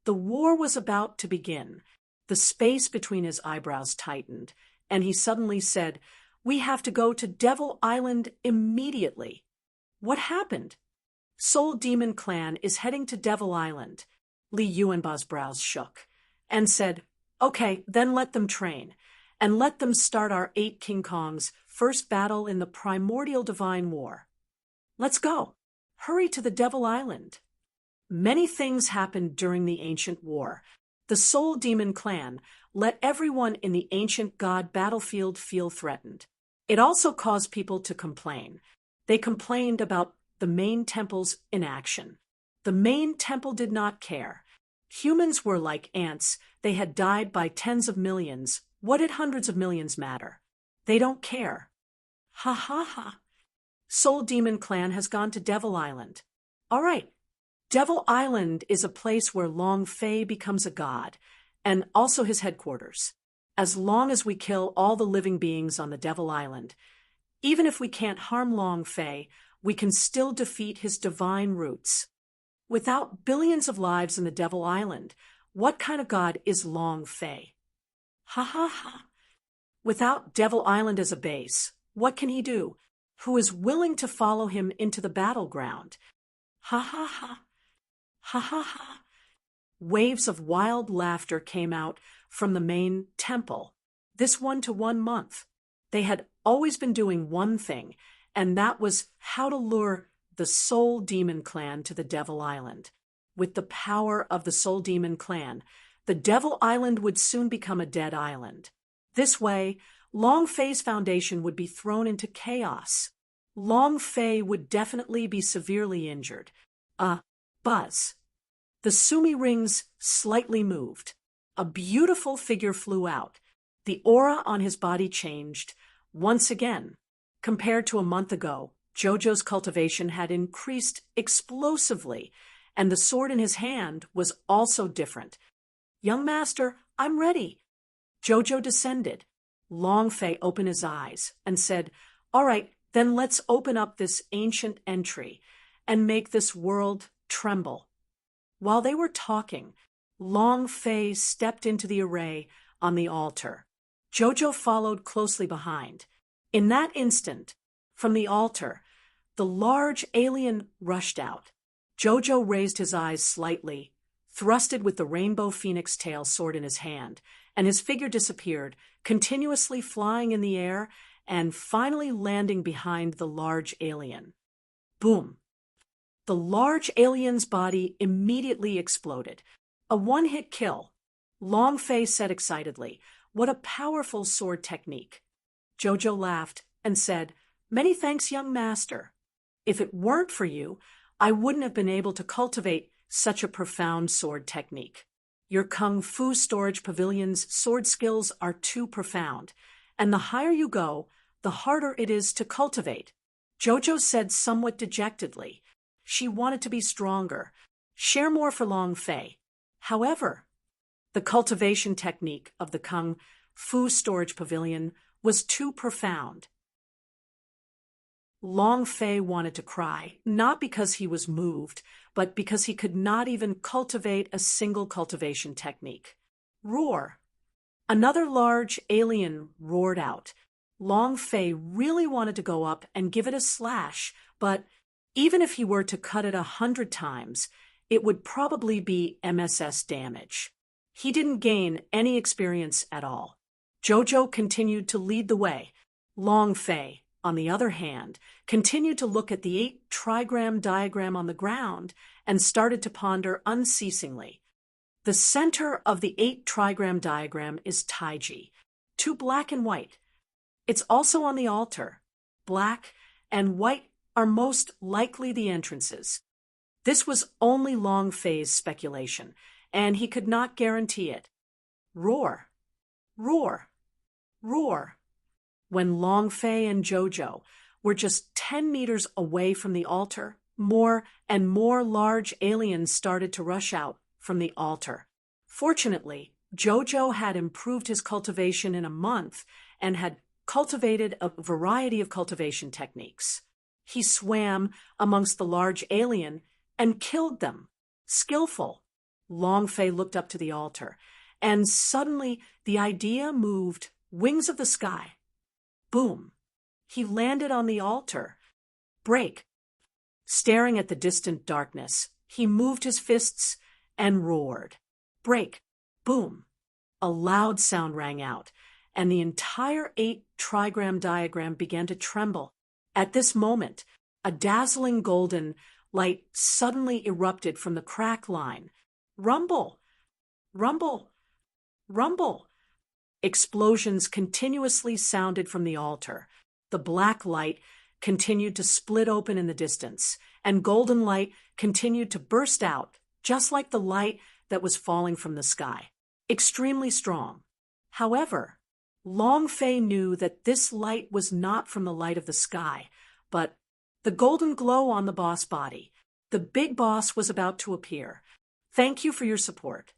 A: The war was about to begin. The space between his eyebrows tightened, and he suddenly said, "We have to go to Devil Island immediately." "What happened?" "Soul Demon Clan is heading to Devil Island." Li Yuanba's brows shook, and said, "Okay, then let them train, and let them start our 8 King Kongs' first battle in the primordial divine war. Let's go. Hurry to the Devil Island." Many things happened during the ancient war. The Soul Demon Clan let everyone in the ancient god battlefield feel threatened. It also caused people to complain. They complained about the main temple's inaction. The main temple did not care. Humans were like ants. They had died by tens of millions. What did hundreds of millions matter? They don't care. Ha ha ha. Soul Demon Clan has gone to Devil Island. All right. Devil Island is a place where Long Fei becomes a god, and also his headquarters. As long as we kill all the living beings on the Devil Island, even if we can't harm Long Fei, we can still defeat his divine roots. Without billions of lives in the Devil Island, what kind of god is Long Fei? Ha ha ha. Without Devil Island as a base, what can he do? Who is willing to follow him into the battleground? Ha ha ha. Ha ha ha. Waves of wild laughter came out from the main temple. This 1-to-1 month. They had always been doing one thing, and that was how to lure the Soul Demon Clan to the Devil Island. With the power of the Soul Demon Clan, the Devil Island would soon become a dead island. This way, Long Fei's foundation would be thrown into chaos. Long Fei would definitely be severely injured. Buzz. The Sumi rings slightly moved. A beautiful figure flew out. The aura on his body changed. Once again, compared to a month ago, Jojo's cultivation had increased explosively, and the sword in his hand was also different. "Young master, I'm ready." Jojo descended. Long Fei opened his eyes and said, "All right, then let's open up this ancient entry and make this world tremble." While they were talking, Long Fei stepped into the array on the altar. Jojo followed closely behind. In that instant, from the altar, the large alien rushed out. Jojo raised his eyes slightly, thrusted with the rainbow phoenix tail sword in his hand, and his figure disappeared, continuously flying in the air and finally landing behind the large alien. Boom! The large alien's body immediately exploded. A one-hit kill. Long Fei said excitedly, "What a powerful sword technique." Jojo laughed and said, "Many thanks, young master. If it weren't for you, I wouldn't have been able to cultivate such a profound sword technique. Your Kung Fu Storage Pavilion's sword skills are too profound, and the higher you go, the harder it is to cultivate." Jojo said somewhat dejectedly. She wanted to be stronger, share more for Long Fei. However, the cultivation technique of the Kung Fu Storage Pavilion was too profound. Long Fei wanted to cry, not because he was moved, but because he could not even cultivate a single cultivation technique. Roar! Another large alien roared out. Long Fei really wanted to go up and give it a slash, but even if he were to cut it 100 times, it would probably be MSS damage. He didn't gain any experience at all. Jojo continued to lead the way. Long Fei, on the other hand, continued to look at the 8 trigram diagram on the ground and started to ponder unceasingly. The center of the 8 trigram diagram is Taiji, 2 black and white. It's also on the altar. Black and white are most likely the entrances. This was only Long Fei's speculation, and he could not guarantee it. Roar, roar, roar. When Long Fei and Jojo were just 10 meters away from the altar, more and more large aliens started to rush out from the altar. Fortunately, Jojo had improved his cultivation in a month and had cultivated a variety of cultivation techniques. He swam amongst the large alien and killed them. Skillful. Long Fei looked up to the altar, and suddenly the idea moved wings of the sky. Boom. He landed on the altar. Break. Staring at the distant darkness, he moved his fists and roared. Break. Boom. A loud sound rang out, and the entire 8-trigram diagram began to tremble. At this moment, a dazzling golden light suddenly erupted from the crack line. Rumble! Rumble! Rumble! Explosions continuously sounded from the altar. The black light continued to split open in the distance, and golden light continued to burst out, just like the light that was falling from the sky. Extremely strong. However, Long Fei knew that this light was not from the light of the sky, but the golden glow on the boss body. The big boss was about to appear. Thank you for your support.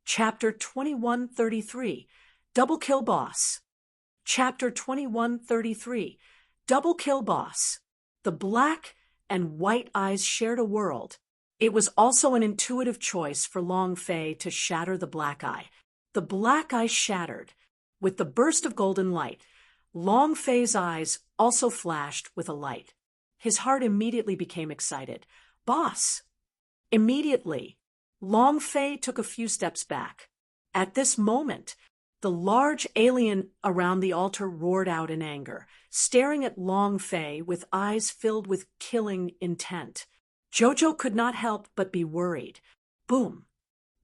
A: Chapter 2133, Double Kill Boss. Chapter 2133, Double Kill Boss. The black and white eyes shared a world. It was also an intuitive choice for Long Fei to shatter the black eye. The black eye shattered. With the burst of golden light, Long Fei's eyes also flashed with a light. His heart immediately became excited. Boss! Immediately, Long Fei took a few steps back. At this moment, the large alien around the altar roared out in anger, staring at Long Fei with eyes filled with killing intent. Jojo could not help but be worried. Boom,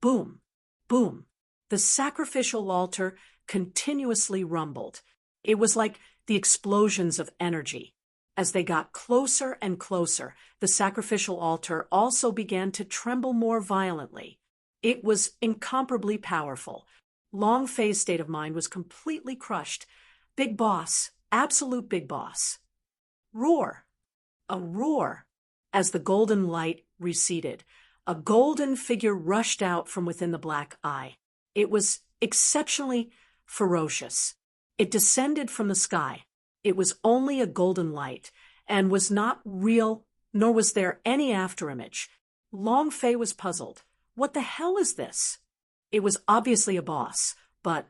A: boom, boom. The sacrificial altar continuously rumbled. It was like the explosions of energy. As they got closer and closer, the sacrificial altar also began to tremble more violently. It was incomparably powerful. Long Fei's state of mind was completely crushed. Big boss, absolute big boss. Roar. A roar. As the golden light receded, a golden figure rushed out from within the black eye. It was exceptionally ferocious. It descended from the sky. It was only a golden light, and was not real, nor was there any afterimage. Long Fei was puzzled. What the hell is this? It was obviously a boss, but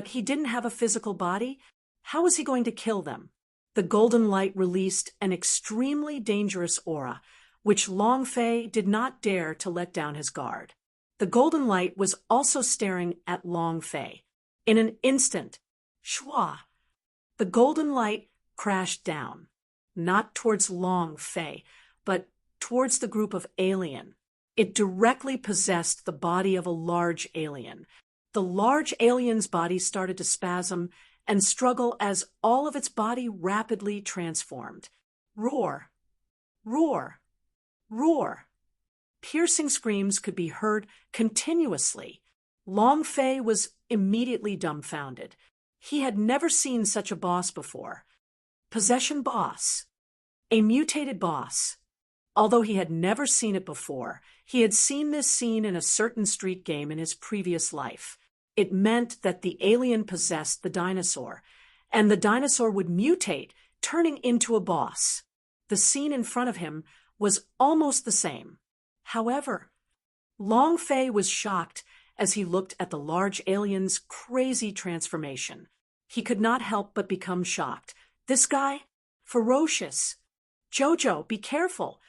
A: he didn't have a physical body. How was he going to kill them? The golden light released an extremely dangerous aura, which Long Fei did not dare to let down his guard. The golden light was also staring at Long Fei. In an instant, shwa, the golden light crashed down, not towards Long Fei, but towards the group of alien. It directly possessed the body of a large alien. The large alien's body started to spasm and struggle as all of its body rapidly transformed. Roar, roar, roar. Piercing screams could be heard continuously. Long Fei was immediately dumbfounded. He had never seen such a boss before. Possession boss. A mutated boss. Although he had never seen it before, he had seen this scene in a certain street game in his previous life. It meant that the alien possessed the dinosaur, and the dinosaur would mutate, turning into a boss. The scene in front of him was almost the same. However, Long Fei was shocked as he looked at the large alien's crazy transformation. He could not help but become shocked. This guy? Ferocious. Jojo, be careful.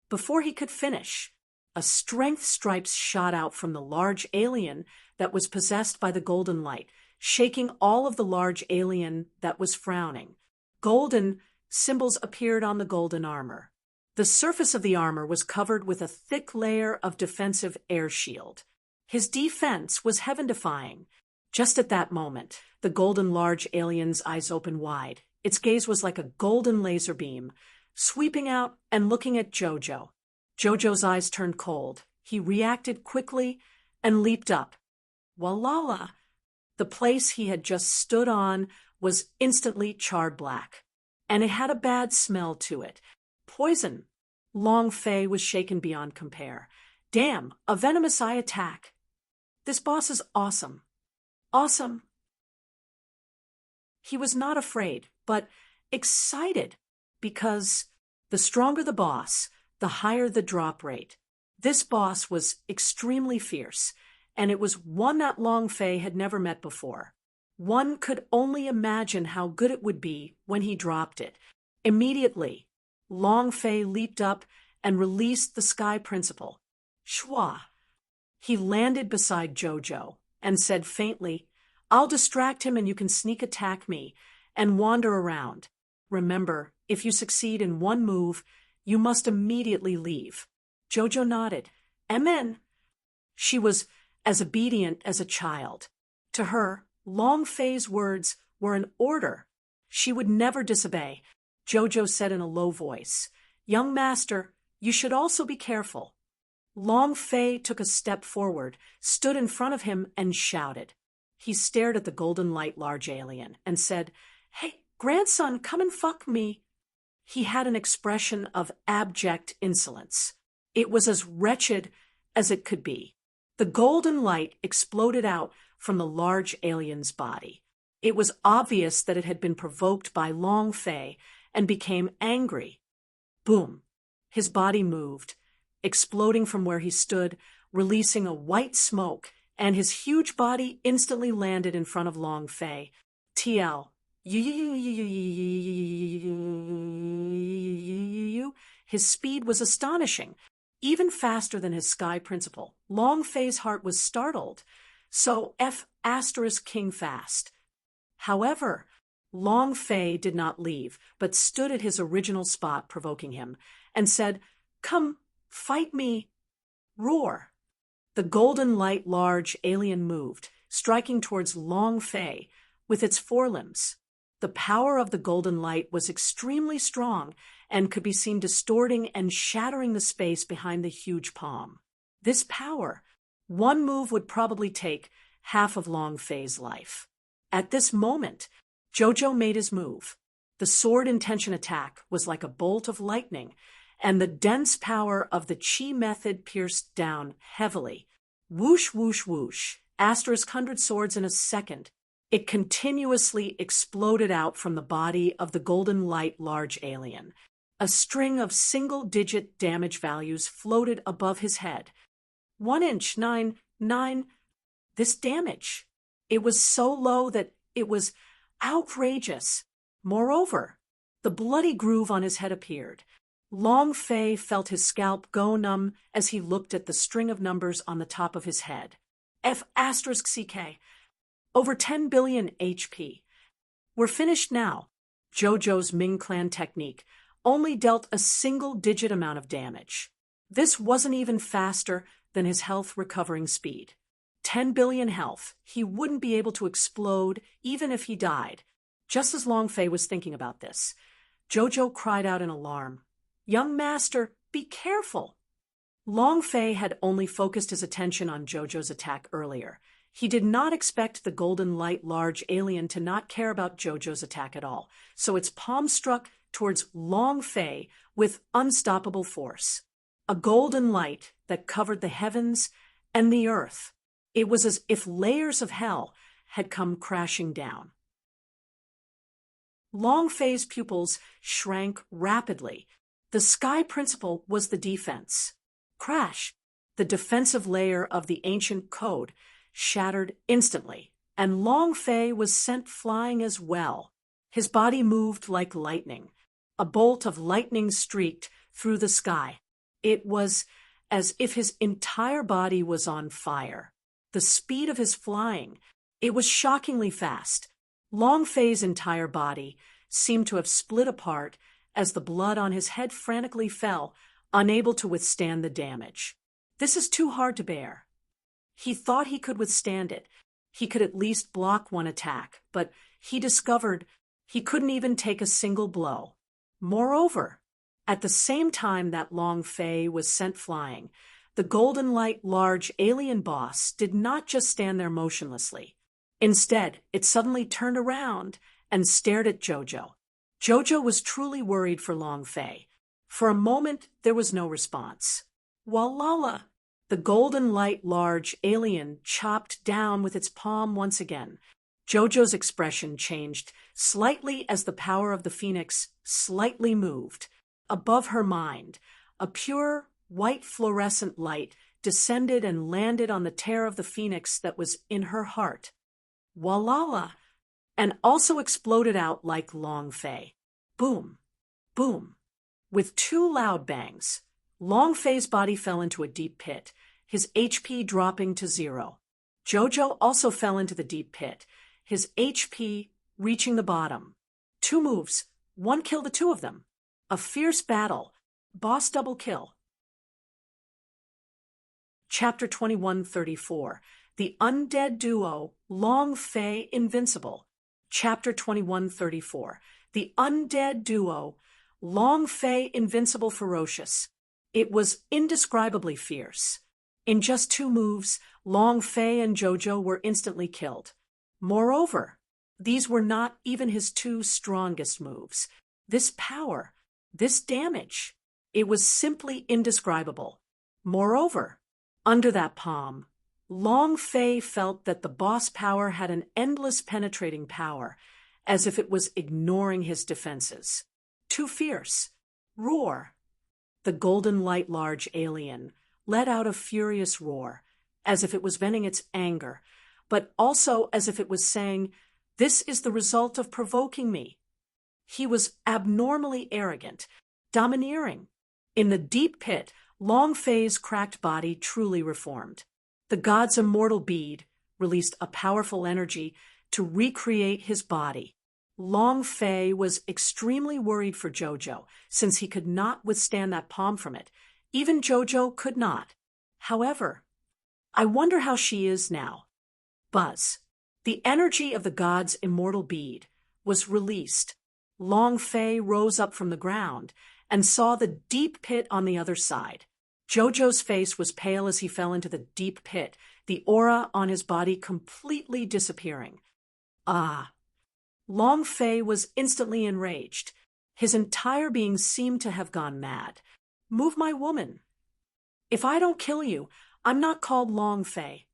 A: Before he could finish, a strength stripe shot out from the large alien that was possessed by the golden light, shaking all of the large alien that was frowning. Golden symbols appeared on the golden armor. The surface of the armor was covered with a thick layer of defensive air shield. His defense was heaven-defying. Just at that moment, the golden large alien's eyes opened wide. Its gaze was like a golden laser beam, sweeping out and looking at Jojo. Jojo's eyes turned cold. He reacted quickly and leaped up. Walala! The place he had just stood on was instantly charred black, and it had a bad smell to it. Poison. Long Fei was shaken beyond compare. Damn, a venomous eye attack. This boss is awesome. Awesome. He was not afraid, but excited, because the stronger the boss, the higher the drop rate. This boss was extremely fierce, and it was one that Long Fei had never met before. One could only imagine how good it would be when he dropped it. Immediately, Long Fei leaped up and released the Sky Principle. Shwa! He landed beside Jojo and said faintly, "I'll distract him and you can sneak attack me and wander around. Remember, if you succeed in one move, you must immediately leave." Jojo nodded. Amen. She was as obedient as a child. To her, Long Fei's words were an order. She would never disobey. Jojo said in a low voice, "Young master, you should also be careful." Long Fei took a step forward, stood in front of him, and shouted. He stared at the golden light large alien and said, "Hey, grandson, come and fuck me." He had an expression of abject insolence. It was as wretched as it could be. The golden light exploded out from the large alien's body. It was obvious that it had been provoked by Long Fei and became angry. Boom! His body moved, exploding from where he stood, releasing a white smoke, and his huge body instantly landed in front of Long Fei. TL. His speed was astonishing, even faster than his Sky Principle. Long Fei's heart was startled. So King fast. However, Long Fei did not leave, but stood at his original spot, provoking him, and said, "Come, fight me." Roar. The golden light large alien moved, striking towards Long Fei with its forelimbs. The power of the golden light was extremely strong and could be seen distorting and shattering the space behind the huge palm. This power, one move would probably take half of Long Fei's life. At this moment, Jojo made his move. The sword intention attack was like a bolt of lightning, and the dense power of the Chi method pierced down heavily. Whoosh, whoosh, whoosh. *100 swords in a second. It continuously exploded out from the body of the golden light large alien. A string of single-digit damage values floated above his head. 1 inch, 9. This damage. It was so low that it was outrageous. Moreover, the bloody groove on his head appeared. Long Fei felt his scalp go numb as he looked at the string of numbers on the top of his head. F***CK. Over 10 billion HP. We're finished now. Jojo's Ming Clan technique only dealt a single-digit amount of damage. This wasn't even faster than his health recovering speed. 10 billion health. He wouldn't be able to explode even if he died. Just as Long Fei was thinking about this, Jojo cried out in alarm, "Young master, be careful!" Long Fei had only focused his attention on Jojo's attack earlier. He did not expect the golden light large alien to not care about Jojo's attack at all, so its palm struck towards Long Fei with unstoppable force. A golden light that covered the heavens and the earth. It was as if layers of hell had come crashing down. Long Fei's pupils shrank rapidly. The Sky Principle was the defense. Crash! The defensive layer of the ancient code shattered instantly, and Long Fei was sent flying as well. His body moved like lightning. A bolt of lightning streaked through the sky. It was as if his entire body was on fire. The speed of his flying, it was shockingly fast. Long Fei's entire body seemed to have split apart as the blood on his head frantically fell, unable to withstand the damage. This is too hard to bear. He thought he could withstand it, he could at least block one attack, but he discovered he couldn't even take a single blow. Moreover, at the same time that Long Fei was sent flying, the Golden Light large alien boss did not just stand there motionlessly. Instead, it suddenly turned around and stared at Jojo. Jojo was truly worried for Long Fei. For a moment, there was no response. Walala! The Golden Light large alien chopped down with its palm once again. Jojo's expression changed slightly as the power of the phoenix slightly moved. Above her mind, a pure, white fluorescent light descended and landed on the tear of the phoenix that was in her heart. Walala! And also exploded out like Long Fei. Boom! Boom! With two loud bangs, Long Fei's body fell into a deep pit, his HP dropping to 0. Jojo also fell into the deep pit, his HP reaching the bottom. 2 moves, 1 kill the 2 of them. A fierce battle, boss double kill. Chapter 2134, The Undead Duo, Long Fei Invincible. Chapter 2134, The Undead Duo, Long Fei Invincible Ferocious. It was indescribably fierce. In just 2 moves, Long Fei and Jojo were instantly killed. Moreover, these were not even his 2 strongest moves. This power, this damage, it was simply indescribable. Moreover, under that palm, Long Fei felt that the boss power had an endless penetrating power, as if it was ignoring his defenses. Too fierce. Roar. The Golden Light large alien let out a furious roar, as if it was venting its anger, but also as if it was saying, "This is the result of provoking me." He was abnormally arrogant, domineering. In the deep pit, Long Fei's cracked body truly reformed. The god's immortal bead released a powerful energy to recreate his body. Long Fei was extremely worried for Jojo, since he could not withstand that palm from it. Even Jojo could not. However, I wonder how she is now. Buzz. The energy of the god's immortal bead was released. Long Fei rose up from the ground and saw the deep pit on the other side. Jojo's face was pale as he fell into the deep pit, the aura on his body completely disappearing. Ah! Long Fei was instantly enraged. His entire being seemed to have gone mad. Move my woman. If I don't kill you, I'm not called Long Fei.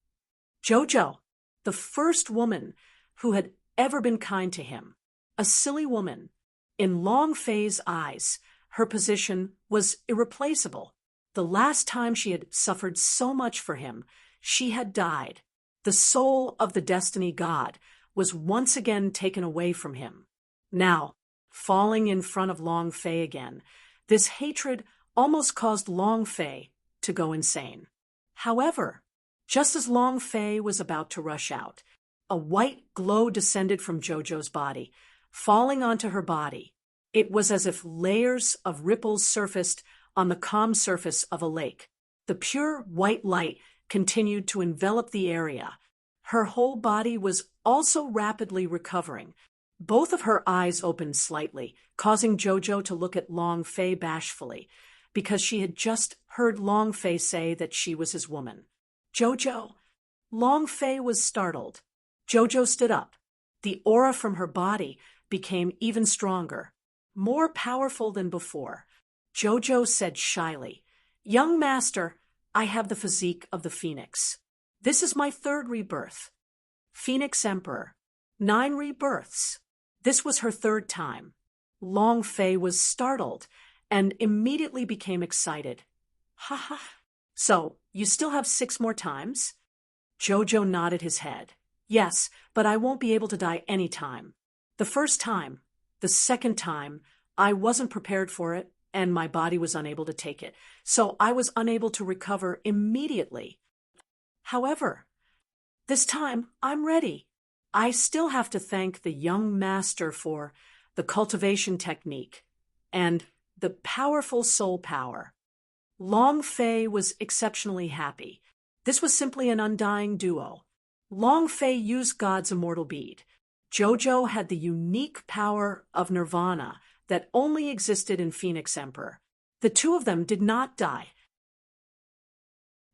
A: Jojo, the first woman who had ever been kind to him. A silly woman. In Long Fei's eyes, her position was irreplaceable. The last time she had suffered so much for him, she had died. The soul of the Destiny God was once again taken away from him. Now, falling in front of Long Fei again, this hatred almost caused Long Fei to go insane. However, just as Long Fei was about to rush out, a white glow descended from Jojo's body, falling onto her body. It was as if layers of ripples surfaced on the calm surface of a lake. The pure white light continued to envelop the area. Her whole body was also rapidly recovering. Both of her eyes opened slightly, causing Jojo to look at Long Fei bashfully, because she had just heard Long Fei say that she was his woman. Jojo! Long Fei was startled. Jojo stood up. The aura from her body became even stronger, more powerful than before. Jojo said shyly, "Young master, I have the physique of the phoenix. This is my 3rd rebirth. Phoenix Emperor. 9 rebirths. This was her 3rd time." Long Fei was startled and immediately became excited. "Ha ha. So, you still have 6 more times?" Jojo nodded his head. "Yes, but I won't be able to die any time. The first time, the second time, I wasn't prepared for it, and my body was unable to take it, so I was unable to recover immediately. However, this time I'm ready. I still have to thank the young master for the cultivation technique and the powerful soul power." Long Fei was exceptionally happy. This was simply an undying duo. Long Fei used God's immortal bead. Jojo had the unique power of nirvana that only existed in Phoenix Emperor. The two of them did not die.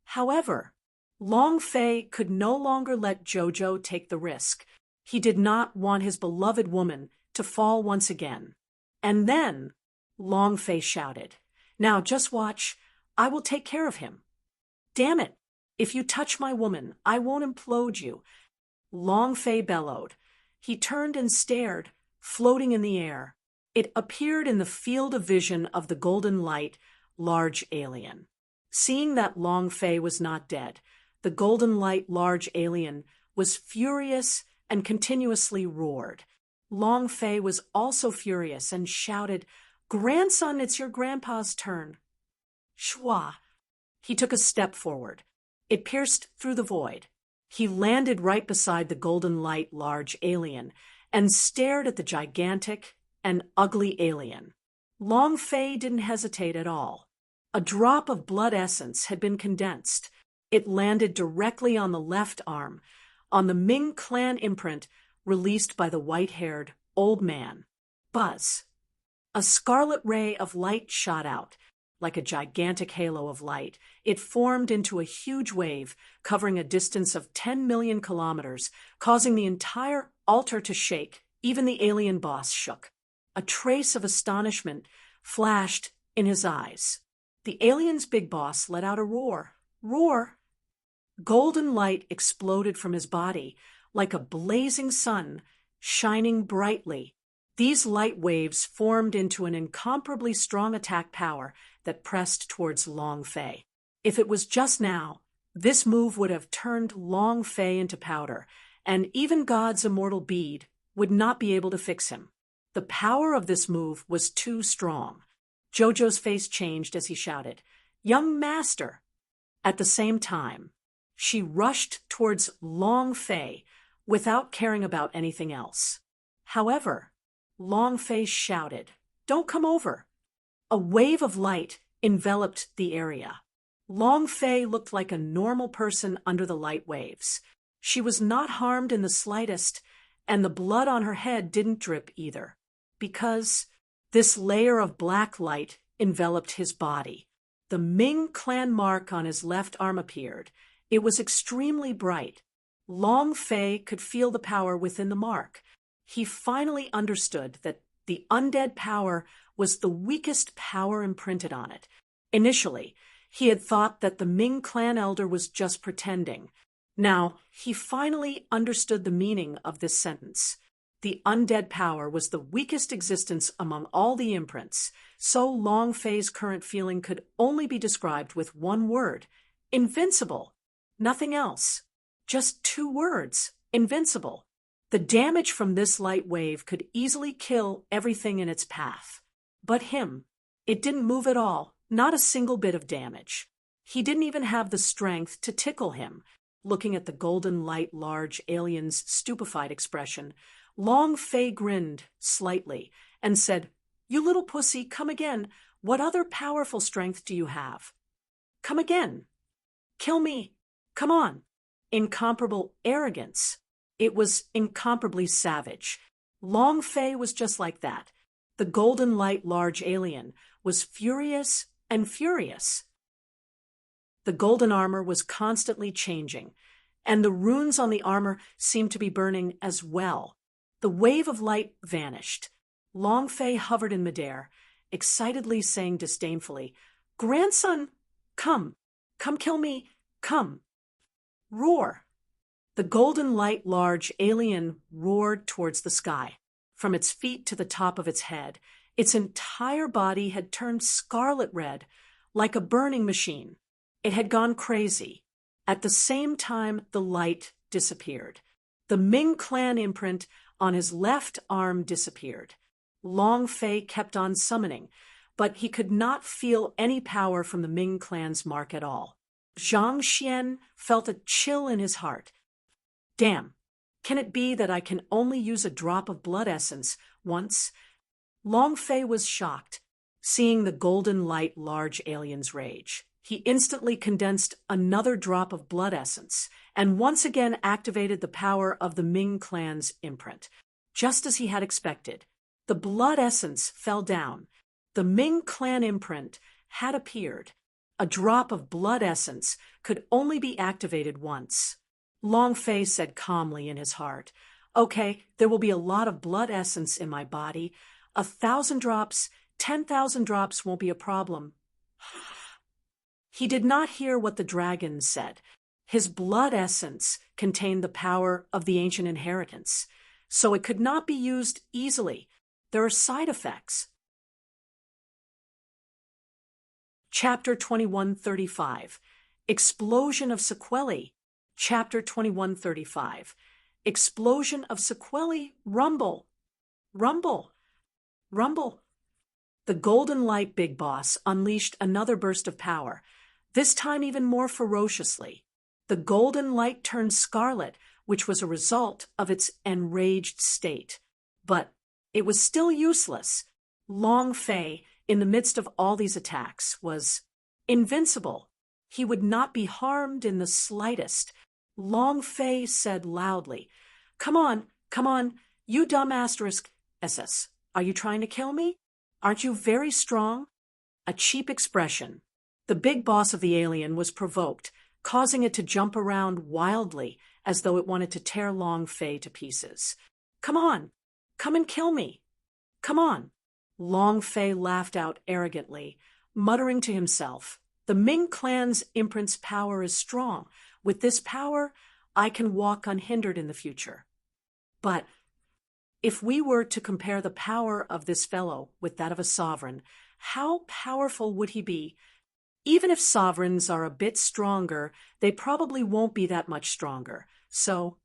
A: However, Long Fei could no longer let Jojo take the risk. He did not want his beloved woman to fall once again. And then Long Fei shouted, "Now just watch, I will take care of him. Damn it! If you touch my woman, I won't implode you." Long Fei bellowed. He turned and stared, floating in the air. It appeared in the field of vision of the golden light, large alien. Seeing that Long Fei was not dead, the golden light, large alien was furious and continuously roared. Long Fei was also furious and shouted, "Grandson, it's your grandpa's turn." Shwa! He took a step forward. It pierced through the void. He landed right beside the golden light, large alien and stared at the gigantic and ugly alien. Long Fei didn't hesitate at all. A drop of blood essence had been condensed. It landed directly on the left arm, on the Ming clan imprint released by the white-haired old man. Buzz! A scarlet ray of light shot out. Like a gigantic halo of light, it formed into a huge wave covering a distance of 10 million kilometers, causing the entire altar to shake. Even the alien boss shook. A trace of astonishment flashed in his eyes. The alien's big boss let out a roar. Roar! Golden light exploded from his body, like a blazing sun, shining brightly. These light waves formed into an incomparably strong attack power that pressed towards Long Fei. If it was just now, this move would have turned Long Fei into powder, and even God's immortal bead would not be able to fix him. The power of this move was too strong. Jojo's face changed as he shouted, "Young master!" At the same time, she rushed towards Long Fei without caring about anything else. However, Long Fei shouted, "Don't come over." A wave of light enveloped the area. Long Fei looked like a normal person under the light waves. She was not harmed in the slightest, and the blood on her head didn't drip either, because this layer of black light enveloped his body. The Ming clan mark on his left arm appeared. It was extremely bright. Long Fei could feel the power within the mark. He finally understood that the undead power was the weakest power imprinted on it. Initially, he had thought that the Ming clan elder was just pretending. Now, he finally understood the meaning of this sentence. The undead power was the weakest existence among all the imprints, so Long Fei's current feeling could only be described with one word: invincible. Nothing else. Just two words: invincible. The damage from this light wave could easily kill everything in its path. But him, it didn't move at all, not a single bit of damage. He didn't even have the strength to tickle him. Looking at the golden light large alien's stupefied expression, Long Fei grinned slightly and said, "You little pussy, come again. What other powerful strength do you have? Come again. Kill me. Come on." Incomparable arrogance. It was incomparably savage. Long Fei was just like that. The golden light large alien was furious and furious. The golden armor was constantly changing, and the runes on the armor seemed to be burning as well. The wave of light vanished. Long Fei hovered in midair, excitedly saying disdainfully, "Grandson, come. Come kill me. Come." Roar. The golden light large alien roared towards the sky. From its feet to the top of its head, its entire body had turned scarlet red, like a burning machine. It had gone crazy. At the same time, the light disappeared. The Ming clan imprint on his left arm disappeared. Long Fei kept on summoning, but he could not feel any power from the Ming clan's mark at all. Zhang Xian felt a chill in his heart. Damn, can it be that I can only use a drop of blood essence once? Long Fei was shocked, seeing the golden light large alien's rage. He instantly condensed another drop of blood essence and once again activated the power of the Ming clan's imprint. Just as he had expected, the blood essence fell down. The Ming clan imprint had appeared. A drop of blood essence could only be activated once. Long Fei said calmly in his heart, "Okay, there will be a lot of blood essence in my body. 1,000 drops, 10,000 drops won't be a problem." He did not hear what the dragon said. His blood essence contained the power of the ancient inheritance, so it could not be used easily. There are side effects. Chapter 2135, Explosion of Sequelae. Chapter 2135, Explosion of Sequelae. Rumble, rumble, rumble. The Golden Light Big Boss unleashed another burst of power, this time even more ferociously. The golden light turned scarlet, which was a result of its enraged state. But it was still useless. Long Fei, in the midst of all these attacks, was invincible. He would not be harmed in the slightest. Long Fei said loudly, come on, you dumb *SS. Are you trying to kill me? Aren't you very strong?" A cheap expression. The big boss of the alien was provoked, causing it to jump around wildly as though it wanted to tear Long Fei to pieces. Come on, come and kill me. Come on. Long Fei laughed out arrogantly, muttering to himself, "The Ming clan's imprint's power is strong. With this power, I can walk unhindered in the future." But if we were to compare the power of this fellow with that of a sovereign, how powerful would he be? Even if sovereigns are a bit stronger, they probably won't be that much stronger. So,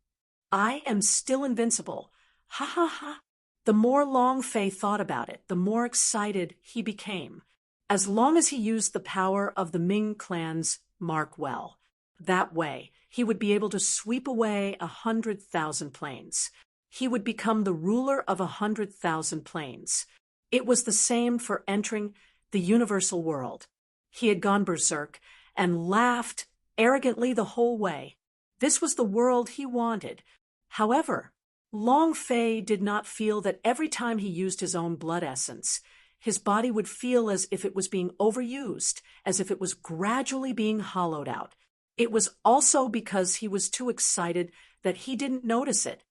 A: I am still invincible. Ha ha ha. The more Long Fei thought about it, the more excited he became. As long as he used the power of the Ming clan's mark well. That way, he would be able to sweep away 100,000 planes. He would become the ruler of 100,000 planes. It was the same for entering the universal world. He had gone berserk and laughed arrogantly the whole way. This was the world he wanted. However, Long Fei did not feel that every time he used his own blood essence, his body would feel as if it was being overused, as if it was gradually being hollowed out. It was also because he was too excited that he didn't notice it.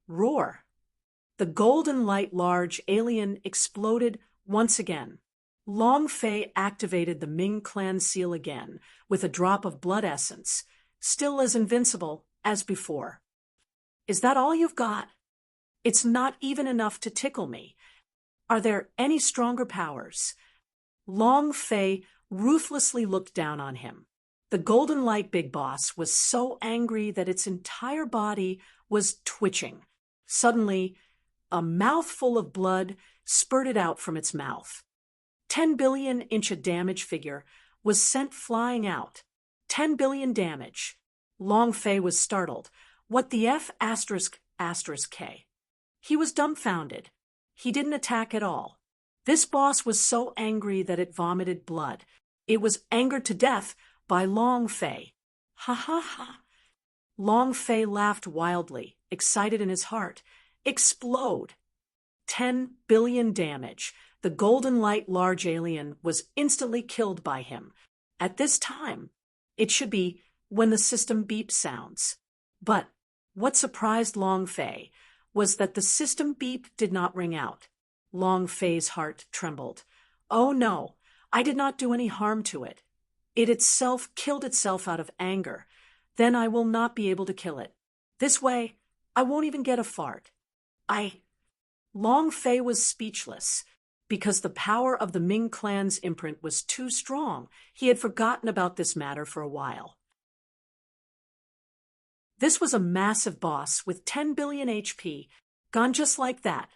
A: Roar. The golden light large alien exploded once again. Long Fei activated the Ming clan seal again with a drop of blood essence, still as invincible as before. Is that all you've got? It's not even enough to tickle me. Are there any stronger powers? Long Fei ruthlessly looked down on him. The Golden Light Big Boss was so angry that its entire body was twitching. Suddenly, a mouthful of blood spurted out from its mouth. 10 billion inch a damage figure was sent flying out. 10 billion damage. Long Fei was startled. What the F***? He was dumbfounded. He didn't attack at all. This boss was so angry that it vomited blood. It was angered to death by Long Fei. Ha ha ha. Long Fei laughed wildly, excited in his heart. Explode. 10 billion damage. The golden light large alien was instantly killed by him. At this time, it should be when the system beep sounds. But what surprised Long Fei was that the system beep did not ring out. Long Fei's heart trembled. Oh no, I did not do any harm to it. It itself killed itself out of anger. Then I will not be able to kill it. This way, I won't even get a fart. Long Fei was speechless. Because the power of the Ming clan's imprint was too strong, he had forgotten about this matter for a while. This was a massive boss with 10 billion HP, gone just like that.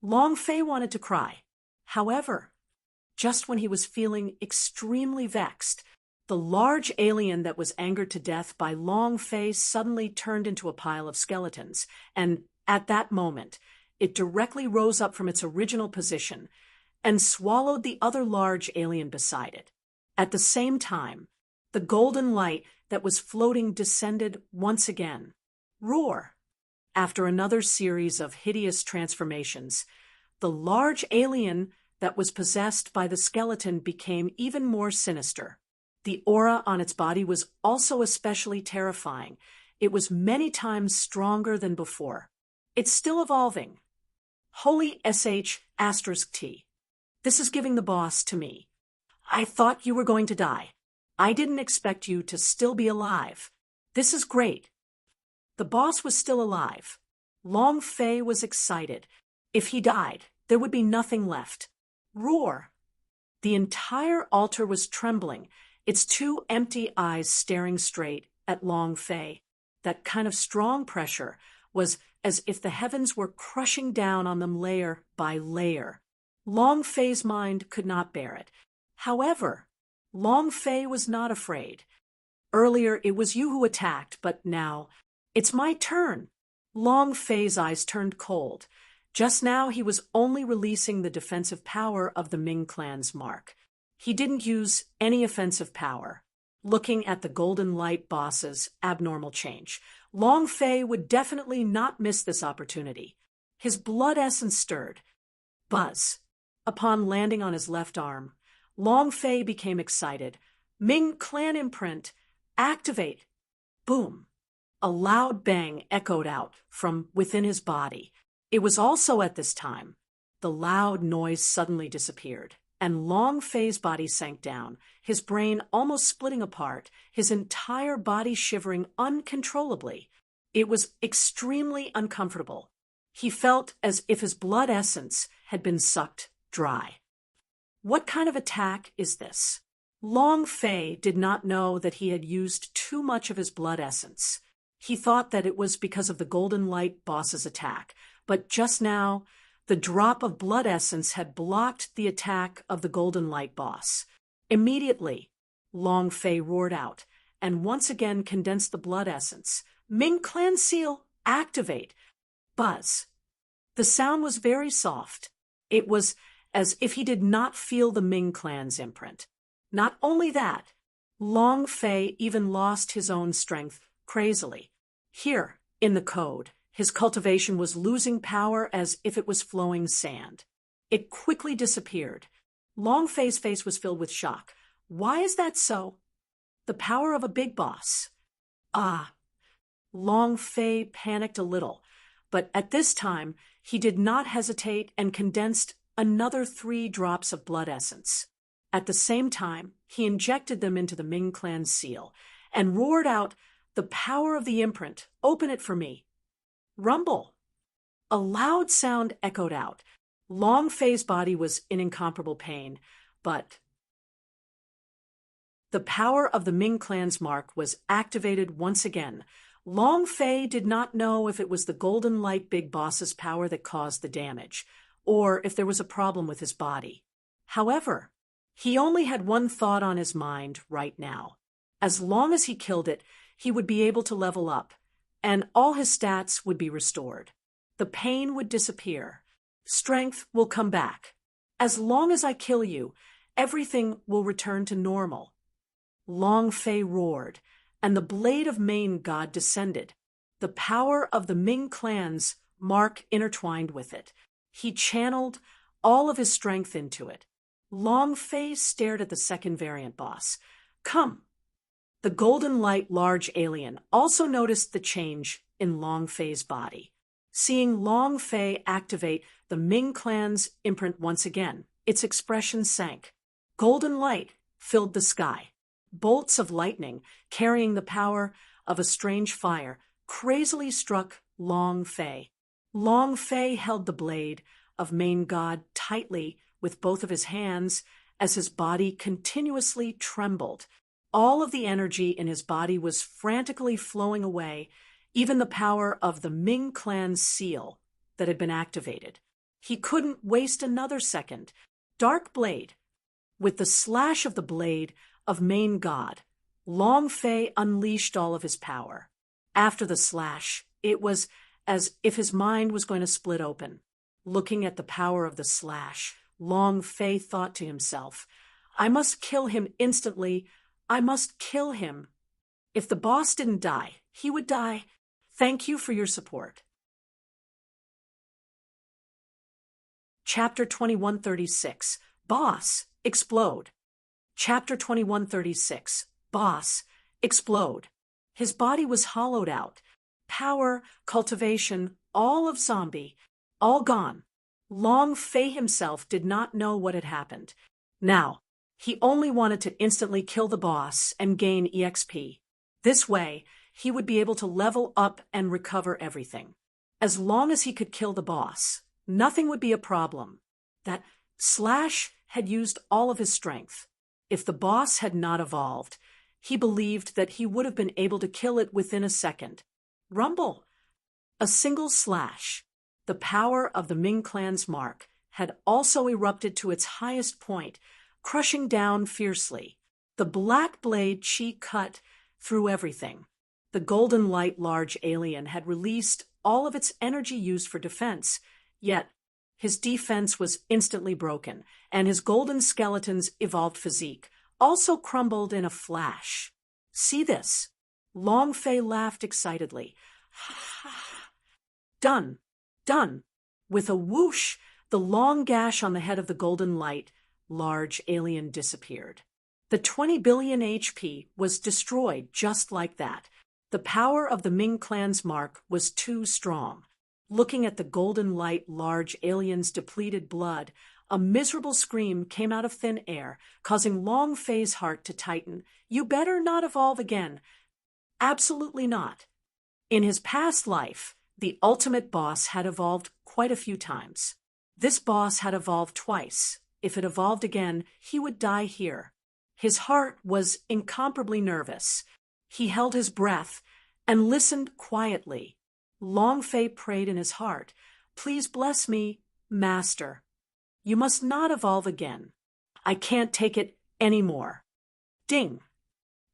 A: Long Fei wanted to cry. However, just when he was feeling extremely vexed, the large alien that was angered to death by Long Fei suddenly turned into a pile of skeletons, and at that moment, it directly rose up from its original position and swallowed the other large alien beside it. At the same time, the golden light that was floating descended once again. Roar! After another series of hideous transformations, the large alien that was possessed by the skeleton became even more sinister. The aura on its body was also especially terrifying. It was many times stronger than before. It's still evolving. Holy sh*T. This is giving the boss to me. I thought you were going to die. I didn't expect you to still be alive. This is great. The boss was still alive. Long Fei was excited. If he died, there would be nothing left. Roar! The entire altar was trembling, its two empty eyes staring straight at Long Fei. That kind of strong pressure was as if the heavens were crushing down on them layer by layer. Long Fei's mind could not bear it. However, Long Fei was not afraid. Earlier it was you who attacked, but now, it's my turn. Long Fei's eyes turned cold. Just now he was only releasing the defensive power of the Ming clan's mark. He didn't use any offensive power. Looking at the golden light boss's abnormal change, Long Fei would definitely not miss this opportunity. His blood essence stirred. Buzz. Upon landing on his left arm, Long Fei became excited. Ming clan imprint. Activate. Boom. A loud bang echoed out from within his body. It was also at this time. The loud noise suddenly disappeared, and Long Fei's body sank down, his brain almost splitting apart, his entire body shivering uncontrollably. It was extremely uncomfortable. He felt as if his blood essence had been sucked dry. What kind of attack is this? Long Fei did not know that he had used too much of his blood essence. He thought that it was because of the golden light boss's attack, but just now, the drop of blood essence had blocked the attack of the golden light boss. Immediately, Long Fei roared out, and once again condensed the blood essence. Ming clan seal, activate. Buzz. The sound was very soft. It was as if he did not feel the Ming clan's imprint. Not only that, Long Fei even lost his own strength crazily. Here, in the code, his cultivation was losing power as if it was flowing sand. It quickly disappeared. Long Fei's face was filled with shock. Why is that so? The power of a big boss. Ah. Long Fei panicked a little, but at this time he did not hesitate and condensed another 3 drops of blood essence. At the same time, he injected them into the Ming clan seal and roared out, "The power of the imprint, open it for me." Rumble. A loud sound echoed out. Long Fei's body was in incomparable pain, but the power of the Ming clan's mark was activated once again. Long Fei did not know if it was the golden light big boss's power that caused the damage, or if there was a problem with his body. However, he only had one thought on his mind right now. As long as he killed it, he would be able to level up, and all his stats would be restored. The pain would disappear. Strength will come back. As long as I kill you, everything will return to normal. Long Fei roared, and the blade of Main God descended. The power of the Ming clan's mark intertwined with it. He channeled all of his strength into it. Long Fei stared at the second variant boss. Come. The golden light large alien also noticed the change in Long Fei's body. Seeing Long Fei activate the Ming clan's imprint once again, its expression sank. Golden light filled the sky. Bolts of lightning, carrying the power of a strange fire, crazily struck Long Fei. Long Fei held the blade of Main God tightly with both of his hands as his body continuously trembled. All of the energy in his body was frantically flowing away, even the power of the Ming clan's seal that had been activated. He couldn't waste another second. Dark blade. With the slash of the blade of Main God, Long Fei unleashed all of his power. After the slash, it was as if his mind was going to split open. Looking at the power of the slash, Long Fei thought to himself, I must kill him instantly. I must kill him. If the boss didn't die, he would die. Thank you for your support. Chapter 2136, Boss, Explode. Chapter 2136, Boss, Explode. His body was hollowed out. Power, cultivation, all of zombie, all gone. Long Fei himself did not know what had happened. Now, he only wanted to instantly kill the boss and gain EXP. This way, he would be able to level up and recover everything. As long as he could kill the boss, nothing would be a problem. That Slash had used all of his strength. If the boss had not evolved, he believed that he would have been able to kill it within a second. Rumble! A single slash. The power of the Ming clan's mark had also erupted to its highest point, crushing down fiercely. The black blade chi cut through everything. The golden light large alien had released all of its energy used for defense, yet his defense was instantly broken, and his golden skeleton's evolved physique also crumbled in a flash. See this? Long Fei laughed excitedly. Done. Done. With a whoosh, the long gash on the head of the golden light large alien disappeared. The 20 billion HP was destroyed just like that. The power of the Ming clan's mark was too strong. Looking at the golden light large alien's depleted blood, a miserable scream came out of thin air, causing Long Fei's heart to tighten. You better not evolve again. Absolutely not. In his past life, the ultimate boss had evolved quite a few times. This boss had evolved twice. If it evolved again, he would die here. His heart was incomparably nervous. He held his breath and listened quietly. Long Fei prayed in his heart, "Please bless me, Master. You must not evolve again. I can't take it anymore." Ding!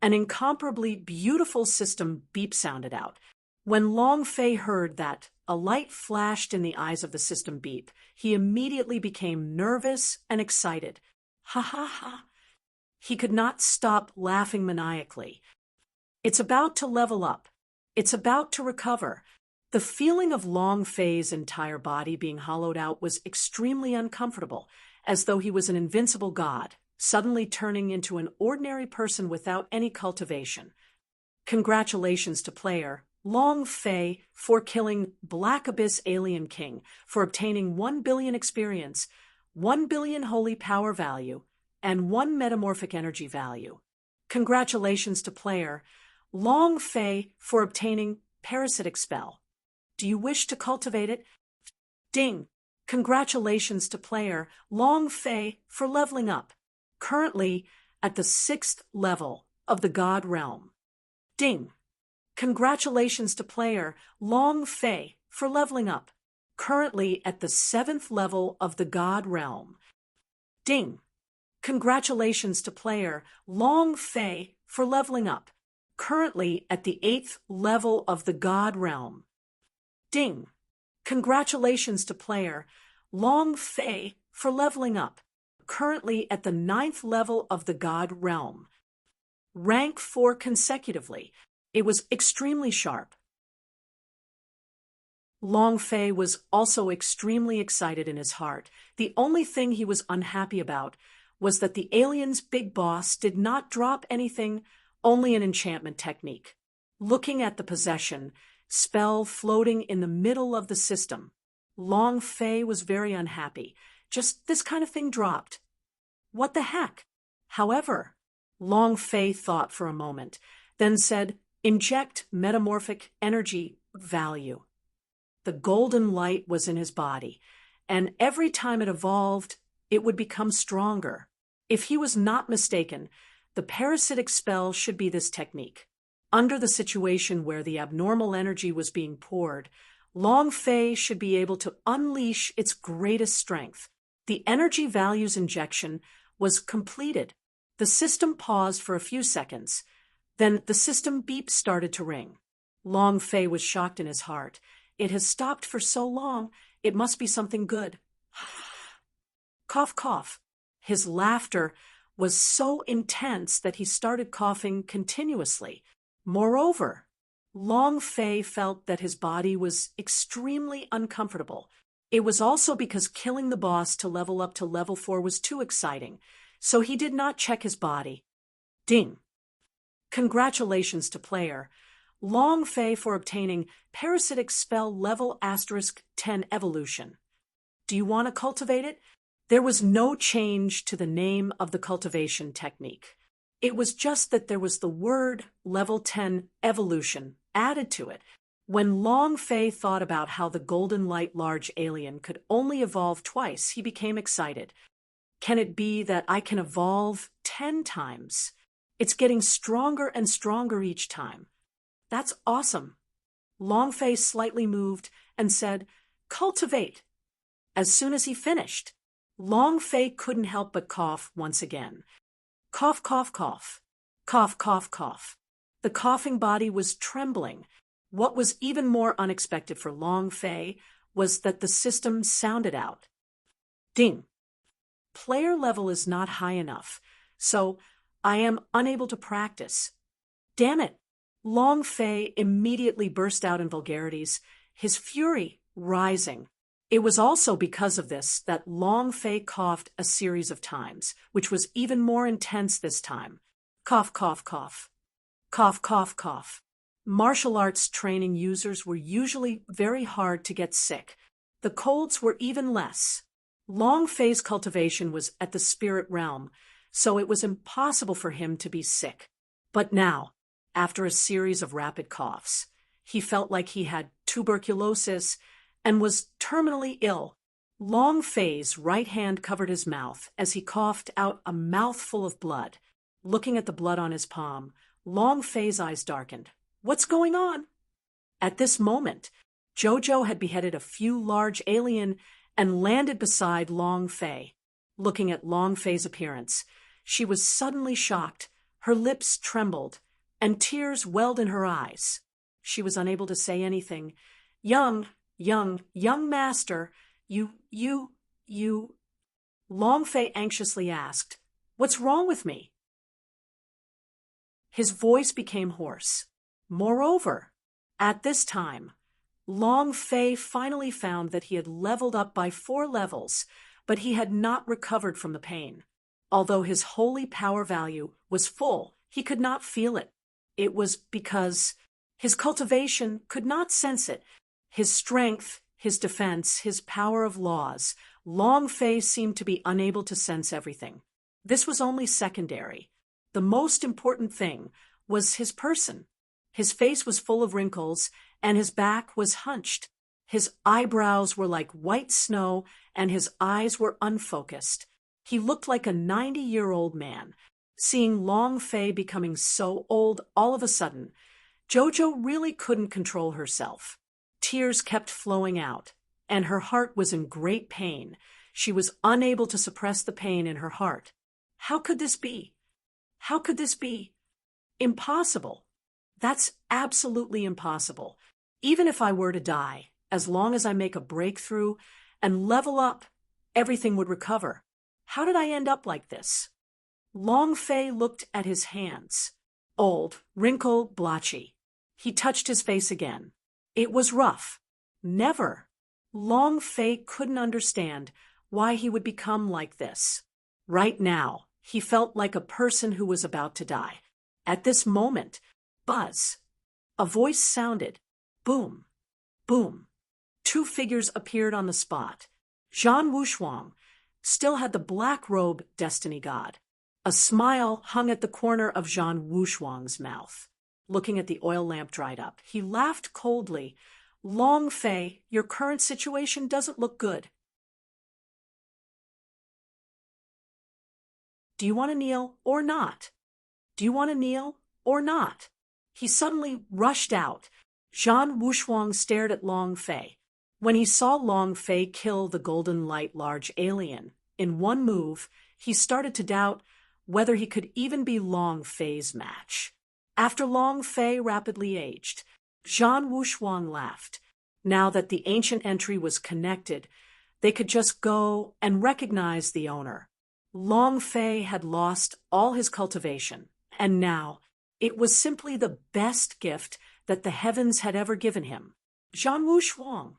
A: An incomparably beautiful system beep sounded out. When Long Fei heard that, a light flashed in the eyes of the system beep. He immediately became nervous and excited. Ha ha ha! He could not stop laughing maniacally. It's about to level up. It's about to recover. The feeling of Long Fei's entire body being hollowed out was extremely uncomfortable, as though he was an invincible god, suddenly turning into an ordinary person without any cultivation. Congratulations to player Long Fei for killing Black Abyss Alien King, for obtaining 1 billion experience, 1 billion holy power value, and 1 metamorphic energy value. Congratulations to player Long Fei for obtaining Parasitic Spell. Do you wish to cultivate it? Ding! Congratulations to player Long Fei for leveling up, currently at the 6th level of the God Realm. Ding! Congratulations to player Long Fei for leveling up, currently at the 7th level of the God Realm. Ding! Congratulations to player Long Fei for leveling up, currently at the 8th level of the God Realm. Ding! Congratulations to player Long Fei for leveling up, currently at the 9th level of the God Realm. Rank 4 consecutively. It was extremely sharp. Long Fei was also extremely excited in his heart. The only thing he was unhappy about was that the alien's big boss did not drop anything, only an enchantment technique. Looking at the possession, spell floating in the middle of the system, Long Fei was very unhappy. Just this kind of thing dropped. What the heck? However, Long Fei thought for a moment, then said, "Inject metamorphic energy value." The golden light was in his body, and every time it evolved, it would become stronger. If he was not mistaken, the parasitic spell should be this technique. Under the situation where the abnormal energy was being poured, Long Fei should be able to unleash its greatest strength. The energy values injection was completed. The system paused for a few seconds. Then the system beep started to ring. Long Fei was shocked in his heart. It has stopped for so long, it must be something good. Cough, cough. His laughter was so intense that he started coughing continuously. Moreover, Long Fei felt that his body was extremely uncomfortable. It was also because killing the boss to level up to level 4 was too exciting, so he did not check his body. Ding! Congratulations to player Long Fei for obtaining Parasitic Spell level *10 evolution. Do you want to cultivate it? There was no change to the name of the cultivation technique. It was just that there was the word level 10 evolution added to it. When Long Fei thought about how the golden light large alien could only evolve twice, he became excited. Can it be that I can evolve 10 times? It's getting stronger and stronger each time. That's awesome. Long Fei slightly moved and said, "Cultivate." As soon as he finished, Long Fei couldn't help but cough once again. Cough, cough, cough. Cough, cough, cough. The coughing body was trembling. What was even more unexpected for Long Fei was that the system sounded out. Ding. Player level is not high enough, so I am unable to practice. Damn it! Long Fei immediately burst out in vulgarities, his fury rising. It was also because of this that Long Fei coughed a series of times, which was even more intense this time. Cough, cough, cough. Cough, cough, cough. Martial arts training users were usually very hard to get sick. The colds were even less. Long Fei's cultivation was at the spirit realm, so it was impossible for him to be sick. But now, after a series of rapid coughs, he felt like he had tuberculosis and was terminally ill. Long Fei's right hand covered his mouth as he coughed out a mouthful of blood. Looking at the blood on his palm, Long Fei's eyes darkened. What's going on? At this moment, Jojo had beheaded a few large alien and landed beside Long Fei. Looking at Long Fei's appearance, she was suddenly shocked. Her lips trembled, and tears welled in her eyes. She was unable to say anything. Young master, you. Long Fei anxiously asked, "What's wrong with me?" His voice became hoarse. Moreover, at this time, Long Fei finally found that he had leveled up by 4 levels, but he had not recovered from the pain. Although his holy power value was full, he could not feel it. It was because his cultivation could not sense it. His strength, his defense, his power of laws, Long Fei seemed to be unable to sense everything. This was only secondary. The most important thing was his person. His face was full of wrinkles, and his back was hunched. His eyebrows were like white snow, and his eyes were unfocused. He looked like a 90-year-old man. Seeing Long Fei becoming so old all of a sudden, Jojo really couldn't control herself. Tears kept flowing out, and her heart was in great pain. She was unable to suppress the pain in her heart. How could this be? How could this be? Impossible. That's absolutely impossible. Even if I were to die, as long as I make a breakthrough and level up, everything would recover. How did I end up like this? Long Fei looked at his hands. Old, wrinkled, blotchy. He touched his face again. It was rough. Never. Long Fei couldn't understand why he would become like this. Right now, he felt like a person who was about to die. At this moment, buzz. A voice sounded. Boom. Boom. 2 figures appeared on the spot. Zhan Wushuang still had the black robe destiny god. A smile hung at the corner of Zhan Wushuang's mouth. Looking at the oil lamp dried up, he laughed coldly. Long Fei, your current situation doesn't look good. Do you want to kneel or not? Do you want to kneel or not? He suddenly rushed out. Zhan Wushuang stared at Long Fei. When he saw Long Fei kill the golden light large alien in one move, he started to doubt whether he could even be Long Fei's match. After Long Fei rapidly aged, Zhan Wushuang laughed. Now that the ancient entry was connected, they could just go and recognize the owner. Long Fei had lost all his cultivation, and now it was simply the best gift that the heavens had ever given him. Zhan Wushuang.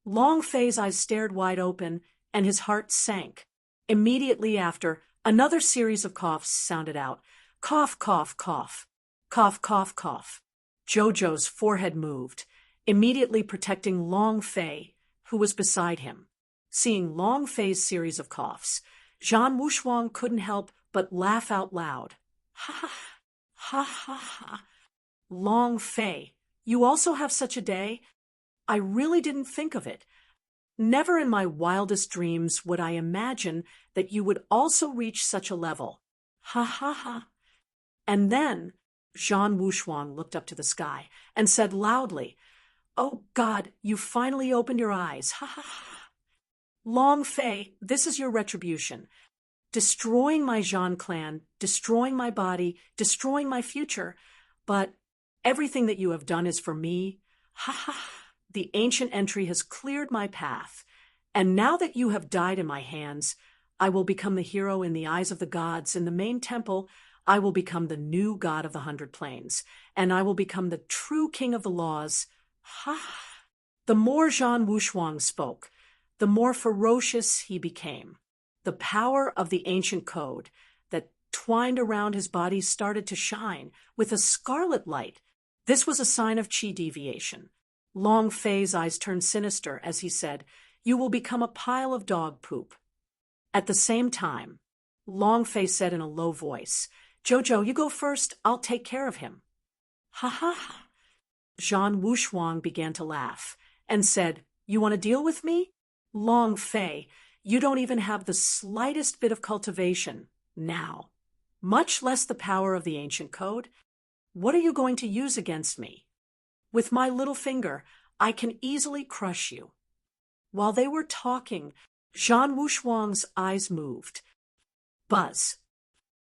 A: Long Fei's eyes stared wide open, and his heart sank. Immediately after, another series of coughs sounded out. Cough, cough, cough. Cough, cough, cough. Jojo's forehead moved, immediately protecting Long Fei, who was beside him. Seeing Long Fei's series of coughs, Zhan Wushuang couldn't help but laugh out loud. Ha ha ha ha ha. Long Fei, you also have such a day? I really didn't think of it. Never in my wildest dreams would I imagine that you would also reach such a level. Ha ha ha. And then Zhan Wushuang looked up to the sky and said loudly, "Oh God, you finally opened your eyes. Ha ha ha. Long Fei, this is your retribution. Destroying my Zhan clan, destroying my body, destroying my future. But everything that you have done is for me. Ha ha. The ancient entry has cleared my path. And now that you have died in my hands, I will become the hero in the eyes of the gods. In the main temple, I will become the new god of the 100 Plains, and I will become the true king of the laws. Ha! The more Zhan Wushuang spoke, the more ferocious he became. The power of the ancient code that twined around his body started to shine with a scarlet light. This was a sign of qi deviation. Long Fei's eyes turned sinister as he said, "You will become a pile of dog poop." At the same time, Long Fei said in a low voice, "Jojo, you go first. I'll take care of him." Ha ha ha. Zhan Wushuang began to laugh and said, "You want to deal with me? Long Fei, you don't even have the slightest bit of cultivation now, much less the power of the ancient code. What are you going to use against me? With my little finger, I can easily crush you." While they were talking, Zhan Wushuang's eyes moved. Buzz.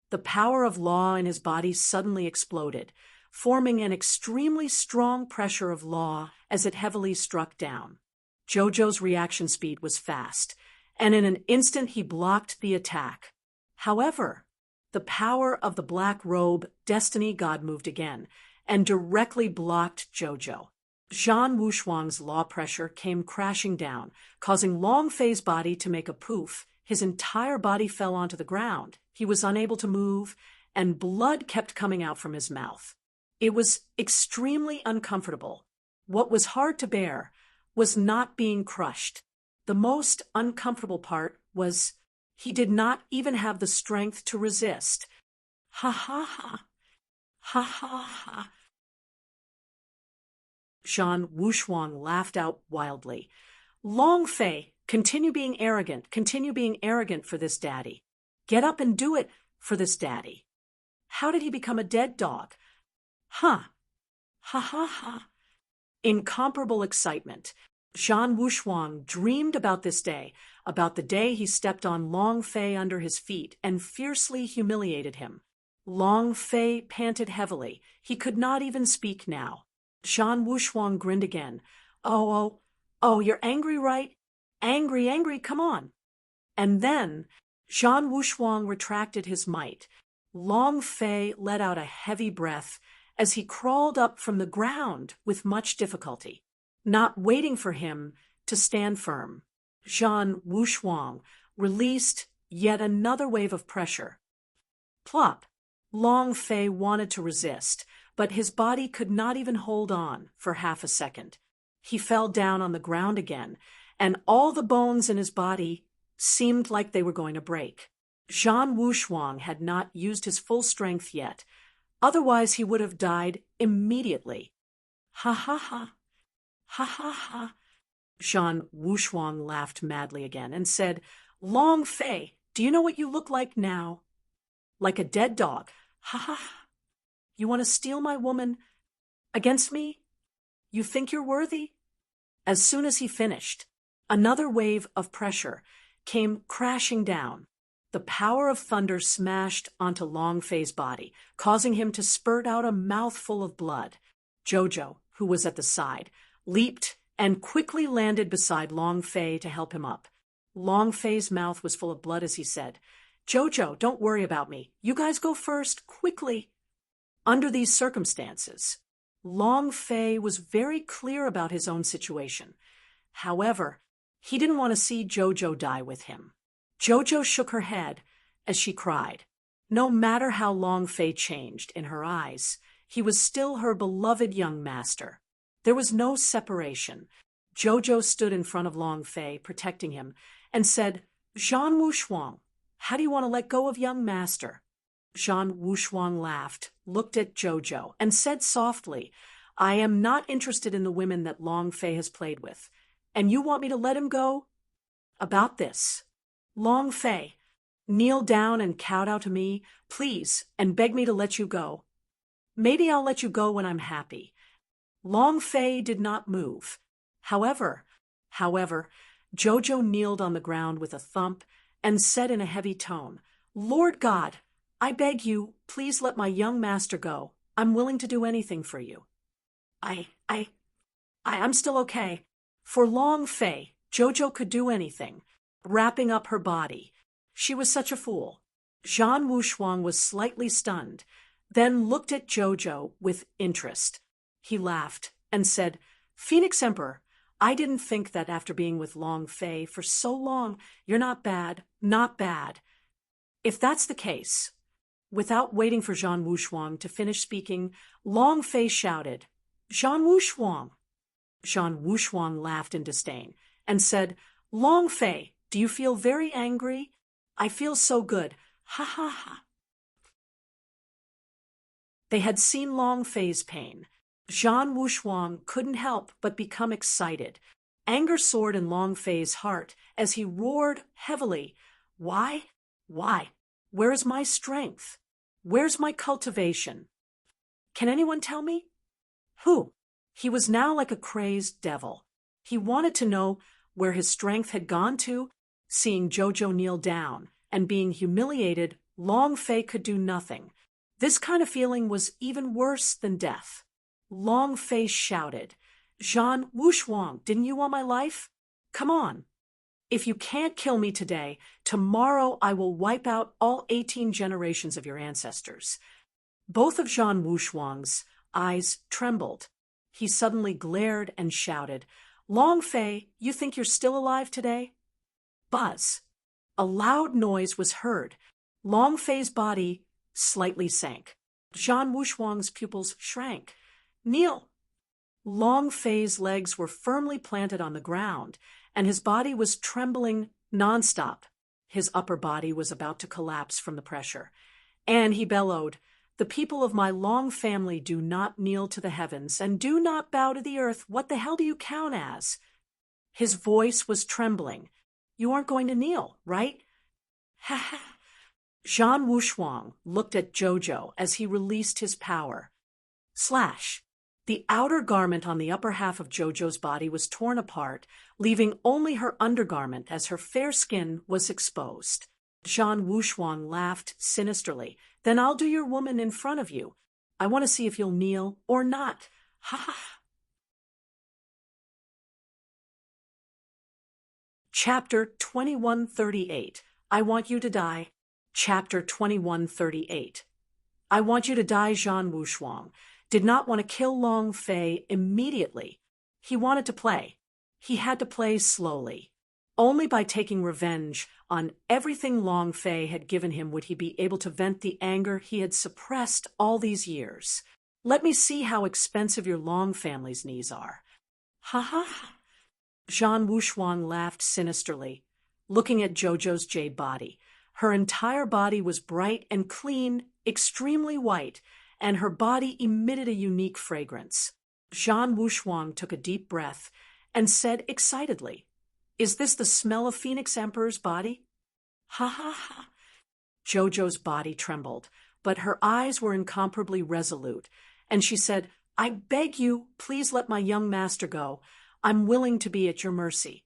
A: The power of law in his body suddenly exploded, forming an extremely strong pressure of law as it heavily struck down. Jojo's reaction speed was fast, and in an instant he blocked the attack. However, the power of the black robe destiny god moved again, and directly blocked Jojo. Zhan Wushuang's law pressure came crashing down, causing Long Fei's body to make a poof. His entire body fell onto the ground. He was unable to move, and blood kept coming out from his mouth. It was extremely uncomfortable. What was hard to bear was not being crushed. The most uncomfortable part was he did not even have the strength to resist. Ha ha ha. Ha ha ha. Zhan Wushuang laughed out wildly. "Long Fei, continue being arrogant for this daddy. Get up and do it for this daddy. How did he become a dead dog? Huh. Ha ha ha." Incomparable excitement. Zhan Wushuang dreamed about this day, about the day he stepped on Long Fei under his feet and fiercely humiliated him. Long Fei panted heavily. He could not even speak now. Zhan Wushuang grinned again. Oh, you're angry, right? Angry, come on." And then Zhan Wushuang retracted his might. Long Fei let out a heavy breath as he crawled up from the ground with much difficulty. Not waiting for him to stand firm, Zhan Wushuang released yet another wave of pressure. Plop! Long Fei wanted to resist, but his body could not even hold on for half a second. He fell down on the ground again, and all the bones in his body seemed like they were going to break. Zhan Wushuang had not used his full strength yet. Otherwise, he would have died immediately. Ha ha ha. Ha ha ha. Zhan Wushuang laughed madly again and said, "Long Fei, do you know what you look like now? Like a dead dog. Ha ha ha. You want to steal my woman against me? You think you're worthy?" As soon as he finished, another wave of pressure came crashing down. The power of thunder smashed onto Long Fei's body, causing him to spurt out a mouthful of blood. Jojo, who was at the side, leaped and quickly landed beside Long Fei to help him up. Long Fei's mouth was full of blood as he said, Jojo, don't worry about me. You guys go first, quickly. Under these circumstances, Long Fei was very clear about his own situation. However, he didn't want to see Jojo die with him. Jojo shook her head as she cried. No matter how Long Fei changed in her eyes, he was still her beloved young master. There was no separation. Jojo stood in front of Long Fei, protecting him, and said, Zhan Wushuang, how do you want to let go of young master? Zhan Wushuang laughed, looked at Jojo, and said softly, I am not interested in the women that Long Fei has played with. And you want me to let him go? About this. Long Fei, kneel down and kowtow to me, please, and beg me to let you go. Maybe I'll let you go when I'm happy. Long Fei did not move. However, Jojo kneeled on the ground with a thump and said in a heavy tone, Lord God, I beg you, please let my young master go. I'm willing to do anything for you. I'm still okay. For Long Fei, Jojo could do anything, wrapping up her body. She was such a fool. Zhan Wushuang was slightly stunned, then looked at Jojo with interest. He laughed and said, Phoenix Emperor, I didn't think that after being with Long Fei for so long, you're not bad, not bad. If that's the case. Without waiting for Zhan Wushuang to finish speaking, Long Fei shouted, Zhan Wushuang. Zhan Wushuang laughed in disdain and said, Long Fei, do you feel very angry? I feel so good. Ha ha ha. They had seen Long Fei's pain. Zhan Wushuang couldn't help but become excited. Anger soared in Long Fei's heart as he roared heavily, Why? Where is my strength? Where's my cultivation? Can anyone tell me? Who? He was now like a crazed devil. He wanted to know where his strength had gone to. Seeing Jojo kneel down and being humiliated, Long Fei could do nothing. This kind of feeling was even worse than death. Long Fei shouted, Zhan Wushuang, didn't you want my life? Come on. If you can't kill me today, tomorrow I will wipe out all 18 generations of your ancestors. Both of Zhan Wushuang's eyes trembled. He suddenly glared and shouted, Long Fei, you think you're still alive today? Buzz. A loud noise was heard. Long Fei's body slightly sank. Zhan Wushuang's pupils shrank. Kneel. Long Fei's legs were firmly planted on the ground, and his body was trembling nonstop. His upper body was about to collapse from the pressure. And he bellowed, The people of my Long family do not kneel to the heavens and do not bow to the earth. What the hell do you count as? His voice was trembling. You aren't going to kneel, right? Ha ha. Zhan Wushuang looked at Jojo as he released his power. Slash. The outer garment on the upper half of Jojo's body was torn apart, leaving only her undergarment as her fair skin was exposed. Zhan Wushuang laughed sinisterly. Then I'll do your woman in front of you. I want to see if you'll kneel or not. Ha ha. Chapter 2138. I want you to die. Chapter 2138. I want you to die. Zhan Wushuang did not want to kill Long Fei immediately. He wanted to play. He had to play slowly. Only by taking revenge on everything Long Fei had given him would he be able to vent the anger he had suppressed all these years. Let me see how expensive your Long family's knees are. Ha ha ha. Zhan Wushuang laughed sinisterly, looking at Jojo's jade body. Her entire body was bright and clean, extremely white, and her body emitted a unique fragrance. Zhan Wushuang took a deep breath and said excitedly, Is this the smell of Phoenix Emperor's body? Ha ha ha. Jojo's body trembled, but her eyes were incomparably resolute, and she said, I beg you, please let my young master go. I'm willing to be at your mercy.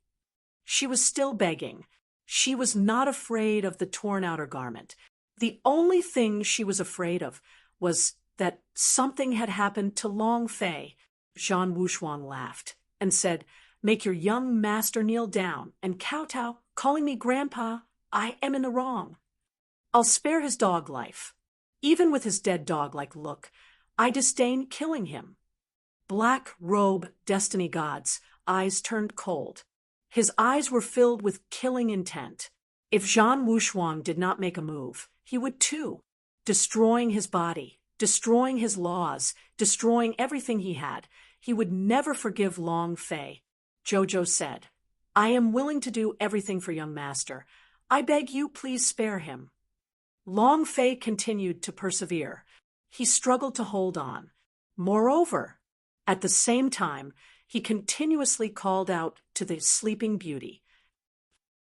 A: She was still begging. She was not afraid of the torn outer garment. The only thing she was afraid of was that something had happened to Long Fei. Zhan Wushuang laughed and said, Make your young master kneel down and kowtow, calling me grandpa. I am in the wrong. I'll spare his dog life. Even with his dead dog-like look, I disdain killing him. Black robe destiny god's eyes turned cold. His eyes were filled with killing intent. If Zhan Wushuang did not make a move, he would too, destroying his body, destroying his laws, destroying everything he had. He would never forgive Long Fei. Jojo said, I am willing to do everything for young master. I beg you please spare him. Long Fei continued to persevere. He struggled to hold on. Moreover, at the same time, he continuously called out to the sleeping beauty.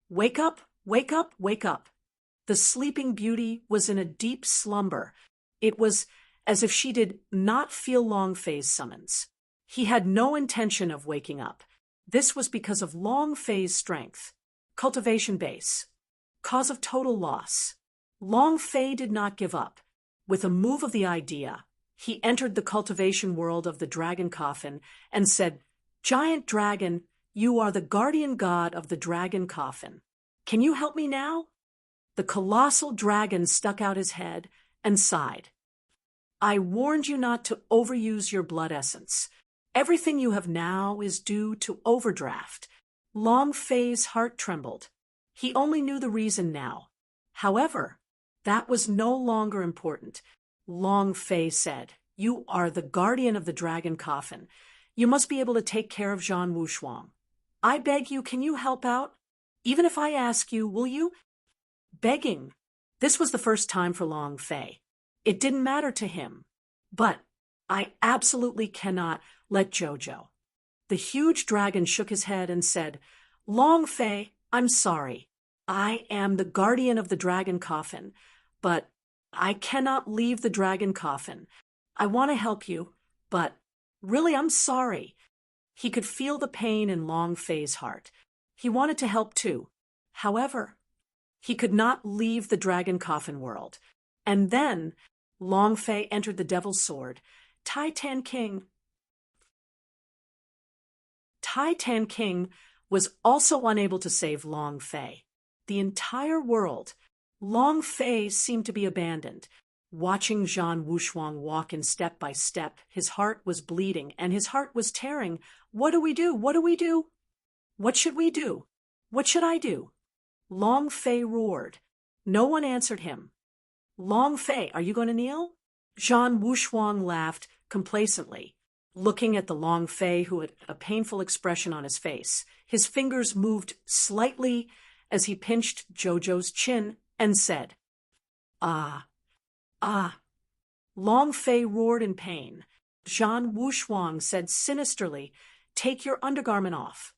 A: Wake up, wake up, wake up. The sleeping beauty was in a deep slumber. It was as if she did not feel Long Fei's summons. He had no intention of waking up. This was because of Long Fei's strength. Cultivation base. Cause of total loss. Long Fei did not give up. With a move of the idea, he entered the cultivation world of the dragon coffin and said, Giant dragon, you are the guardian god of the dragon coffin. Can you help me now? The colossal dragon stuck out his head and sighed. I warned you not to overuse your blood essence. Everything you have now is due to overdraft. Long Fei's heart trembled. He only knew the reason now. However, that was no longer important. Long Fei said, You are the guardian of the dragon coffin. You must be able to take care of Zhan Wushuang. I beg you, can you help out? Even if I ask you, will you? Begging. This was the first time for Long Fei. It didn't matter to him. But I absolutely cannot let Jojo. The huge dragon shook his head and said, Long Fei, I'm sorry. I am the guardian of the dragon coffin, but I cannot leave the dragon coffin. I want to help you, but really I'm sorry. He could feel the pain in Long Fei's heart. He wanted to help too. However, he could not leave the dragon coffin world. And then Long Fei entered the Devil's Sword. Tai Tan King was also unable to save Long Fei. The entire world, Long Fei seemed to be abandoned. Watching Zhan Wushuang walk in step by step, his heart was bleeding and his heart was tearing. What do we do? What do we do? What should we do? What should I do? Long Fei roared. No one answered him. Long Fei, are you going to kneel? Zhan Wushuang laughed complacently, looking at the Long Fei who had a painful expression on his face. His fingers moved slightly as he pinched Jojo's chin and said, Ah, ah. Long Fei roared in pain. Zhan Wushuang said sinisterly, Take your undergarment off.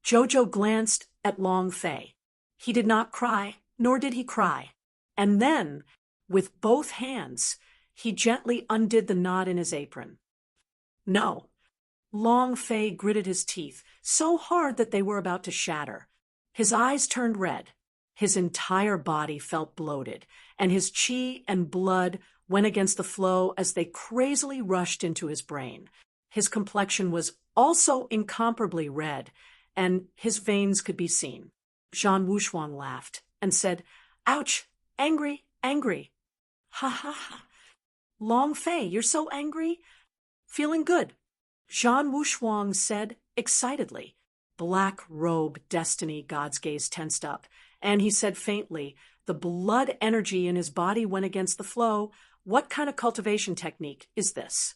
A: Jojo glanced at Long Fei. He did not cry, nor did he cry. And then, with both hands, he gently undid the knot in his apron. No. Long Fei gritted his teeth so hard that they were about to shatter. His eyes turned red. His entire body felt bloated, and his qi and blood went against the flow as they crazily rushed into his brain. His complexion was also incomparably red, and his veins could be seen. Zhan Wushuang laughed and said, Ouch! Angry, angry. Ha ha ha. Long Fei, you're so angry? Feeling good. Zhan Wushuang said excitedly. Black robe destiny god's gaze tensed up, and he said faintly, the blood energy in his body went against the flow. What kind of cultivation technique is this?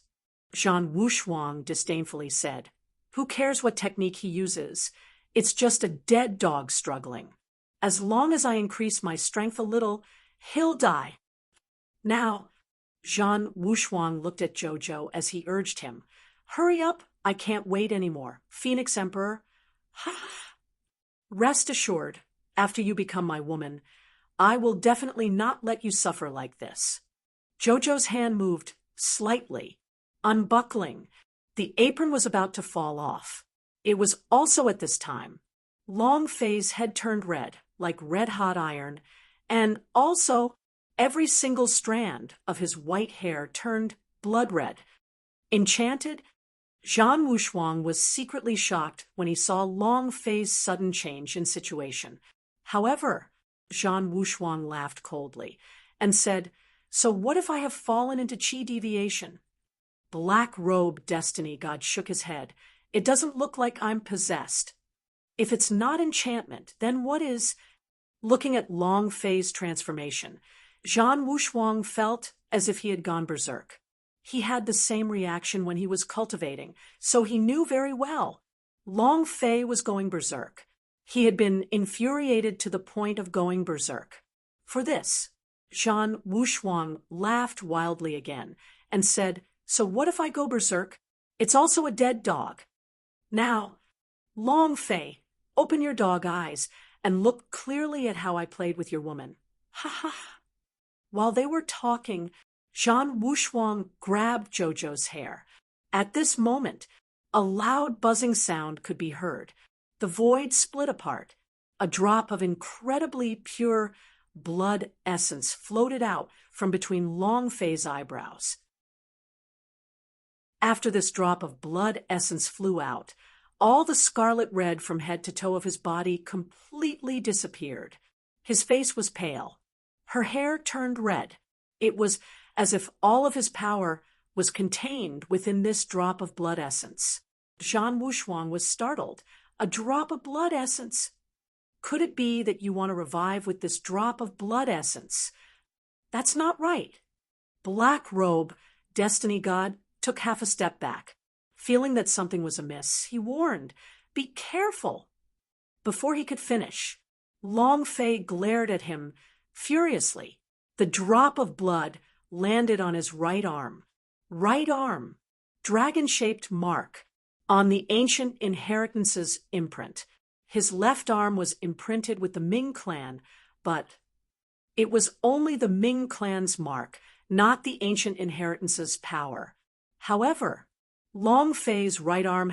A: Zhan Wushuang disdainfully said, Who cares what technique he uses? It's just a dead dog struggling. As long as I increase my strength a little, he'll die. Now, Zhan Wushuang looked at Jojo as he urged him, Hurry up, I can't wait anymore. Phoenix Emperor. Rest assured, after you become my woman, I will definitely not let you suffer like this. Jojo's hand moved slightly, unbuckling. The apron was about to fall off. It was also at this time. Long Fei's head turned red, like red-hot iron, and also every single strand of his white hair turned blood red. Enchanted, Zhan Wushuang was secretly shocked when he saw Long Fei's sudden change in situation. However, Zhan Wushuang laughed coldly and said, "So what if I have fallen into qi deviation?" Black Robe Destiny God shook his head. "It doesn't look like I'm possessed. If it's not enchantment, then what is?" Looking at Long Fei's transformation, Zhan Wushuang felt as if he had gone berserk. He had the same reaction when he was cultivating, so he knew very well. Long Fei was going berserk. He had been infuriated to the point of going berserk. For this, Zhan Wushuang laughed wildly again and said, "So what if I go berserk? It's also a dead dog. Now, Long Fei, open your dog eyes and look clearly at how I played with your woman." Ha ha. While they were talking, Zhan Wushuang grabbed Jojo's hair. At this moment, a loud buzzing sound could be heard. The void split apart. A drop of incredibly pure blood essence floated out from between Long Fei's eyebrows. After this drop of blood essence flew out, all the scarlet red from head to toe of his body completely disappeared. His face was pale. Her hair turned red. It was as if all of his power was contained within this drop of blood essence. Zhan Wushuang was startled. A drop of blood essence? Could it be that you want to revive with this drop of blood essence? That's not right. Black Robe, Destiny God, took half a step back. Feeling that something was amiss, he warned, "Be careful." Before he could finish, Long Fei glared at him furiously. The drop of blood landed on his right arm. Right arm. Dragon-shaped mark on the ancient inheritance's imprint. His left arm was imprinted with the Ming clan, but it was only the Ming clan's mark, not the ancient inheritance's power. However, Long Fei's right arm,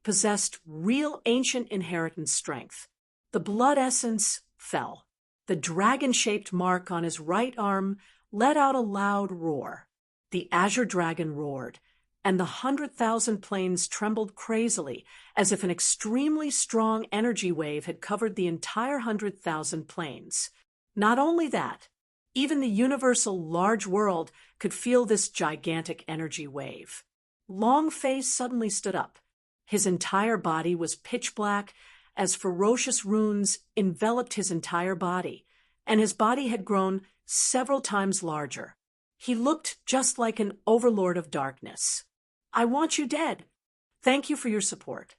A: possessed real ancient inheritance strength. The blood essence fell. The dragon-shaped mark on his right arm let out a loud roar. The azure dragon roared, and the 100,000 planes trembled crazily, as if an extremely strong energy wave had covered the entire 100,000 planes. Not only that, even the universal large world could feel this gigantic energy wave. Long Fei suddenly stood up. His entire body was pitch black, as ferocious runes enveloped his entire body, and his body had grown several times larger. He looked just like an overlord of darkness. "I want you dead. Thank you for your support."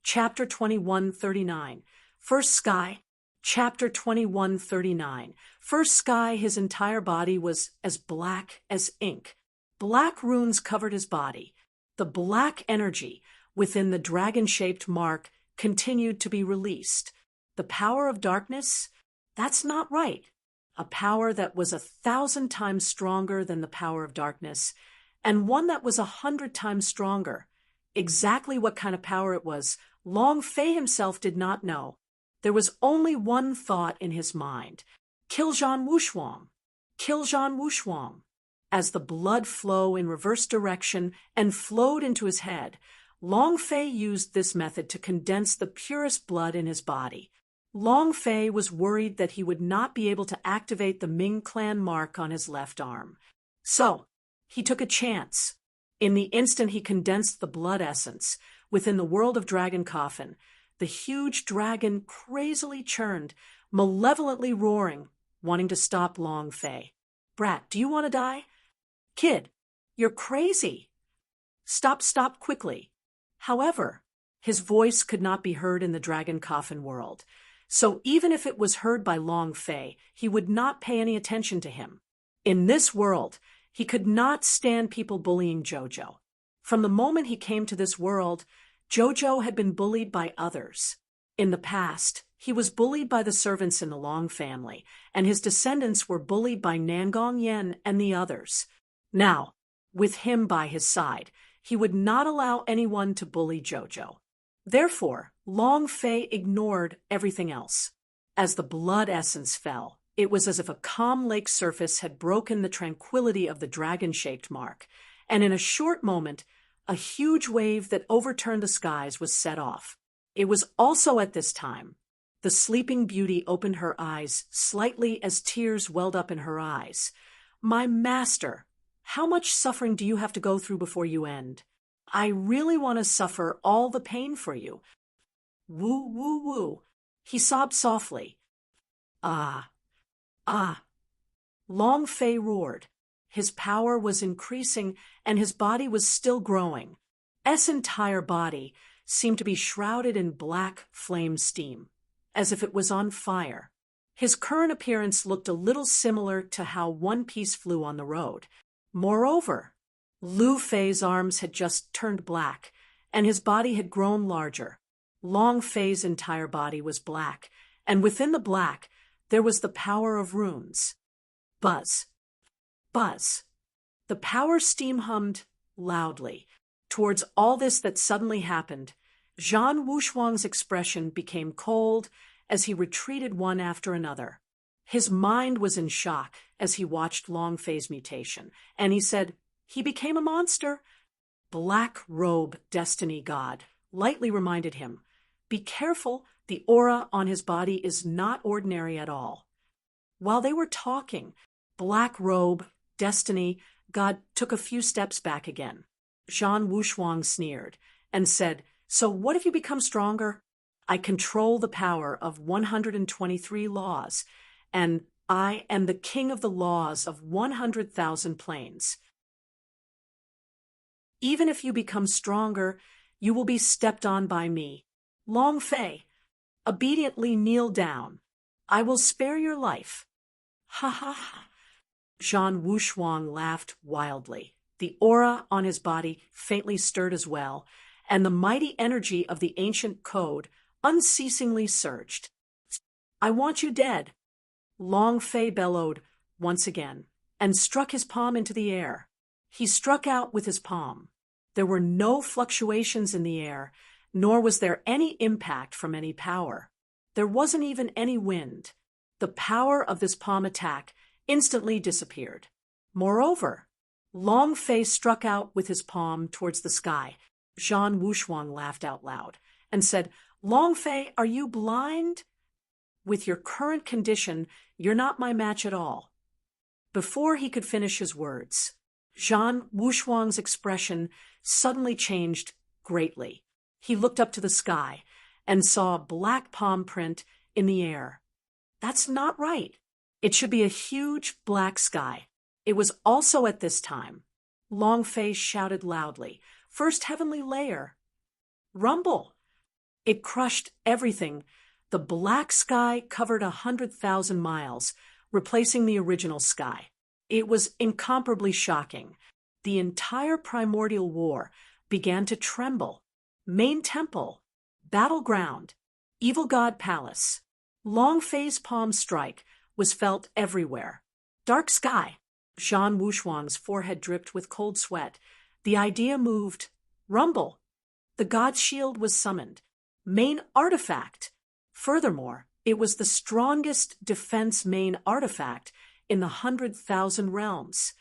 A: Chapter 2139, First Sky. Chapter 2139, First Sky. His entire body was as black as ink. Black runes covered his body. The black energy within the dragon-shaped mark continued to be released. The power of darkness? That's not right. A power that was 1,000 times stronger than the power of darkness, and one that was 100 times stronger. Exactly what kind of power it was, Long Fei himself did not know. There was only one thought in his mind: kill Zhan Wushuang. Kill Zhan Wushuang. As the blood flowed in reverse direction and flowed into his head, Long Fei used this method to condense the purest blood in his body. Long Fei was worried that he would not be able to activate the Ming clan mark on his left arm. So, he took a chance. In the instant he condensed the blood essence within the world of Dragon Coffin, the huge dragon crazily churned, malevolently roaring, wanting to stop Long Fei. "Brat, do you want to die? Kid, you're crazy. Stop quickly." However, his voice could not be heard in the Dragon Coffin world. So even if it was heard by Long Fei, he would not pay any attention to him. In this world, he could not stand people bullying Jojo. From the moment he came to this world, Jojo had been bullied by others. In the past, he was bullied by the servants in the Long family, and his descendants were bullied by Nangong Yen and the others. Now, with him by his side, he would not allow anyone to bully Jojo. Therefore, Long Fei ignored everything else. As the blood essence fell, it was as if a calm lake surface had broken the tranquility of the dragon-shaped mark, and in a short moment, a huge wave that overturned the skies was set off. It was also at this time the Sleeping Beauty opened her eyes slightly as tears welled up in her eyes. My master, how much suffering do you have to go through before you end? I really want to suffer all the pain for you. Woo, woo, woo. He sobbed softly. Ah, ah. Long Fei roared. His power was increasing and his body was still growing. S entire body seemed to be shrouded in black flame steam, as if it was on fire. His current appearance looked a little similar to how One Piece flew on the road. Moreover, Lu Fei's arms had just turned black, and his body had grown larger. Long Fei's entire body was black, and within the black there was the power of runes. Buzz. Buzz. The power steam hummed loudly. Towards all this that suddenly happened, Zhan Wushuang's expression became cold as he retreated one after another. His mind was in shock as he watched Long Fei's mutation, and he said, "He became a monster." Black Robe Destiny God lightly reminded him, "Be careful, the aura on his body is not ordinary at all." While they were talking, Black Robe Destiny God took a few steps back again. Zhan Wushuang sneered and said, "So what if you become stronger? I control the power of 123 laws, and I am the king of the laws of 100,000 planes. Even if you become stronger, you will be stepped on by me. Long Fei, obediently kneel down. I will spare your life." Ha ha ha. Zhan Wushuang laughed wildly. The aura on his body faintly stirred as well, and the mighty energy of the ancient code unceasingly surged. "I want you dead." Long Fei bellowed once again and struck his palm into the air. He struck out with his palm. There were no fluctuations in the air, nor was there any impact from any power. There wasn't even any wind. The power of this palm attack instantly disappeared. Moreover, Long Fei struck out with his palm towards the sky. Zhan Wushuang laughed out loud and said, "Long Fei, are you blind? With your current condition, you're not my match at all." Before he could finish his words, Zhan Wushuang's expression suddenly changed greatly. He looked up to the sky and saw a black palm print in the air. That's not right. It should be a huge black sky. It was also at this time. Long Fei shouted loudly, "First heavenly layer! Rumble!" It crushed everything. The black sky covered 100,000 miles, replacing the original sky. It was incomparably shocking. The entire primordial war began to tremble. Main temple, battleground, evil god palace. Long Fei's palm strike was felt everywhere. Dark sky. Zhan Wushuang's forehead dripped with cold sweat. The idea moved. Rumble. The god's shield was summoned. Main artifact. Furthermore, it was the strongest defense main artifact in the 100,000 realms.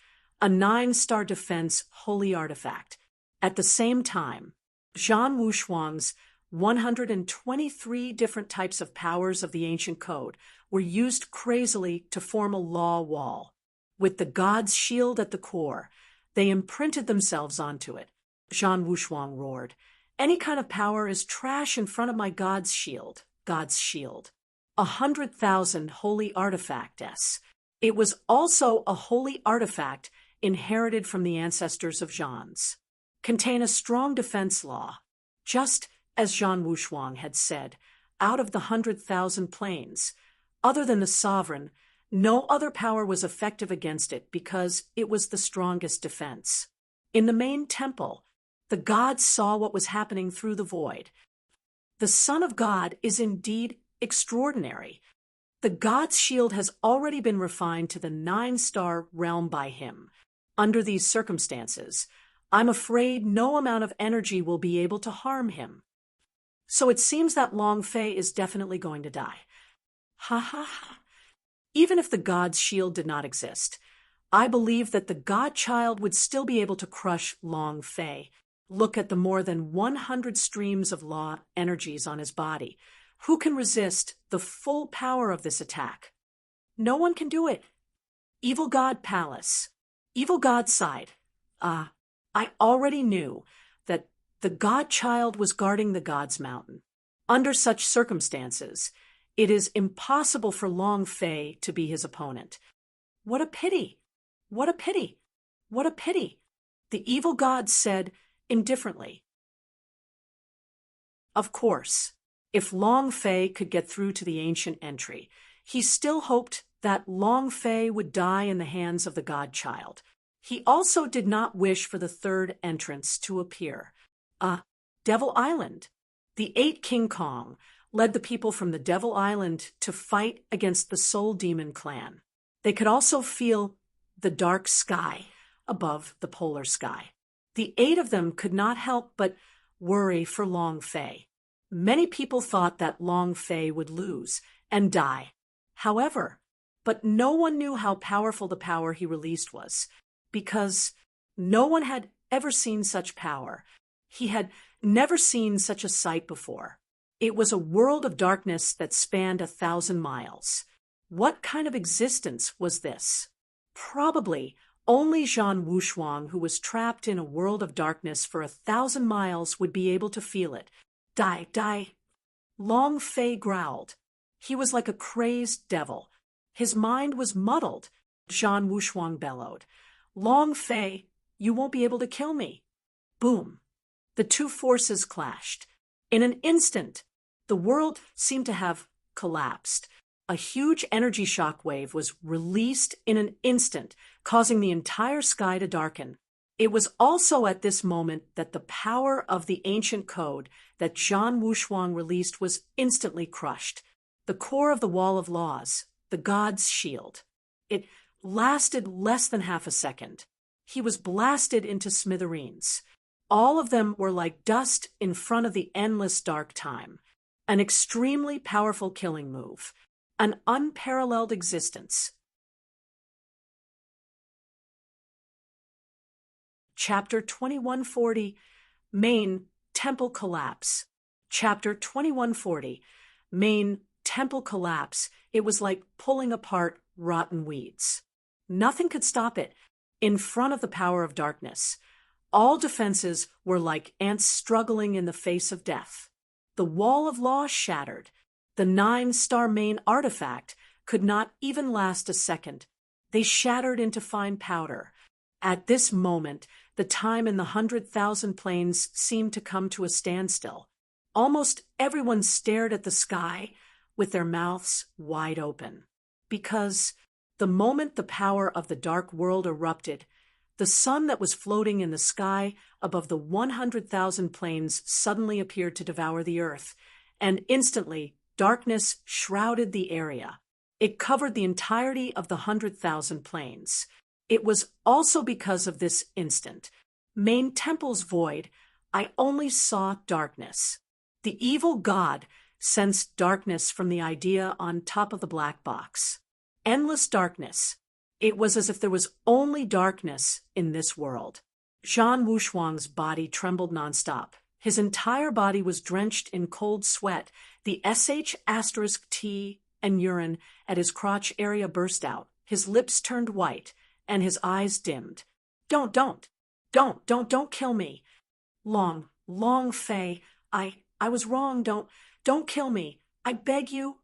A: A 9-star defense holy artifact. At the same time, Zhan Wushuang's 123 different types of powers of the ancient code were used crazily to form a law wall. With the god's shield at the core, they imprinted themselves onto it. Zhan Wushuang roared, "Any kind of power is trash in front of my god's shield." God's shield. 100,000 holy artifacts. It was also a holy artifact inherited from the ancestors of Zhan's. Contain a strong defense law. Just as Zhan Wushuang had said, out of the 100,000 planes, other than the sovereign, no other power was effective against it because it was the strongest defense. In the main temple, the gods saw what was happening through the void. The Son of God is indeed extraordinary. The god's shield has already been refined to the 9-star realm by him. Under these circumstances, I'm afraid no amount of energy will be able to harm him. So it seems that Long Fei is definitely going to die. Ha ha ha. Even if the god's shield did not exist, I believe that the godchild would still be able to crush Long Fei. Look at the more than 100 streams of law energies on his body. Who can resist the full power of this attack? No one can do it. Evil God Palace. Evil God side. I already knew that the God-child was guarding the God's mountain. Under such circumstances, it is impossible for Long Fei to be his opponent. What a pity! What a pity! What a pity! The evil god said indifferently. Of course, if Long Fei could get through to the ancient entry, he still hoped that Long Fei would die in the hands of the God-child. He also did not wish for the third entrance to appear. Devil Island. The 8 King Kong led the people from the Devil Island to fight against the Soul Demon clan. They could also feel the dark sky above the polar sky. The 8 of them could not help but worry for Long Fei. Many people thought that Long Fei would lose and die. However, but no one knew how powerful the power he released was, because no one had ever seen such power. He had never seen such a sight before. It was a world of darkness that spanned 1,000 miles. What kind of existence was this? Probably only Zhan Wushuang, who was trapped in a world of darkness for 1,000 miles, would be able to feel it. Die, die. Long Fei growled. He was like a crazed devil. His mind was muddled. Zhan Wushuang bellowed. Long Fei, you won't be able to kill me. Boom. The two forces clashed. In an instant, the world seemed to have collapsed. A huge energy shock wave was released in an instant, causing the entire sky to darken. It was also at this moment that the power of the ancient code that Zhan Wushuang released was instantly crushed. The core of the wall of laws, the god's shield. It lasted less than half a second. He was blasted into smithereens. All of them were like dust in front of the endless dark time. An extremely powerful killing move. An unparalleled existence. Chapter 2140, Main Temple Collapse. Chapter 2140, Main Temple Collapse. It was like pulling apart rotten weeds. Nothing could stop it in front of the power of darkness. All defenses were like ants struggling in the face of death. The wall of law shattered. The 9-star main artifact could not even last a second. They shattered into fine powder. At this moment, the time in the 100,000 planes seemed to come to a standstill. Almost everyone stared at the sky with their mouths wide open. Because the moment the power of the dark world erupted, the sun that was floating in the sky above the 100,000 planes suddenly appeared to devour the earth, and instantly darkness shrouded the area. It covered the entirety of the 100,000 planes. It was also because of this instant, Main Temple's void, I only saw darkness. The evil god sensed darkness from the idea on top of the black box. Endless darkness. It was as if there was only darkness in this world. Zhan Wushuang's body trembled nonstop. His entire body was drenched in cold sweat. The *T and urine at his crotch area burst out. His lips turned white, and his eyes dimmed. Don't kill me. Long Fei, I was wrong. Don't kill me. I beg you.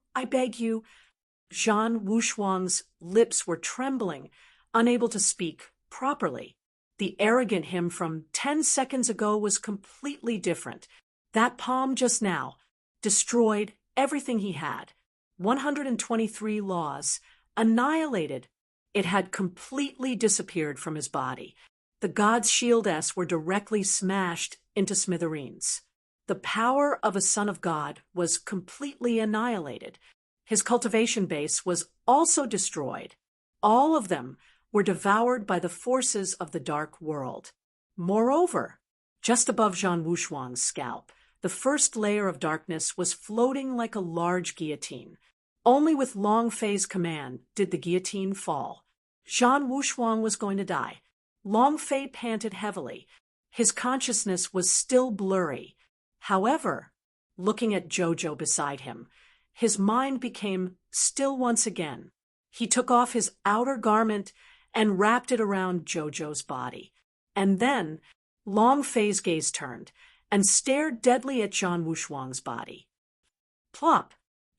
A: Zhan Wushuang's lips were trembling, unable to speak properly. The arrogant him from 10 seconds ago was completely different. That palm just now destroyed everything he had. 123 laws, annihilated. It had completely disappeared from his body. The god's shield were directly smashed into smithereens. The power of a son of God was completely annihilated. His cultivation base was also destroyed. All of them were devoured by the forces of the dark world. Moreover, just above Zhan Wushuang's scalp, the first layer of darkness was floating like a large guillotine. Only with Long Fei's command did the guillotine fall. Zhan Wushuang was going to die. Long Fei panted heavily. His consciousness was still blurry. However, looking at Jojo beside him, his mind became still once again. He took off his outer garment and wrapped it around Jojo's body. And then, Long Fei's gaze turned and stared deadly at Zhan Wushuang's body. Plop!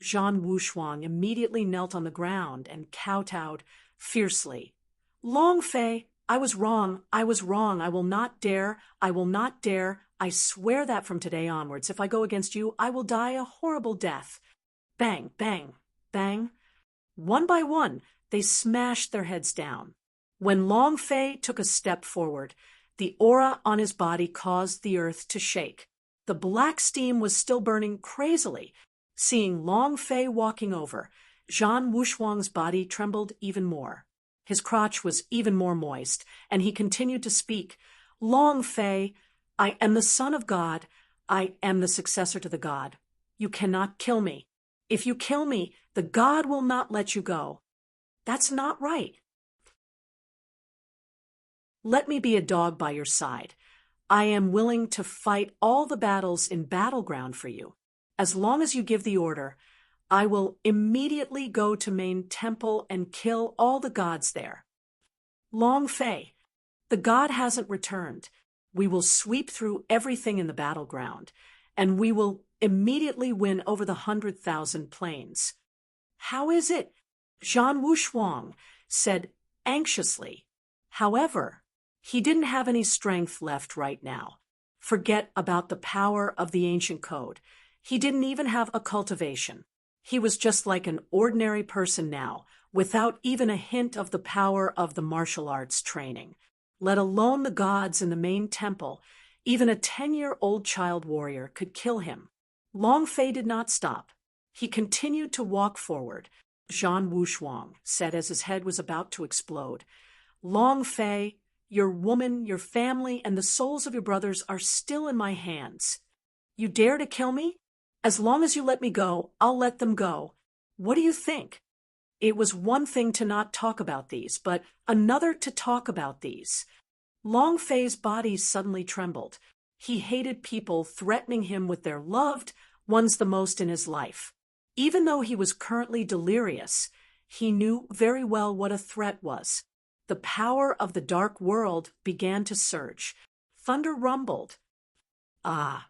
A: Zhan Wushuang immediately knelt on the ground and kowtowed fiercely. Long Fei, I was wrong, I will not dare, I swear that from today onwards, if I go against you, I will die a horrible death. Bang, bang, bang. One by one, they smashed their heads down. When Long Fei took a step forward, the aura on his body caused the earth to shake. The black steam was still burning crazily. Seeing Long Fei walking over, Zhan Wushuang's body trembled even more. His crotch was even more moist, and he continued to speak. Long Fei, I am the son of God. I am the successor to the God. You cannot kill me. If you kill me, the God will not let you go. That's not right. Let me be a dog by your side. I am willing to fight all the battles in battleground for you. As long as you give the order, I will immediately go to main temple and kill all the gods there. Long Fei, the God hasn't returned. We will sweep through everything in the battleground, and we will immediately win over the 100,000 planes. How is it? Zhan Wushuang said anxiously. However, he didn't have any strength left right now. Forget about the power of the ancient code. He didn't even have a cultivation. He was just like an ordinary person now, without even a hint of the power of the martial arts training. Let alone the gods in the main temple, even a 10-year-old child warrior could kill him. Long Fei did not stop. He continued to walk forward. Zhan Wushuang said as his head was about to explode, Long Fei, your woman, your family, and the souls of your brothers are still in my hands. You dare to kill me? As long as you let me go, I'll let them go. What do you think? It was one thing to not talk about these, but another to talk about these. Long Fei's body suddenly trembled. He hated people threatening him with their loved ones the most in his life. Even though he was currently delirious, he knew very well what a threat was. The power of the dark world began to surge. Thunder rumbled. Ah!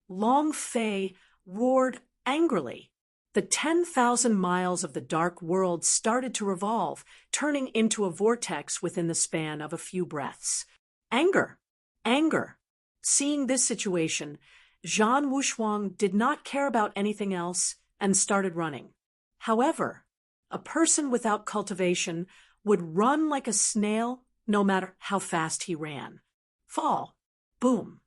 A: Long Fei roared angrily. The 10,000 miles of the dark world started to revolve, turning into a vortex within the span of a few breaths. Anger! Anger! Seeing this situation, Zhan Wushuang did not care about anything else and started running. However, a person without cultivation would run like a snail no matter how fast he ran. Fall! Boom!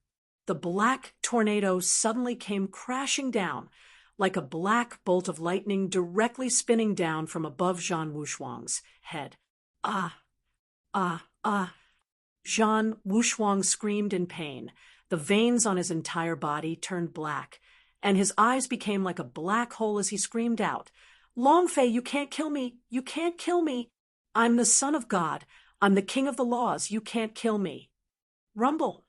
A: The black tornado suddenly came crashing down, like a black bolt of lightning directly spinning down from above Zhan Wushuang's head. Ah! Ah! Ah! Zhan Wushuang screamed in pain. The veins on his entire body turned black, and his eyes became like a black hole as he screamed out, Long Fei, you can't kill me! You can't kill me! I'm the son of God. I'm the king of the laws. You can't kill me. Rumble!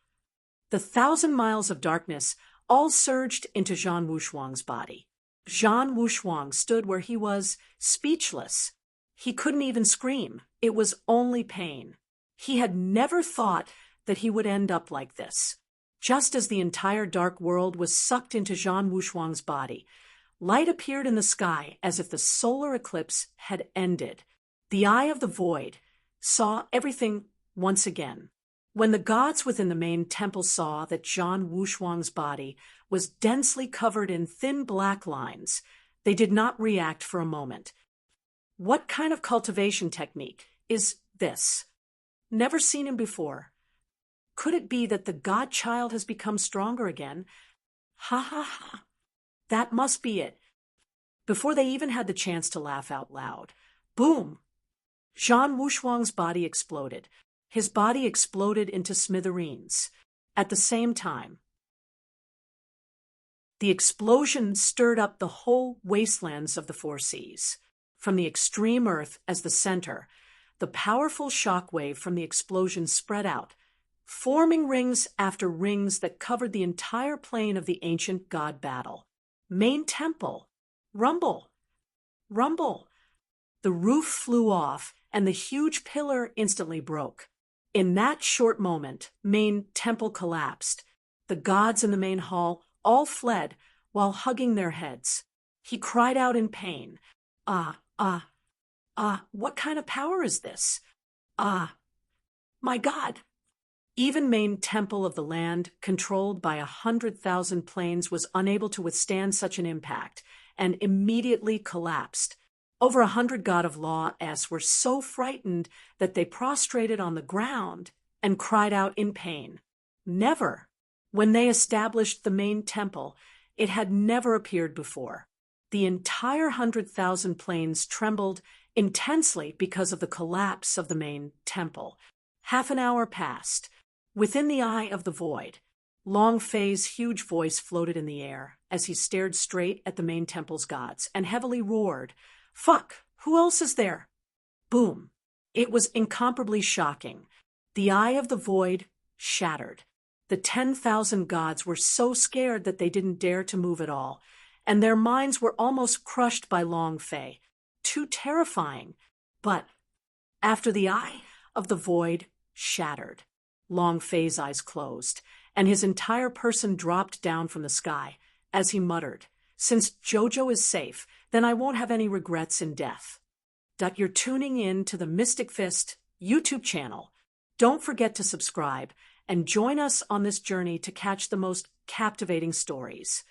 A: The 1,000 miles of darkness all surged into Zhan Wushuang's body. Zhan Wushuang stood where he was, speechless. He couldn't even scream. It was only pain. He had never thought that he would end up like this. Just as the entire dark world was sucked into Zhan Wushuang's body, light appeared in the sky as if the solar eclipse had ended. The eye of the void saw everything once again. When the gods within the main temple saw that Zhan Wushuang's body was densely covered in thin black lines, they did not react for a moment. What kind of cultivation technique is this? Never seen him before. Could it be that the godchild has become stronger again? Ha ha ha! That must be it. Before they even had the chance to laugh out loud, boom! Zhan Wushuang's body exploded. His body exploded into smithereens. At the same time, the explosion stirred up the whole wastelands of the four seas. From the extreme earth as the center, the powerful shock wave from the explosion spread out, forming rings after rings that covered the entire plain of the ancient god battle. Main temple. Rumble. Rumble. The roof flew off, and the huge pillar instantly broke. In that short moment, main temple collapsed. The gods in the main hall all fled while hugging their heads. He cried out in pain. What kind of power is this? My God! Even main temple of the land, controlled by 100,000 planes, was unable to withstand such an impact, and immediately collapsed. Over 100 God of Law-s were so frightened that they prostrated on the ground and cried out in pain. Never. When they established the main temple, it had never appeared before. The entire 100,000 planes trembled intensely because of the collapse of the main temple. Half an hour passed. Within the eye of the void, Long Fei's huge voice floated in the air as he stared straight at the main temple's gods and heavily roared, "Fuck! Who else is there?" Boom. It was incomparably shocking. The eye of the void shattered. The 10,000 gods were so scared that they didn't dare to move at all, and their minds were almost crushed by Long Fei. Too terrifying. But after the eye of the void shattered, Long Fei's eyes closed, and his entire person dropped down from the sky as he muttered, "Since Jojo is safe, then I won't have any regrets in death." You're tuning in to the Mystic Fist YouTube channel. Don't forget to subscribe and join us on this journey to catch the most captivating stories.